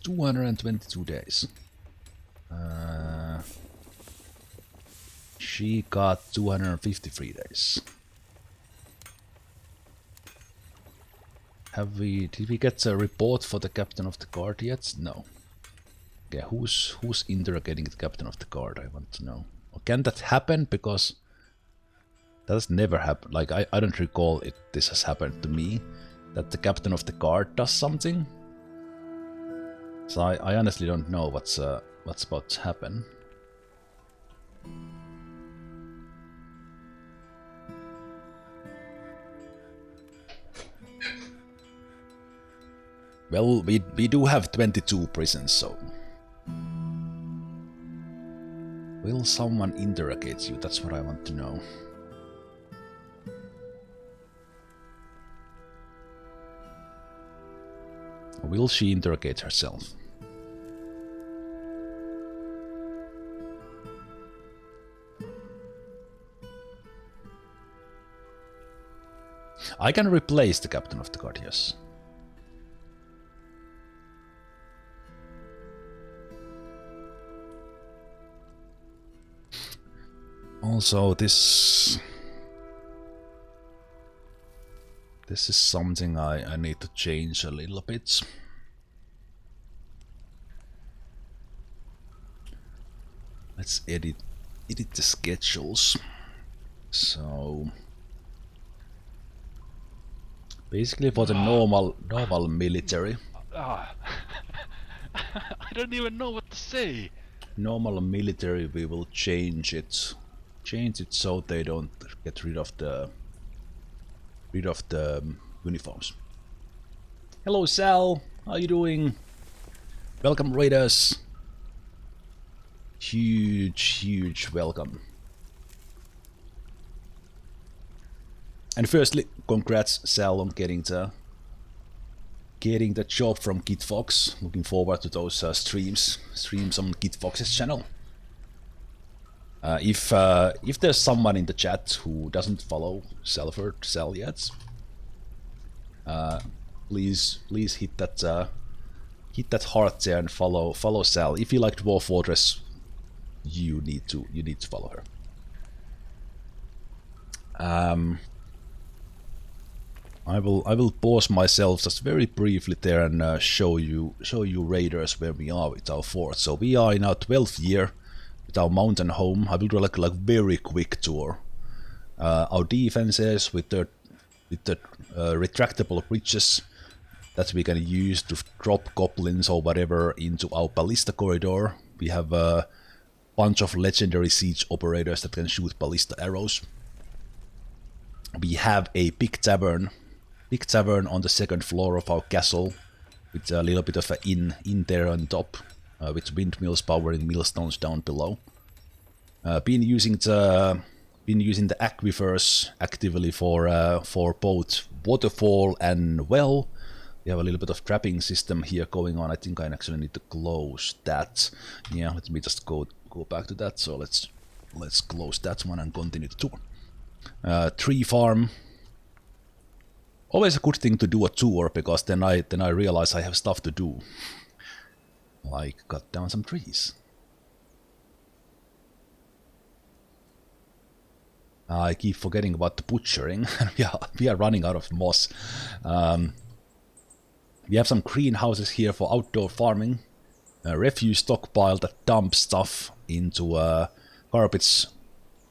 222 days. She got 253 days. Did we get a report for the captain of the guard yet? No. Okay, who's interrogating the captain of the guard? I want to know. Or can that happen? Because that has never happened. Like I don't recall this has happened to me. That the captain of the guard does something. So I honestly don't know what's about to happen. Well, we do have 22 prisons, so... Will someone interrogate you? That's what I want to know. Or will she interrogate herself? I can replace the captain of the guard, yes. Also, this is something I need to change a little bit. Let's edit the schedules. So basically for the normal military. I don't even know what to say. Normal military, we will change it so they don't get rid of the uniforms. Hello Sal, how you doing? Welcome raiders. Huge welcome. And firstly, congrats Sal on getting the job from Kid Fox. Looking forward to those streams on Kid Fox's channel. If there's someone in the chat who doesn't follow Sal yet, please hit that heart there and follow Sal. If you like Dwarf Fortress, you need to follow her. I will pause myself just very briefly there and show you raiders where we are with our fort. So we are in our 12th year with our mountain home. I will do like very quick tour. Our defenses with the retractable bridges that we can use to drop goblins or whatever into our ballista corridor. We have a bunch of legendary siege operators that can shoot ballista arrows. We have a big tavern on the second floor of our castle with a little bit of an inn there on top, with windmills powering millstones down below. Been using the aquifers actively for both waterfall and well. We have a little bit of trapping system here going on. I think I actually need to close that. Yeah, let me just go back to that. So let's close that one and continue the tour. Tree farm. Always a good thing to do a tour, because then I realize I have stuff to do. Like cut down some trees. I keep forgetting about the butchering. we are running out of moss. We have some greenhouses here for outdoor farming. A refuse stockpile that dumps stuff into a garbage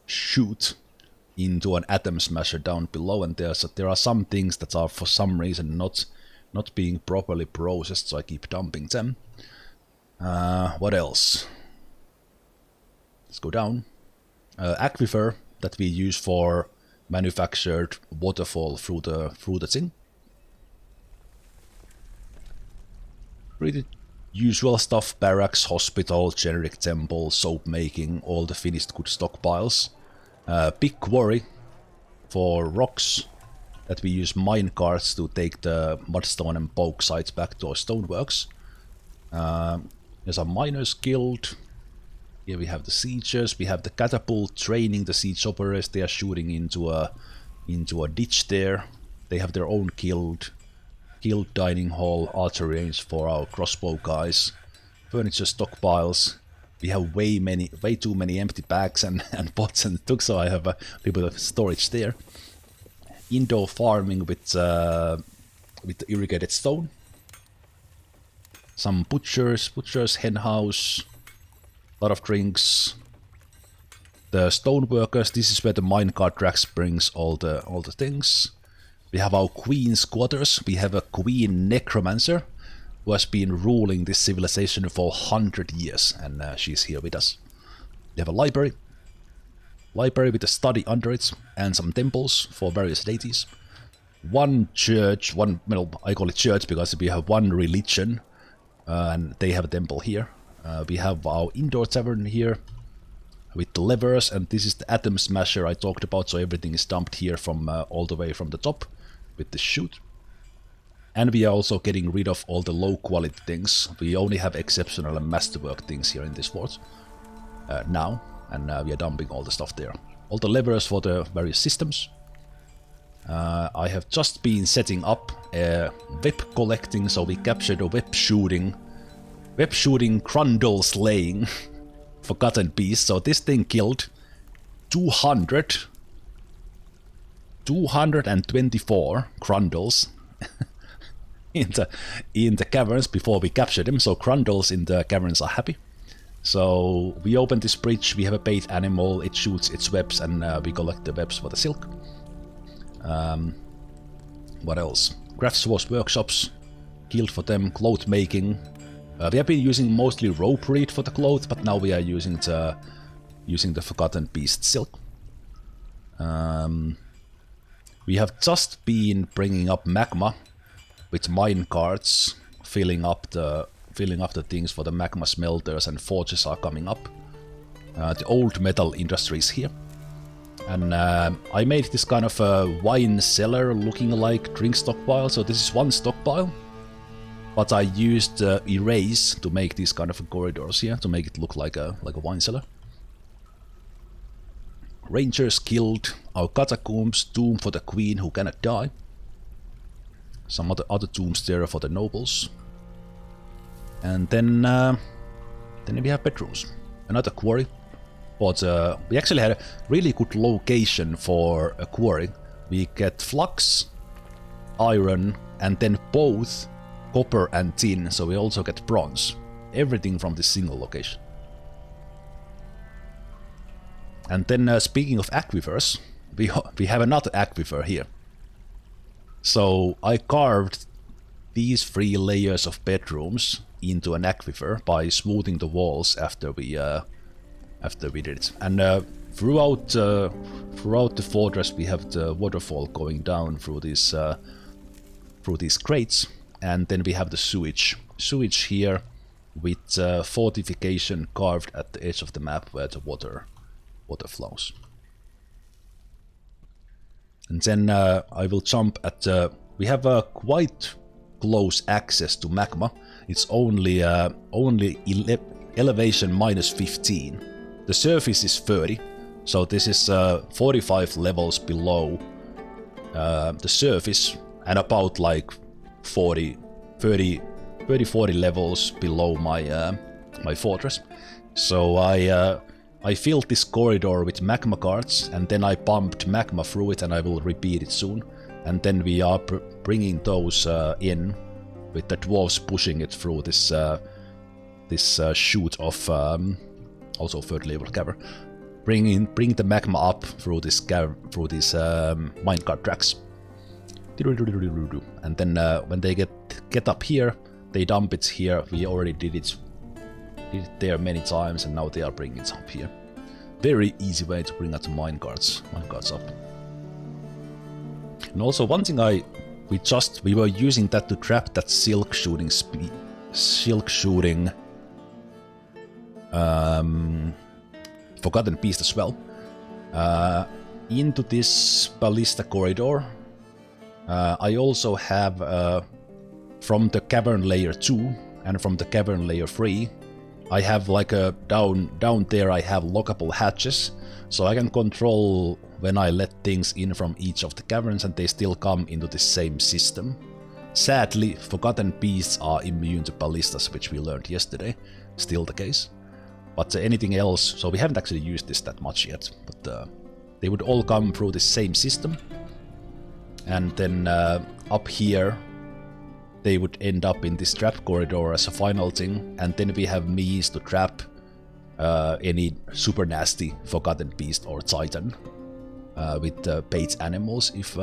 chute into an atom smasher down below, and there are some things that are for some reason not being properly processed, so I keep dumping them. What else? Let's go down. Aquifer that we use for manufactured waterfall through the thing. Pretty usual stuff: barracks, hospital, generic temple, soap making, all the finished good stockpiles. Big quarry for rocks that we use mine carts to take the mudstone and bauxite back to our stoneworks. There's a miners guild. Here we have the siegers. We have the catapult training the siege operators. They are shooting into a ditch there. They have their own guild dining hall, archery range for our crossbow guys, furniture stockpiles. We have way too many empty bags and pots and tools, so I have a little bit of storage there. Indoor farming with irrigated stone. Some butchers, hen house, a lot of drinks. The stoneworkers, this is where the minecart tracks brings all the things. We have our queen's quarters. We have a queen necromancer who has been ruling this civilization for 100 years, and she's here with us. We have a library with a study under it, and some temples for various deities. One church, well, I call it church because we have one religion, and they have a temple here. We have our indoor tavern here with the levers, and this is the atom smasher I talked about, so everything is dumped here from all the way from the top with the chute. And we are also getting rid of all the low quality things. We only have exceptional and masterwork things here in this fort now, and we are dumping all the stuff there. All the levers for the various systems. I have just been setting up web collecting, so we captured a web shooting Crundle slaying forgotten beast. So this thing killed 224 Crundles in the caverns before we captured them. So Crundles in the caverns are happy. So we open this bridge, we have a bait animal, it shoots its webs, and we collect the webs for the silk. What else? Craftsworks workshops, guild for them, cloth making. We have been using mostly rope reed for the clothes, but now we are using the Forgotten Beast silk. We have just been bringing up magma with mine carts, filling up the things for the magma smelters, and forges are coming up. The old metal industry is here. And I made this kind of a wine cellar looking like drink stockpile, so this is one stockpile. But I used erase to make these kind of corridors here, to make it look like a wine cellar. Rangers killed, our catacombs, tomb for the queen who cannot die. Some other tombs there for the nobles. And then we have bedrooms. Another quarry. But we actually had a really good location for a quarry. We get flux, iron, and then both copper and tin, so we also get bronze. Everything from this single location. And then speaking of aquifers, we have another aquifer here. So I carved these 3 layers of bedrooms into an aquifer by smoothing the walls after we did it. And throughout the fortress we have the waterfall going down through these crates, and then we have the sewage here with fortification carved at the edge of the map where the water flows. And then I will jump at we have a quite close access to magma. It's only elevation minus 15. The surface is 30, so this is 45 levels below the surface, and about like 40 levels below my fortress. So I filled this corridor with magma carts, and then I pumped magma through it, and I will repeat it soon. And then we are bringing those in, with the dwarves pushing it through this chute of also third level cavern. Bring the magma up through these minecart tracks. And then when they get up here, they dump it here. We already did it there many times, and now they are bringing it up here. Very easy way to bring out the minecarts up. And also one thing we were using that to trap that silk shooting forgotten beast as well into this ballista corridor. I also have from the cavern layer 2 and from the cavern layer 3, I have like a down there I have lockable hatches, so I can control when I let things in from each of the caverns and they still come into the same system. Sadly, forgotten beasts are immune to ballistas, which we learned yesterday, still the case. But anything else, so we haven't actually used this that much yet, but they would all come through the same system. And then up here, they would end up in this trap corridor as a final thing, and then we have means to trap any super nasty Forgotten Beast or Titan with bait animals if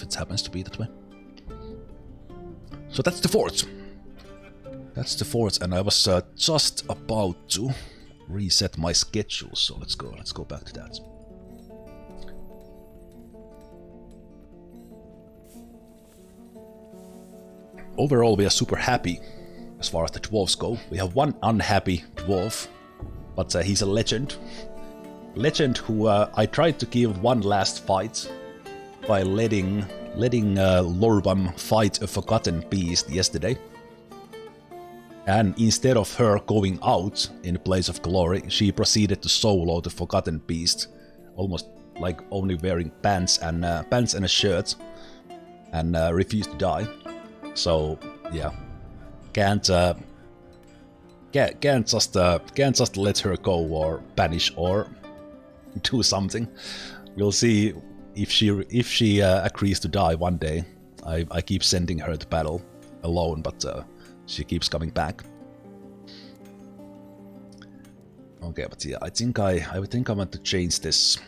it happens to be that way. So that's the fort. That's the fort, and I was just about to reset my schedule, so let's go back to that. Overall, we are super happy as far as the dwarves go. We have one unhappy dwarf, but he's a legend. Legend who I tried to give one last fight by letting Lorbam fight a Forgotten Beast yesterday. And instead of her going out in place of glory, she proceeded to solo the Forgotten Beast, almost like only wearing pants and a shirt, and refused to die. So yeah, can't just let her go or banish or do something. We'll see if she agrees to die one day. I keep sending her to battle alone, but she keeps coming back. Okay, but yeah, I think I want to change this.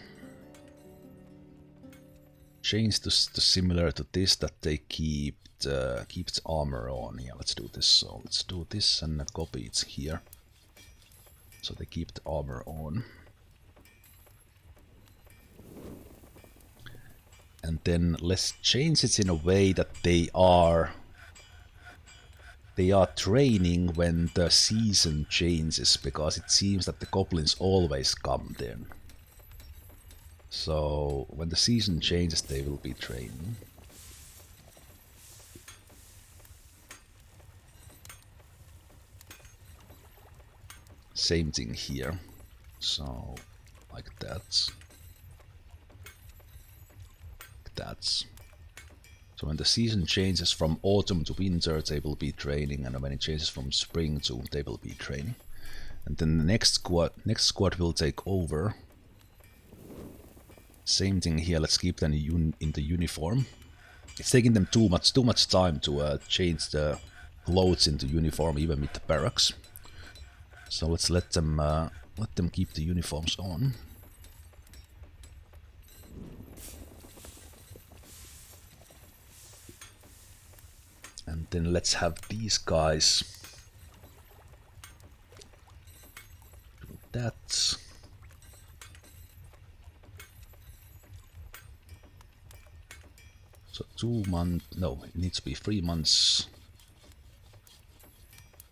Change this to similar to this, that they keep its armor on. Yeah, let's do this. So let's do this and copy it here. So they keep the armor on. And then let's change it in a way that they are training when the season changes, because it seems that the goblins always come then. So when the season changes, they will be training. Same thing here. So like that. Like that. So when the season changes from autumn to winter, they will be training, and when it changes from spring to, they will be training. And then the next squad will take over. Same thing here. Let's keep them in the uniform. It's taking them too much time to change the clothes into uniform, even with the barracks. So let's let them keep the uniforms on. And then let's have these guys do that. So 2 months, no, it needs to be 3 months.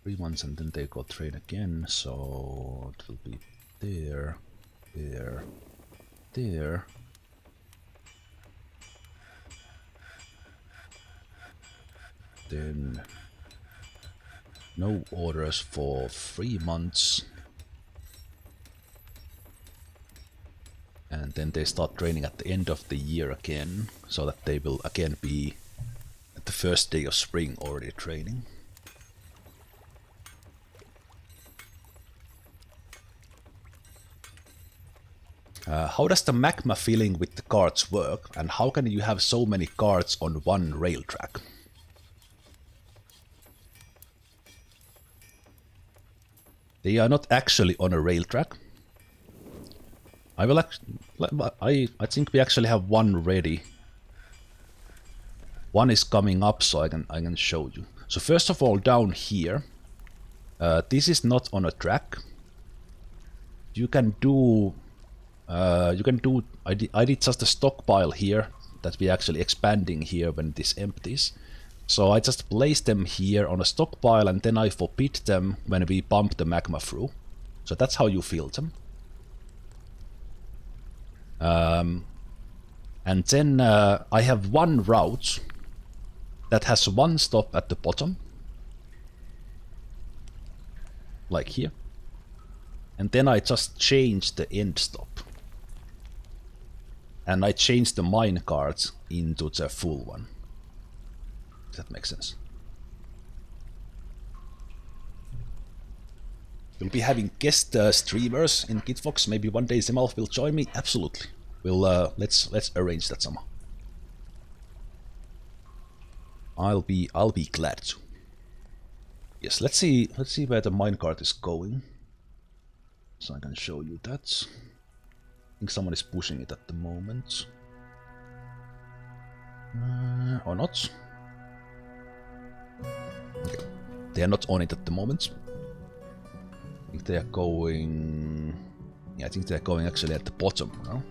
3 months, and then they go train again, so it will be there, there, there. Then no orders for 3 months. And then they start training at the end of the year again, so that they will again be at the first day of spring already training. How does the magma filling with the carts work, and how can you have so many carts on one rail track? They are not actually on a rail track. I think we actually have one ready. One is coming up, so I can show you. So first of all, down here, this is not on a track. You can do. I did just a stockpile here that we actually expanding here when this empties. So I just place them here on a stockpile, and then I forbid them when we pump the magma through. So that's how you fill them. And then I have one route that has one stop at the bottom, like here. And then I just change the end stop. And I change the mine carts into the full one. If that makes sense. We'll be having guest streamers in Kitfox. Maybe one day Zemalf will join me. Absolutely. We'll let's arrange that somehow. I'll be glad to. Yes, let's see where the minecart is going. So I can show you that. I think someone is pushing it at the moment. Or not. Okay. They are not on it at the moment. I think they are going... Yeah, I think they are going actually at the bottom now.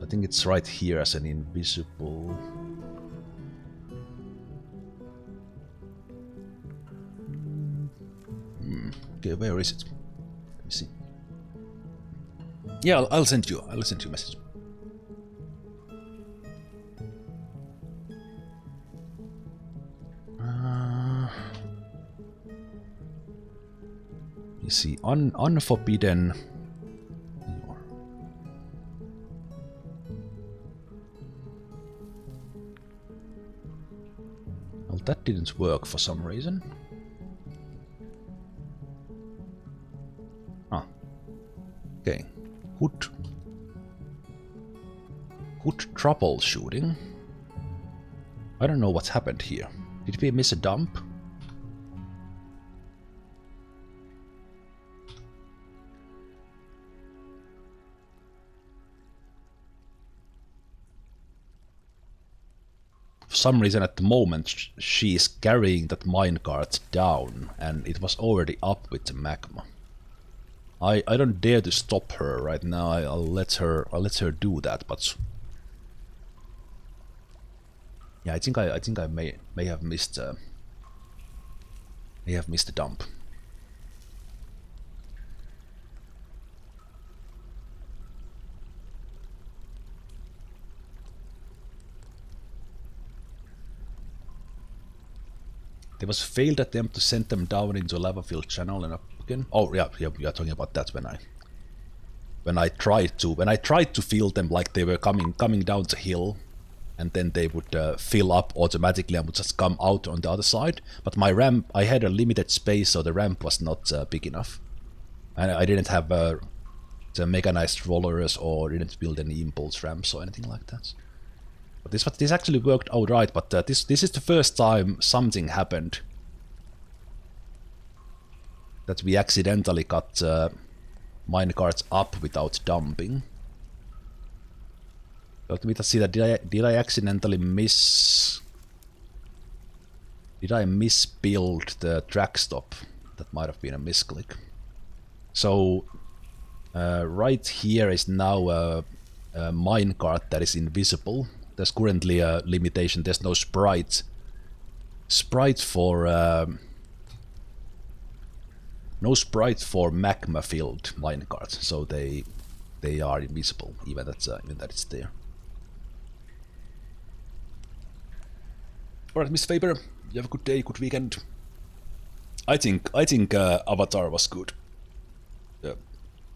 I think it's right here as an invisible... Okay, where is it? Let me see. Yeah, I'll send you a message. You see, unforbidden. Well, that didn't work for some reason. Okay, good troubleshooting. I don't know what happened here. Did we miss a dump? For some reason at the moment she is carrying that minecart down and it was already up with the magma. I don't dare to stop her right now. I'll let her do that, but yeah, I think I may have missed the dump. There was a failed attempt to send them down into a lava-filled channel and up again. Oh yeah, we are talking about that when I tried to fill them like they were coming down the hill, and then they would fill up automatically and would just come out on the other side. But my ramp, I had a limited space, so the ramp was not big enough, and I didn't have the mechanized rollers or didn't build any impulse ramps or anything like that. But this actually worked out right, but this is the first time something happened that we accidentally got minecarts up without dumping. Let me just see that did I accidentally misbuild the track stop? That might have been a misclick. So right here is now a minecart that is invisible. There's currently a limitation. There's no sprite for magma filled minecarts, so they are invisible even that it's there. Alright, Miss Faber, you have a good day, good weekend. I think Avatar was good. The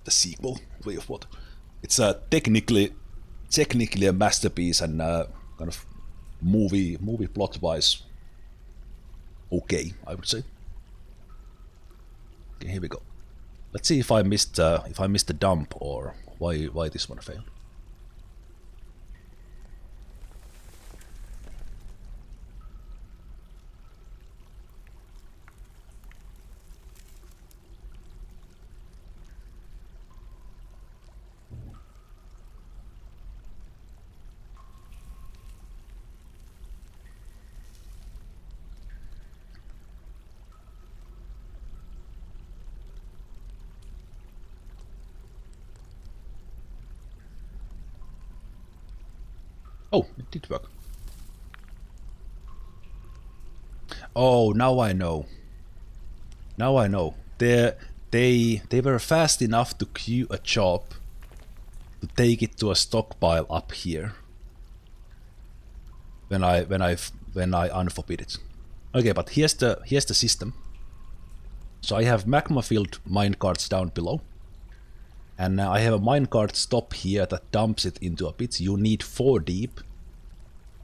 sequel, Way of What? It's technically a masterpiece and kind of movie plot wise okay, I would say. Okay, here we go. Let's see if I missed the dump or why this one failed. Oh, it did work. Oh, now I know. Now I know. They were fast enough to queue a job to take it to a stockpile up here. When I unforbid it. Okay, but here's the system. So I have magma filled minecarts down below. And I have a minecart stop here that dumps it into a pit. You need 4 deep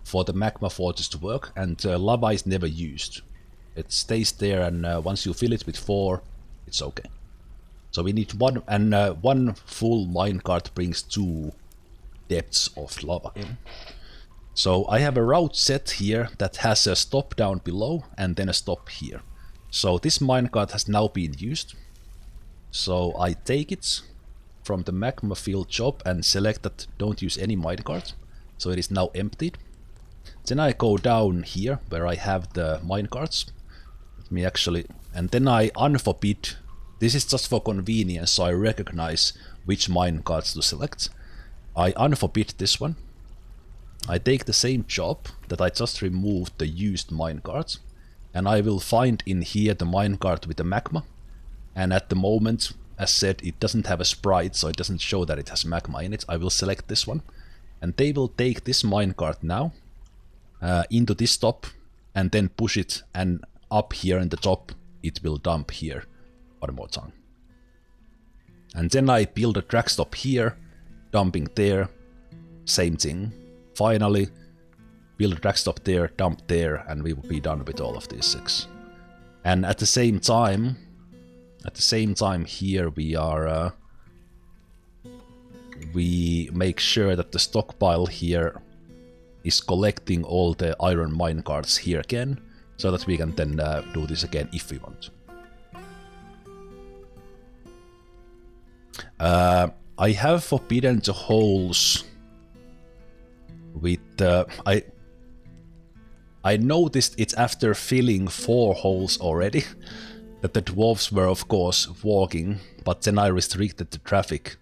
for the magma fortress to work, and lava is never used. It stays there, and once you fill it with 4, it's okay. So we need one, and one full minecart brings 2 depths of lava in. So I have a route set here that has a stop down below and then a stop here. So this minecart has now been used. So I take it from the magma field job and select that don't use any minecart. So it is now emptied. Then I go down here where I have the minecarts. Let me actually, and then I unforbid. This is just for convenience, so I recognize which minecarts to select. I unforbid this one. I take the same job that I just removed the used minecart, and I will find in here the minecart with the magma. And at the moment, as said, it doesn't have a sprite, so it doesn't show that it has magma in it. I will select this one, and they will take this minecart now into this stop, and then push it, and up here in the top, it will dump here one more time. And then I build a drag stop here, dumping there, same thing. Finally, build a drag stop there, dump there, and we will be done with all of these 6. And at the same time here we are, we make sure that the stockpile here is collecting all the iron minecarts here again, so that we can then do this again if we want. I have forbidden the holes with I noticed it's after filling 4 holes already that the dwarves were of course walking, but then I restricted the traffic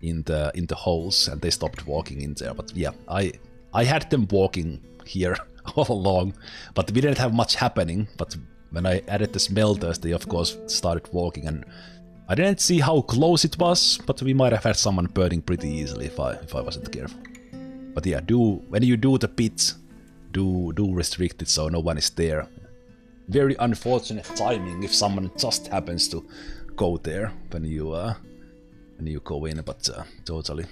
in the holes and they stopped walking in there. But yeah, I had them walking here all along, but we didn't have much happening. But when I added the smelters, they of course started walking, and I didn't see how close it was, but we might have had someone burning pretty easily if I wasn't careful. But yeah, when you do the pit, do restrict it so no one is there. Very unfortunate timing if someone just happens to go there when you go in, but totally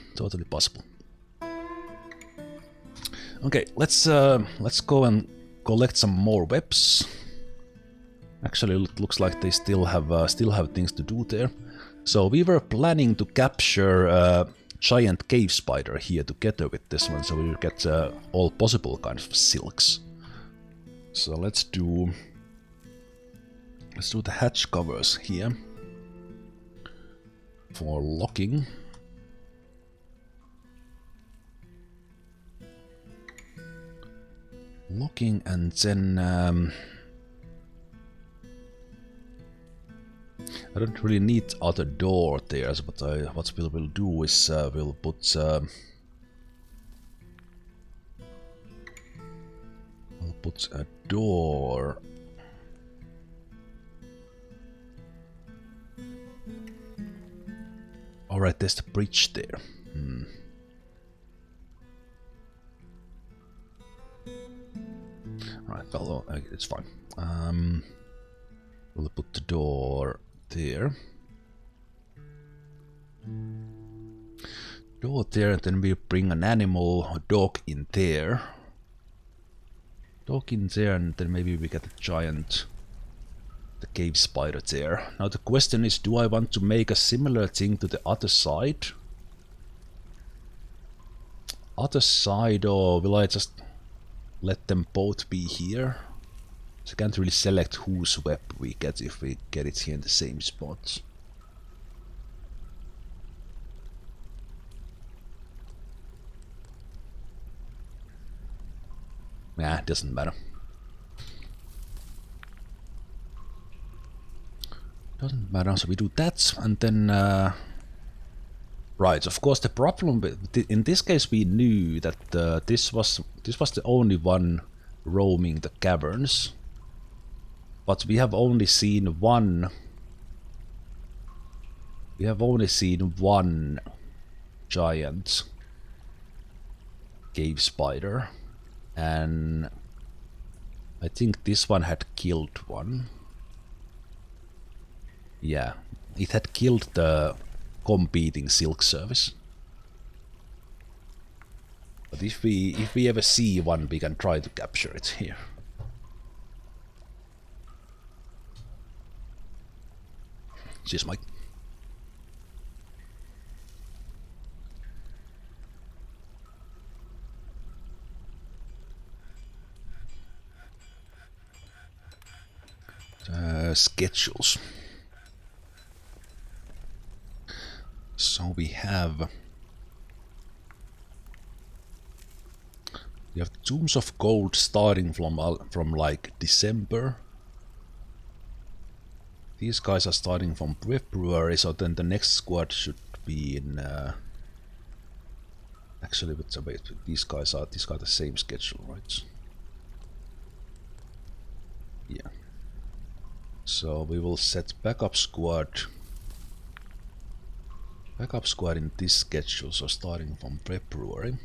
possible. Okay, let's go and collect some more webs. Actually, it looks like they still have things to do there. So we were planning to capture giant cave spider here together with this one, so we'll get all possible kinds of silks. So let's do the hatch covers here for locking. And then I don't really need other door there, but what we will do is we'll put a door. Alright, there's the bridge there. Right, well, it's fine. We'll put the door there. Door there, and then we bring an animal, a dog in there. Dog in there, and then maybe we get the cave spider there. Now the question is, do I want to make a similar thing to the other side? Or will I just let them both be here? So I can't really select whose web we get if we get it here in the same spot. Nah, it doesn't matter. Doesn't matter, so we do that, and then right, of course the problem with in this case we knew that this was the only one roaming the caverns, but we have only seen one. We have only seen one giant cave spider, and I think this one had killed one. Yeah, it had killed the competing silk service. But if we ever see one, we can try to capture it here. Cheers, Mike. Schedules. So we have Tombs of Gold starting from like December. These guys are starting from February, so then the next squad should be in. Actually, wait, these guys are the same schedule, right? Yeah. So we will set backup squad. Backup squad in this schedule, so starting from February.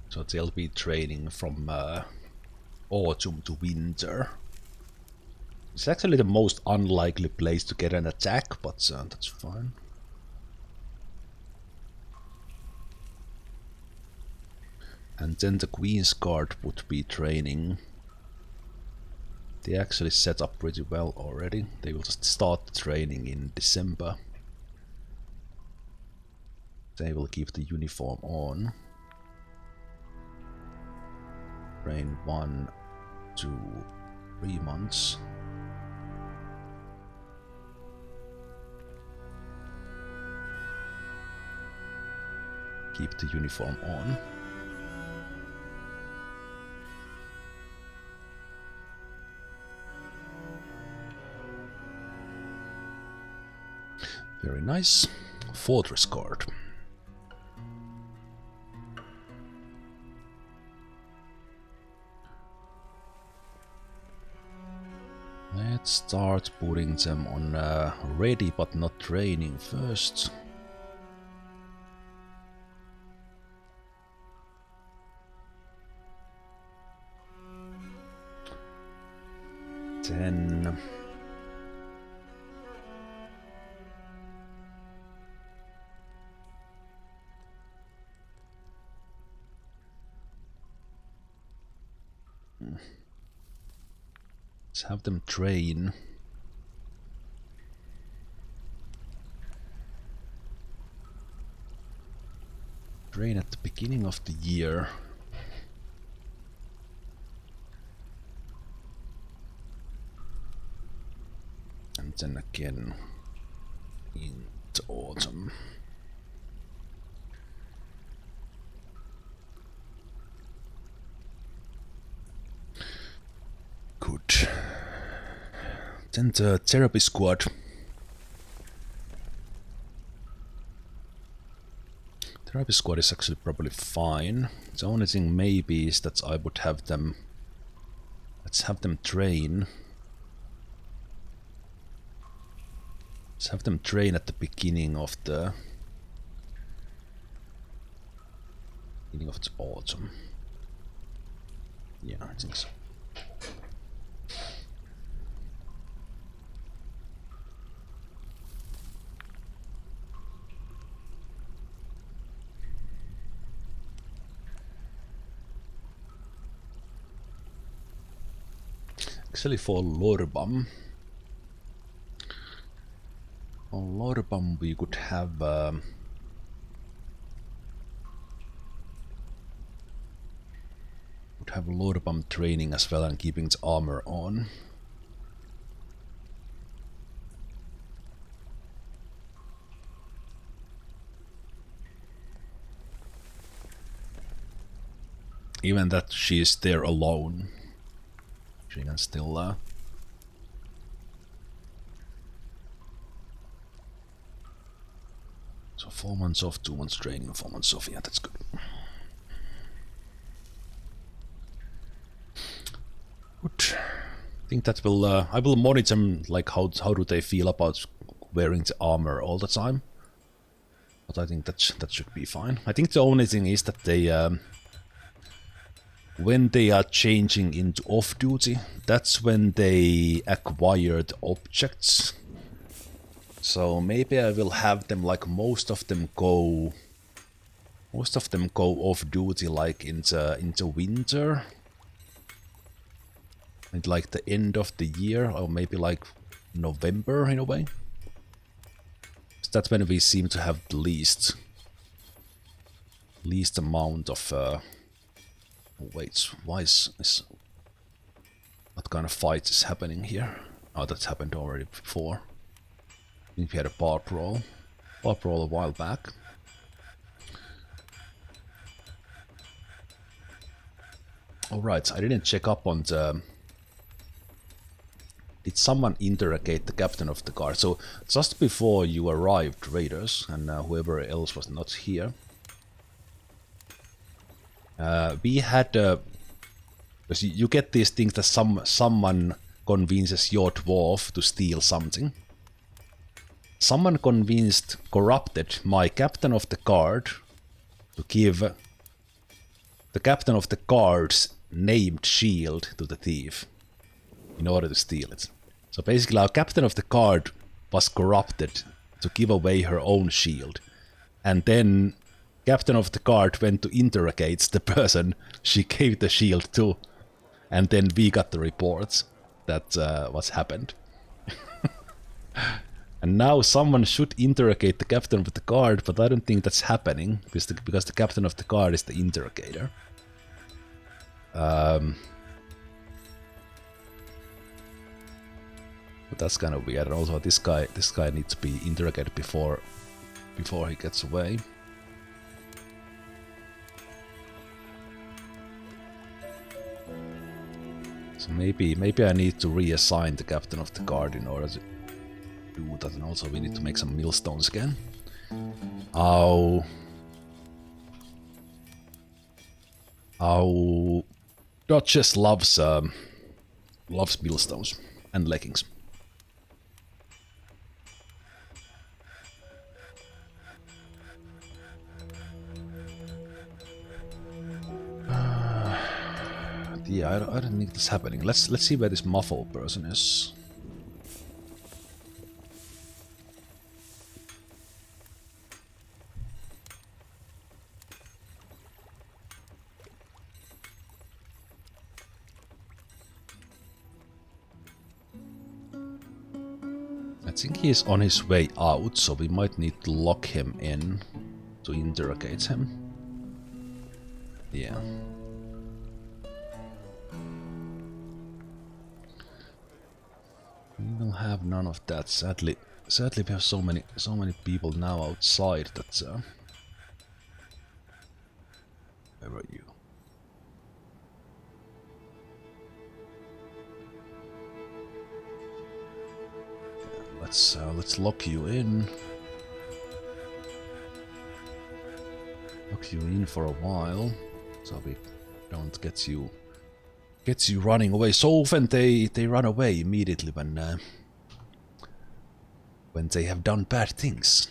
So they'll be training from autumn to winter. It's actually the most unlikely place to get an attack, but that's fine. And then the Queen's Guard would be training. They actually set up pretty well already. They will just start training in December. They will keep the uniform on. Train 1 to 3 months. Keep the uniform on. Very nice. Fortress Guard. Let's start putting them on ready but not training first. Then let's have them train. Train at the beginning of the year. And then again in the autumn. Good. Then the therapy squad. Therapy squad is actually probably fine. The only thing maybe is that I would have them. Let's have them train. Let's have them train at the beginning of the autumn. Yeah, I think so. Actually, for Lorbam, we could have Lorbam training as well and keeping its armor on. Even that she is there alone, she can still so 4 months off, 2 months training, 4 months off. Yeah, that's good. Good. I think that will I will monitor them, like how do they feel about wearing the armor all the time. But I think that should be fine. I think the only thing is that they when they are changing into off-duty, that's when they acquire the objects. So maybe I will have them, like most of them go off-duty like into winter. And like the end of the year, or maybe like November in a way. So that's when we seem to have the least amount of wait, why is what kind of fight is happening here? Oh, that's happened already before. I think we had a bar brawl a while back. Alright, I didn't check up on the... Did someone interrogate the captain of the guard? So, just before you arrived, raiders, and whoever else was not here, we had... because you get these things that someone convinces your dwarf to steal something. Someone corrupted my captain of the guard to give the captain of the guard's named shield to the thief in order to steal it. So basically our captain of the guard was corrupted to give away her own shield. And then captain of the guard went to interrogate the person she gave the shield to. And then we got the reports that what's happened. And now someone should interrogate the captain of the guard, but I don't think that's happening, because the captain of the guard is the interrogator. But that's kind of weird. And also, this guy needs to be interrogated before he gets away. So maybe I need to reassign the captain of the guard in order to do that, and also we need to make some millstones again. Our Duchess loves millstones and leggings. Yeah, I don't think that's happening. Let's see where this muffle person is. I think he's on his way out, so we might need to lock him in to interrogate him. Yeah. We will have none of that. Sadly we have so many people now outside that where are you? Let's lock you in. Lock you in for a while, so we don't get you running away. So often they run away immediately when they have done bad things.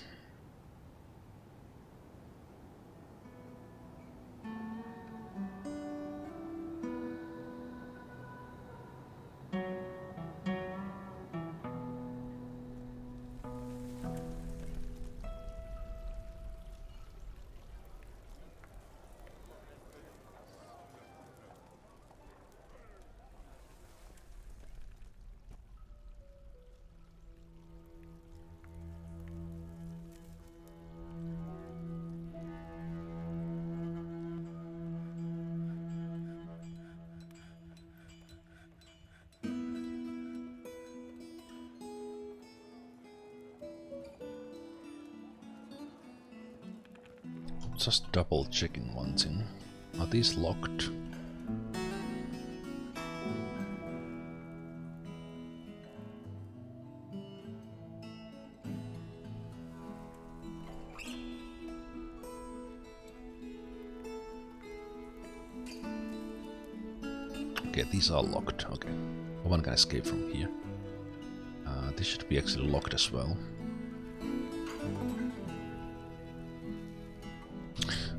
Just double checking one thing. Are these locked? Okay, these are locked. Okay. No one can escape from here. This should be actually locked as well.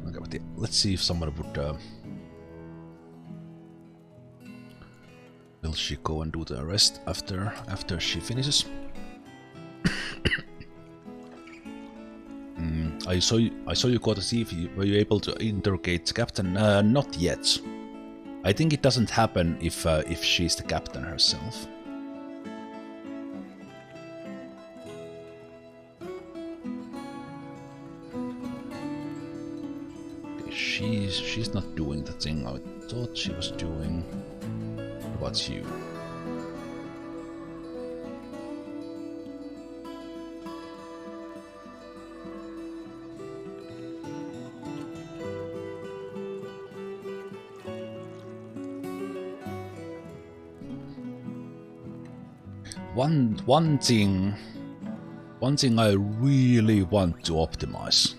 Okay, but yeah, let's see if someone would Will she go and do the rest after she finishes? I saw you got to see if were you able to interrogate the captain. Not yet. I think it doesn't happen if she's the captain herself. Okay, she's not doing the thing I thought she was doing. What about you? One thing I really want to optimize.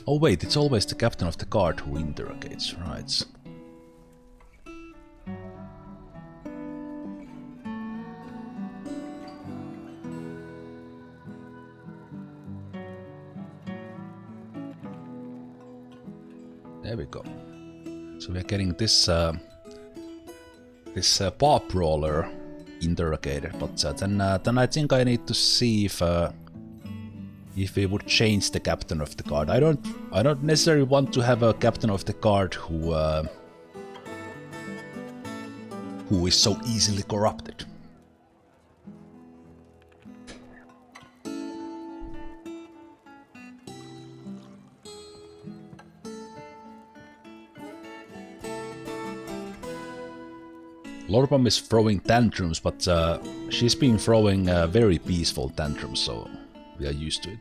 Oh wait, it's always the captain of the guard who interrogates, right? There we go. So we're getting this bar brawler interrogated, but then I think I need to see if we would change the captain of the guard. I don't necessarily want to have a captain of the guard who is so easily corrupted. Lorbam is throwing tantrums, but she's been throwing very peaceful tantrums, so we are used to it.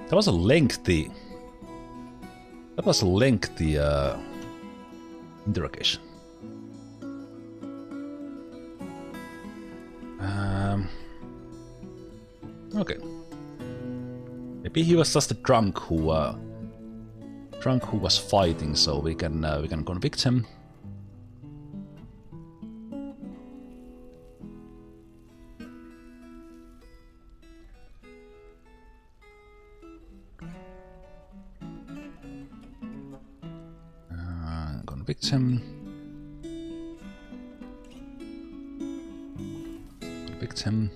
That was a lengthy interrogation. Okay. Maybe he was just a drunk who was fighting, so we can convict him. Convict him. Convict him.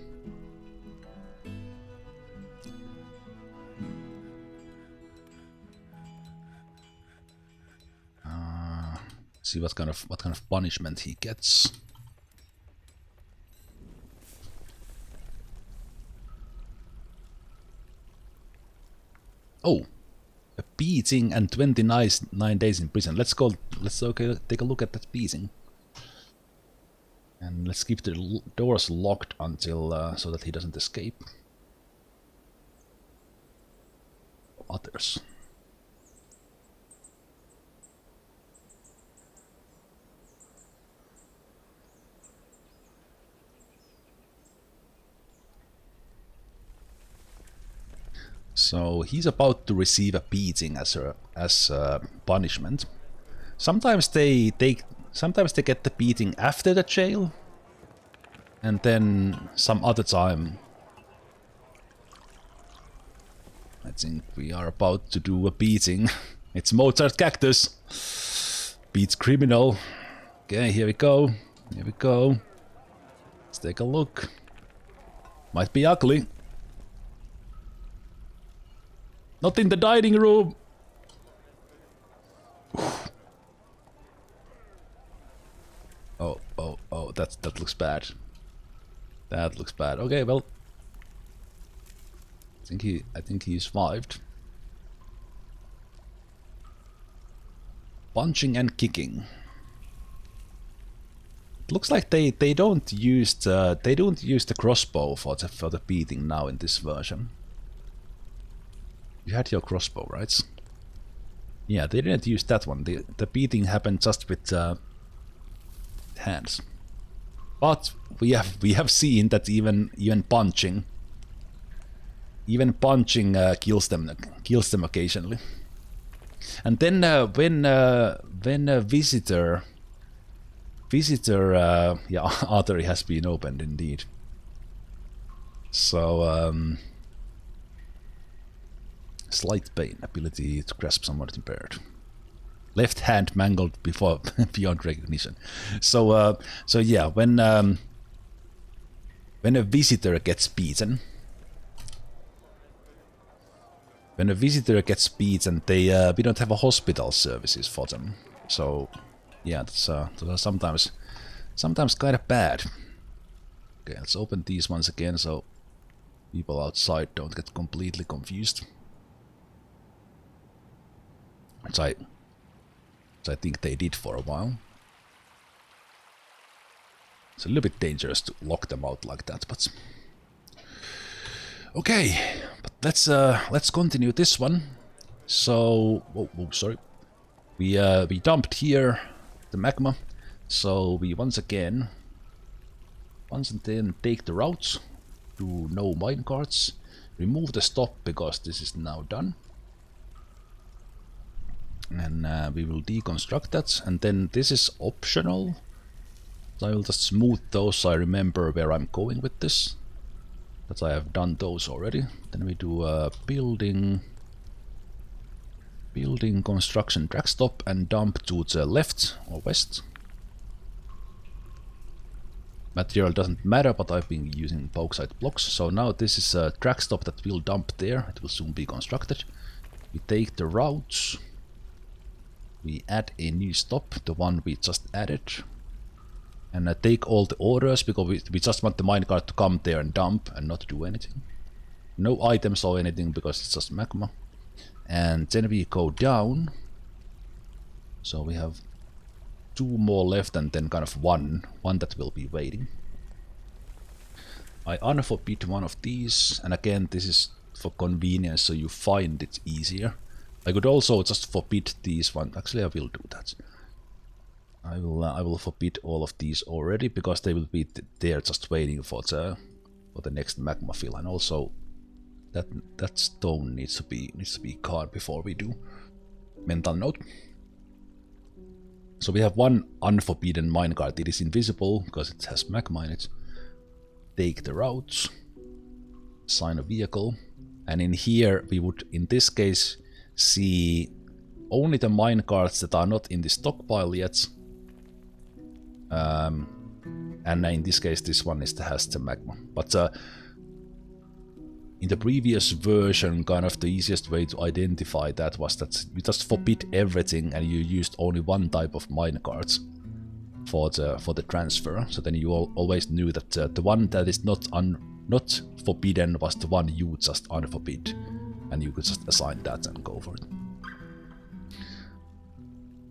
See what kind of punishment he gets. Oh, a beating and 29 days in prison. Let's take a look at that beating. And let's keep the doors locked until so that he doesn't escape. Others. So he's about to receive a beating as a punishment. Sometimes they get the beating after the jail, and then some other time. I think we are about to do a beating. It's Mozart Cactus. Beats criminal. Okay, here we go. Here we go. Let's take a look. Might be ugly. Not in the dining room. Oh, that looks bad. That looks bad. Okay, well, I think he survived. Punching and kicking. It looks like they don't use the crossbow for the beating now in this version. You had your crossbow, right? Yeah, they didn't use that one. The beating happened just with hands. But we have seen that even punching kills them occasionally. And then when a visitor, yeah, artery has been opened indeed. So Slight pain. Ability to grasp somewhat impaired. Left hand mangled before beyond recognition. So yeah, when a visitor gets beaten, they we don't have a hospital services for them. So yeah, those are sometimes kind of bad. Okay, let's open these ones again so people outside don't get completely confused. Which I think they did for a while. It's a little bit dangerous to lock them out like that, but okay. But let's continue this one. So, sorry, we dumped here the magma. So we once and then take the routes, do no minecarts, remove the stop because this is now done. And we will deconstruct that, and then this is optional. So I will just smooth those so I remember where I'm going with this. That I have done those already. Then we do building construction drag stop and dump to the left or west. Material doesn't matter, but I've been using bauxite blocks. So now this is a drag stop that will dump there. It will soon be constructed. We take the routes. We add a new stop, the one we just added. And take all the orders, because we just want the minecart to come there and dump and not do anything. No items or anything, because it's just magma. And then we go down. So we have 2 more left and then kind of one that will be waiting. I unforbid one of these, and again this is for convenience so you find it easier. I could also just forbid these one. Actually, I will do that. I will forbid all of these already because they will be there just waiting for the next magma fill, and also that stone needs to be caught before we do. Mental note. So we have one unforbidden minecart. It is invisible because it has magma in it. Take the routes. Assign a vehicle, and in here we would, in this case, see only the minecarts that are not in the stockpile yet. And in this case this one has the magma. But in the previous version, kind of the easiest way to identify that was that you just forbid everything and you used only one type of minecarts for the transfer. So then you always knew that the one that is not forbidden was the one you just unforbid. And you could just assign that and go for it.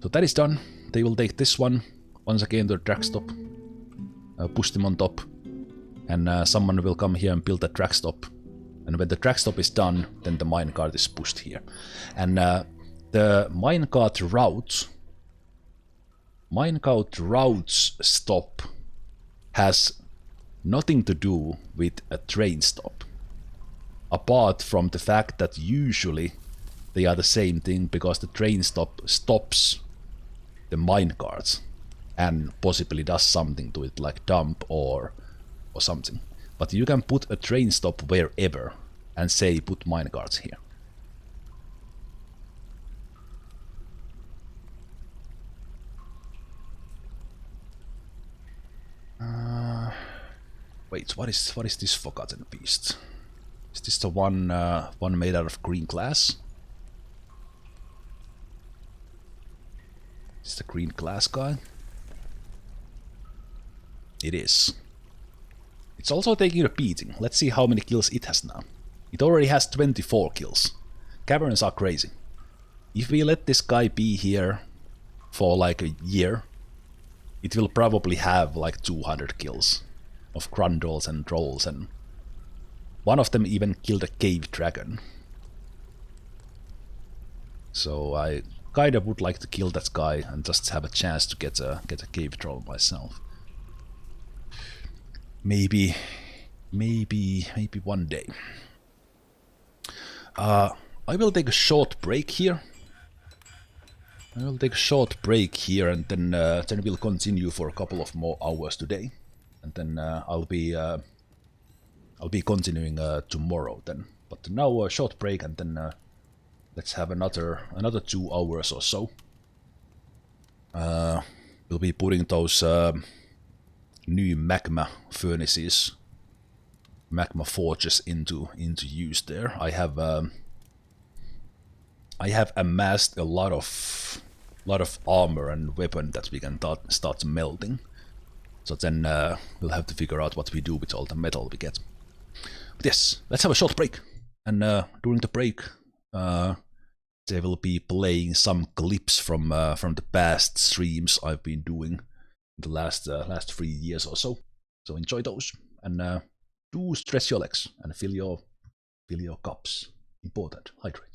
So that is done. They will take this one once again to the drag stop, push them on top, and someone will come here and build a drag stop. And when the drag stop is done, then the minecart is pushed here. And the minecart routes stop has nothing to do with a train stop. Apart from the fact that usually they are the same thing, because the train stop stops the minecarts and possibly does something to it, like dump or something. But you can put a train stop wherever and say put minecarts here. Wait, what is this forgotten beast? Is this the one made out of green glass? Is the green glass guy? It is. It's also taking a beating. Let's see how many kills it has now. It already has 24 kills. Caverns are crazy. If we let this guy be here for like a year, it will probably have like 200 kills of grundles and trolls, and one of them even killed a cave dragon. So I kind of would like to kill that guy and just have a chance to get a cave troll myself. Maybe one day. I will take a short break here. And then we'll continue for a couple of more hours today, and then I'll be continuing tomorrow then. But now a short break, and then let's have another 2 hours or so. We'll be putting those new magma furnaces, magma forges into use there. I have amassed a lot of armor and weapon that we can start melting. So then we'll have to figure out what we do with all the metal we get. But yes, let's have a short break. And during the break, they will be playing some clips from the past streams I've been doing in the last 3 years or so. So enjoy those, and do stretch your legs and fill your cups. Important, hydrate.